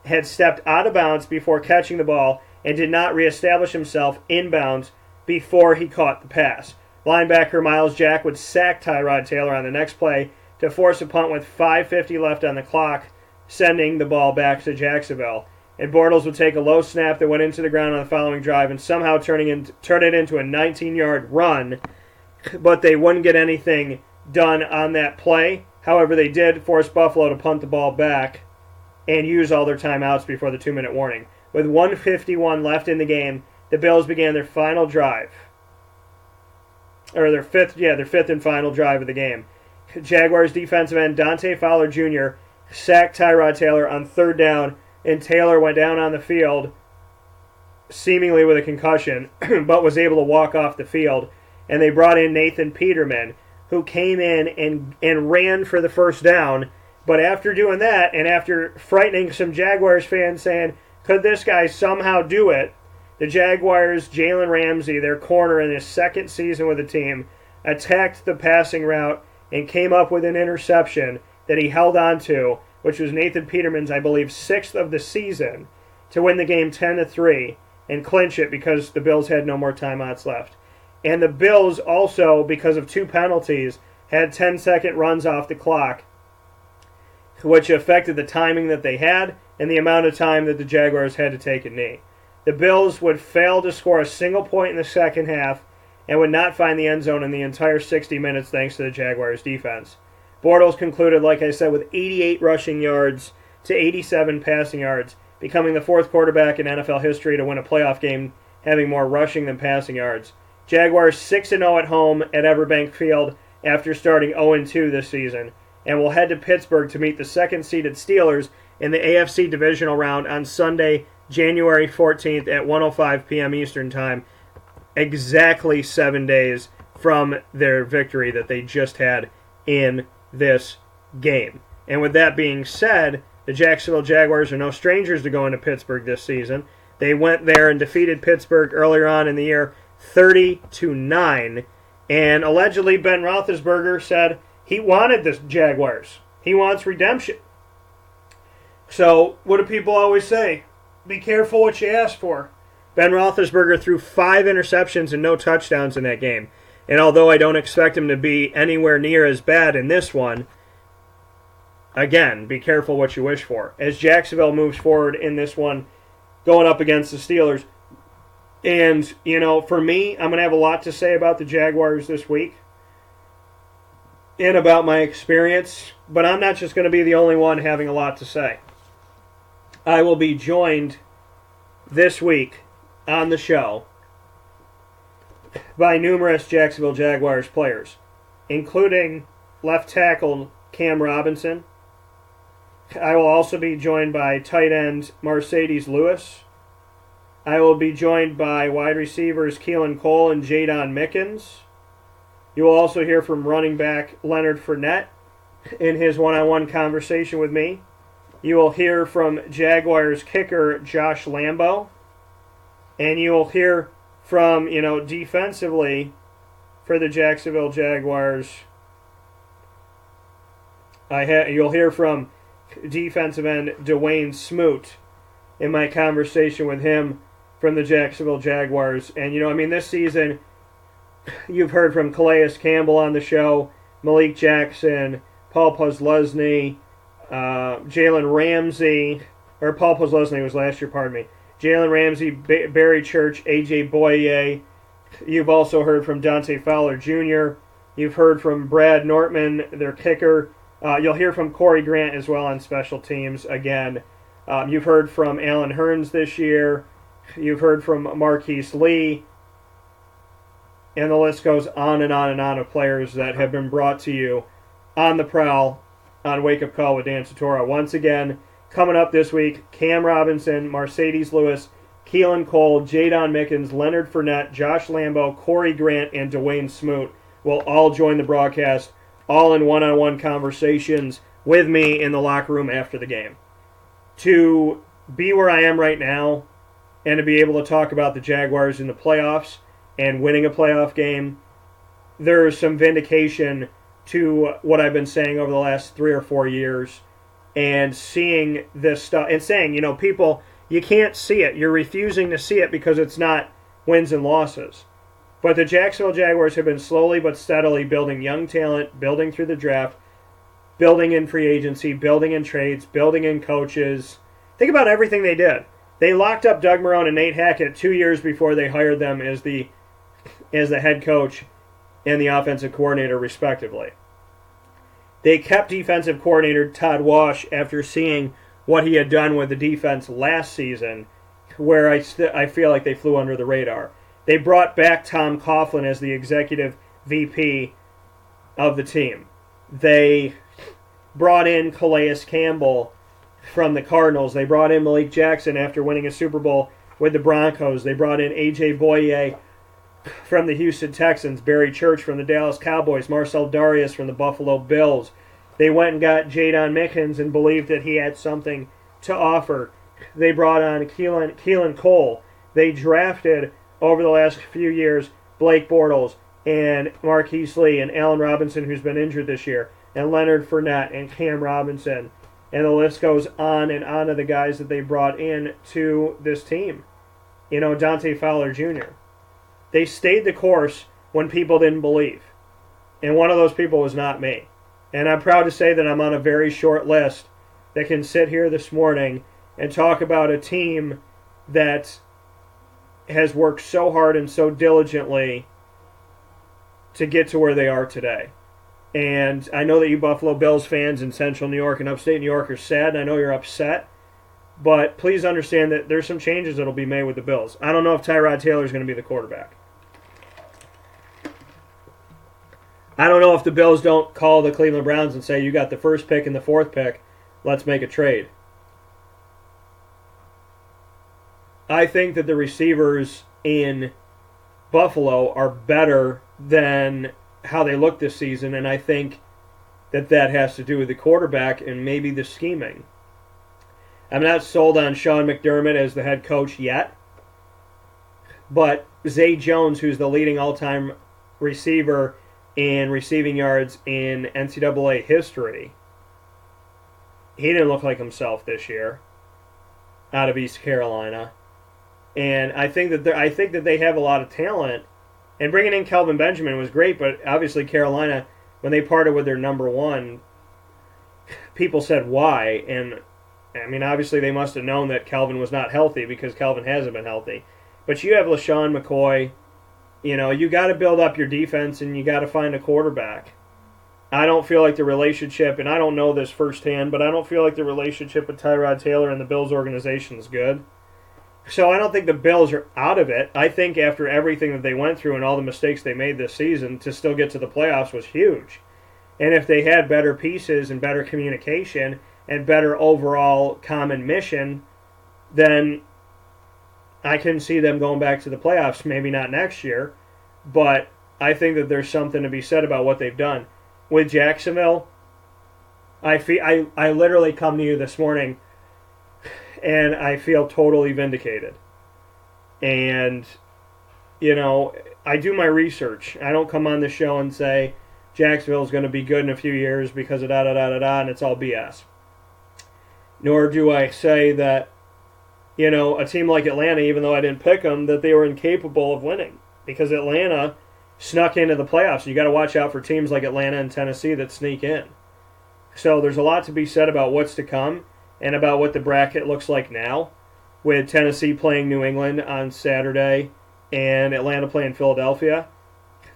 had stepped out of bounds before catching the ball and did not reestablish himself inbounds before he caught the pass. Linebacker Miles Jack would sack Tyrod Taylor on the next play to force a punt with 5:50 left on the clock, sending the ball back to Jacksonville. And Bortles would take a low snap that went into the ground on the following drive and somehow turn it into a 19-yard run, but they wouldn't get anything done on that play. However, they did force Buffalo to punt the ball back and use all their timeouts before the 2-minute warning. With 1:51 left in the game, the Bills began their final drive. Or their fifth and final drive of the game. Jaguars defensive end Dante Fowler Jr. sacked Tyrod Taylor on third down, and Taylor went down on the field seemingly with a concussion, but was able to walk off the field. And they brought in Nathan Peterman, who came in and ran for the first down. But after doing that, and after frightening some Jaguars fans saying, could this guy somehow do it, the Jaguars' Jalen Ramsey, their corner in his second season with the team, attacked the passing route and came up with an interception that he held on to, which was Nathan Peterman's, I believe, 6th of the season, to win the game 10-3 and clinch it because the Bills had no more timeouts left. And the Bills also, because of 2 penalties, had 10-second runs off the clock, which affected the timing that they had and the amount of time that the Jaguars had to take a knee. The Bills would fail to score a single point in the second half and would not find the end zone in the entire 60 minutes thanks to the Jaguars' defense. Bortles concluded, like I said, with 88 rushing yards to 87 passing yards, becoming the 4th quarterback in NFL history to win a playoff game having more rushing than passing yards. Jaguars 6-0 at home at EverBank Field after starting 0-2 this season, and will head to Pittsburgh to meet the second-seeded Steelers in the AFC divisional round on Sunday, January 14th at 1:05 p.m. Eastern Time, exactly 7 days from their victory that they just had in this game. And with that being said, the Jacksonville Jaguars are no strangers to going to Pittsburgh this season. They went there and defeated Pittsburgh earlier on in the year 30-9, and allegedly Ben Roethlisberger said he wanted the Jaguars. He wants redemption. So, what do people always say? Be careful what you ask for. Ben Roethlisberger threw 5 interceptions and no touchdowns in that game. And although I don't expect him to be anywhere near as bad in this one, again, be careful what you wish for. As Jacksonville moves forward in this one, going up against the Steelers. And, for me, I'm going to have a lot to say about the Jaguars this week and about my experience. But I'm not just going to be the only one having a lot to say. I will be joined this week on the show by numerous Jacksonville Jaguars players, including left tackle Cam Robinson. I will also be joined by tight end Mercedes Lewis. I will be joined by wide receivers Keelan Cole and Jadon Mickens. You will also hear from running back Leonard Fournette in his one-on-one conversation with me. You will hear from Jaguars kicker Josh Lambo. And you will hear from, defensively for the Jacksonville Jaguars. You'll hear from defensive end Dwayne Smoot in my conversation with him from the Jacksonville Jaguars. And, this season, you've heard from Calais Campbell on the show, Malik Jackson, Paul Posluszny, Jalen Ramsey, or Paul Posluszny was last year, pardon me. Jalen Ramsey, Barry Church, A.J. Boye. You've also heard from Dante Fowler Jr. You've heard from Brad Nortman, their kicker. You'll hear from Corey Grant as well on special teams again. You've heard from Alan Hearns this year. You've heard from Marquise Lee. And the list goes on and on and on of players that have been brought to you on the prowl on Wake Up Call with Dan Tortora. Once again, coming up this week, Cam Robinson, Mercedes Lewis, Keelan Cole, Jadon Mickens, Leonard Fournette, Josh Lambo, Corey Grant, and Dwayne Smoot will all join the broadcast, all in one-on-one conversations with me in the locker room after the game. To be where I am right now and to be able to talk about the Jaguars in the playoffs and winning a playoff game, there's some vindication to what I've been saying over the last 3 or 4 years and seeing this stuff and saying, you know, people, you can't see it. You're refusing to see it because it's not wins and losses. But the Jacksonville Jaguars have been slowly but steadily building young talent, building through the draft, building in free agency, building in trades, building in coaches. Think about everything they did. They locked up Doug Marrone and Nate Hackett 2 years before they hired them as the head coach and the offensive coordinator, respectively. They kept defensive coordinator Todd Wash after seeing what he had done with the defense last season, where I feel like they flew under the radar. They brought back Tom Coughlin as the executive VP of the team. They brought in Calais Campbell from the Cardinals. They brought in Malik Jackson after winning a Super Bowl with the Broncos. They brought in A.J. Boye from the Houston Texans, Barry Church from the Dallas Cowboys, Marcel Darius from the Buffalo Bills. They went and got Jadon Mickens and believed that he had something to offer. They brought on Keelan Cole. They drafted, over the last few years, Blake Bortles and Marquise Lee and Allen Robinson, who's been injured this year, and Leonard Fournette and Cam Robinson. And the list goes on and on of the guys that they brought in to this team. You know, Dante Fowler Jr. They stayed the course when people didn't believe. And one of those people was not me. And I'm proud to say that I'm on a very short list that can sit here this morning and talk about a team that has worked so hard and so diligently to get to where they are today. And I know that you Buffalo Bills fans in Central New York and Upstate New York are sad, and I know you're upset. But please understand that there's some changes that will be made with the Bills. I don't know if Tyrod Taylor is going to be the quarterback. I don't know if the Bills don't call the Cleveland Browns and say, you got the first pick and the fourth pick, let's make a trade. I think that the receivers in Buffalo are better than how they look this season, and I think that that has to do with the quarterback and maybe the scheming. I'm not sold on Sean McDermott as the head coach yet, but Zay Jones, who's the leading all-time receiver in receiving yards in NCAA history, he didn't look like himself this year out of East Carolina. And I think that they have a lot of talent. And bringing in Kelvin Benjamin was great, but obviously Carolina, when they parted with their number one, people said why. And I mean, obviously they must have known that Kelvin was not healthy because Kelvin hasn't been healthy. But you have LaShawn McCoy. You know, you got to build up your defense and you got to find a quarterback. I don't feel like the relationship, and I don't know this firsthand, but I don't feel like the relationship with Tyrod Taylor and the Bills organization is good. So I don't think the Bills are out of it. I think after everything that they went through and all the mistakes they made this season, to still get to the playoffs was huge. And if they had better pieces and better communication and better overall common mission, then I can see them going back to the playoffs. Maybe not next year, but I think that there's something to be said about what they've done. With Jacksonville, I literally come to you this morning and I feel totally vindicated. And, you know, I do my research. I don't come on the show and say Jacksonville is going to be good in a few years because of da-da-da-da-da, and it's all BS. Nor do I say that, you know, a team like Atlanta, even though I didn't pick them, that they were incapable of winning. Because Atlanta snuck into the playoffs. You got to watch out for teams like Atlanta and Tennessee that sneak in. So there's a lot to be said about what's to come and about what the bracket looks like now, with Tennessee playing New England on Saturday and Atlanta playing Philadelphia.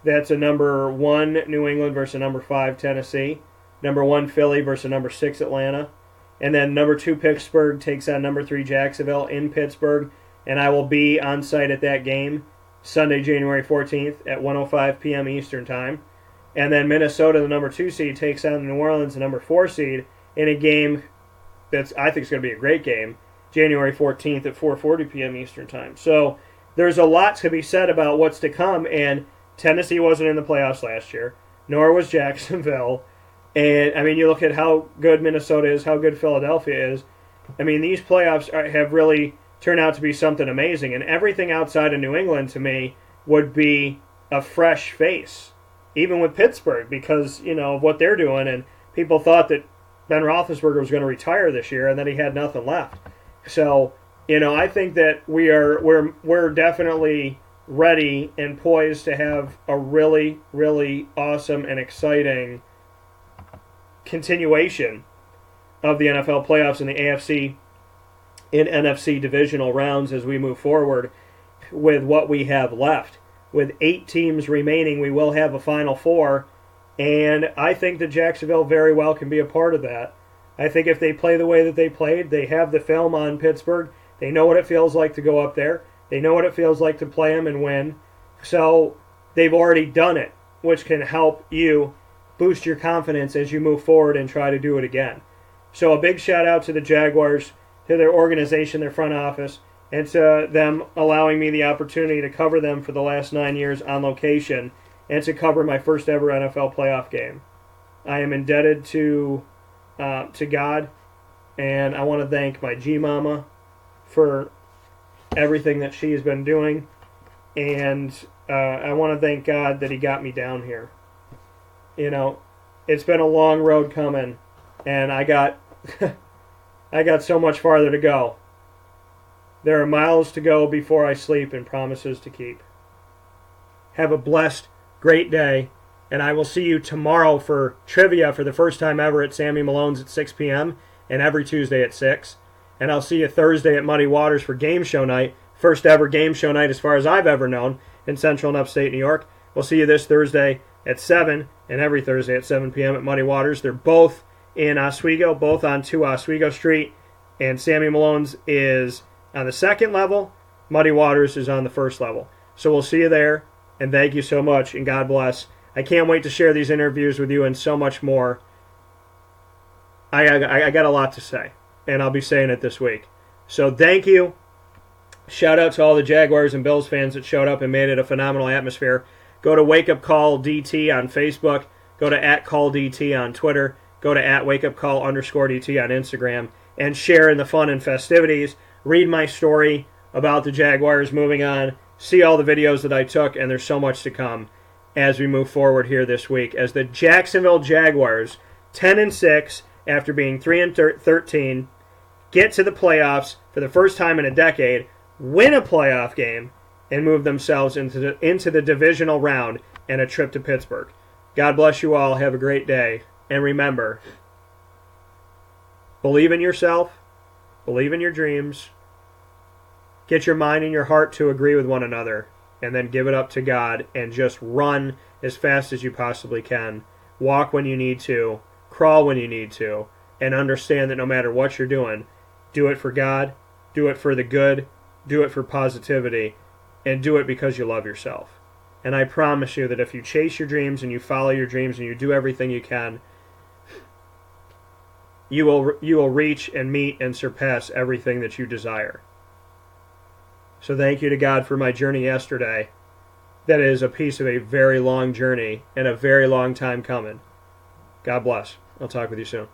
That's a number 1 New England versus number 5 Tennessee, number 1 Philly versus number 6 Atlanta, and then number 2 Pittsburgh takes on number 3 Jacksonville in Pittsburgh, and I will be on site at that game Sunday, January 14th at 1:05 p.m. Eastern Time. And then Minnesota, the number 2 seed, takes on New Orleans, the number 4 seed, in a game I think is going to be a great game, January 14th at 4:40 p.m. Eastern Time. So there's a lot to be said about what's to come, and Tennessee wasn't in the playoffs last year, nor was Jacksonville. And, I mean, you look at how good Minnesota is, how good Philadelphia is. I mean, these playoffs have really turned out to be something amazing, and everything outside of New England, to me, would be a fresh face, even with Pittsburgh, because, you know, of what they're doing, and people thought that Ben Roethlisberger was going to retire this year, and then he had nothing left. So, you know, I think that we're definitely ready and poised to have a really, really awesome and exciting continuation of the NFL playoffs in the AFC and NFC divisional rounds as we move forward with what we have left. With 8 teams remaining, we will have a Final Four, and I think that Jacksonville very well can be a part of that. I think if they play the way that they played, they have the film on Pittsburgh, they know what it feels like to go up there, they know what it feels like to play them and win, so they've already done it, which can help you boost your confidence as you move forward and try to do it again. So a big shout out to the Jaguars, to their organization, their front office, and to them allowing me the opportunity to cover them for the last 9 years on location and to cover my first ever NFL playoff game. I am indebted to God, and I want to thank my G-Mama for everything that she has been doing, and I want to thank God that he got me down here. You know, it's been a long road coming, and I got so much farther to go. There are miles to go before I sleep and promises to keep. Have a blessed, great day, and I will see you tomorrow for trivia for the first time ever at Sammy Malone's at 6 p.m. and every Tuesday at 6. And I'll see you Thursday at Muddy Waters for game show night, first ever game show night as far as I've ever known in Central and Upstate New York. We'll see you this Thursday at 7 and every Thursday at 7 p.m. at Muddy Waters. They're both in Oswego, both on 2 Oswego Street, and Sammy Malone's is on the second level, Muddy Waters is on the first level. So we'll see you there, and thank you so much, and God bless. I can't wait to share these interviews with you and so much more. I got a lot to say, and I'll be saying it this week. So thank you. Shout out to all the Jaguars and Bills fans that showed up and made it a phenomenal atmosphere. Go to Wake Up Call DT on Facebook. Go to @CallDT on Twitter. Go to @WakeUpCall_DT on Instagram. And share in the fun and festivities. Read my story about the Jaguars moving on. See all the videos that I took, and there's so much to come as we move forward here this week. As the Jacksonville Jaguars, 10-6, after being 3-13, get to the playoffs for the first time in a decade, win a playoff game, and move themselves into the divisional round and a trip to Pittsburgh. God bless you all. Have a great day. And remember, believe in yourself. Believe in your dreams. Get your mind and your heart to agree with one another. And then give it up to God and just run as fast as you possibly can. Walk when you need to. Crawl when you need to. And understand that no matter what you're doing, do it for God. Do it for the good. Do it for positivity. And do it because you love yourself. And I promise you that if you chase your dreams and you follow your dreams and you do everything you can, you will reach and meet and surpass everything that you desire. So thank you to God for my journey yesterday. That is a piece of a very long journey and a very long time coming. God bless. I'll talk with you soon.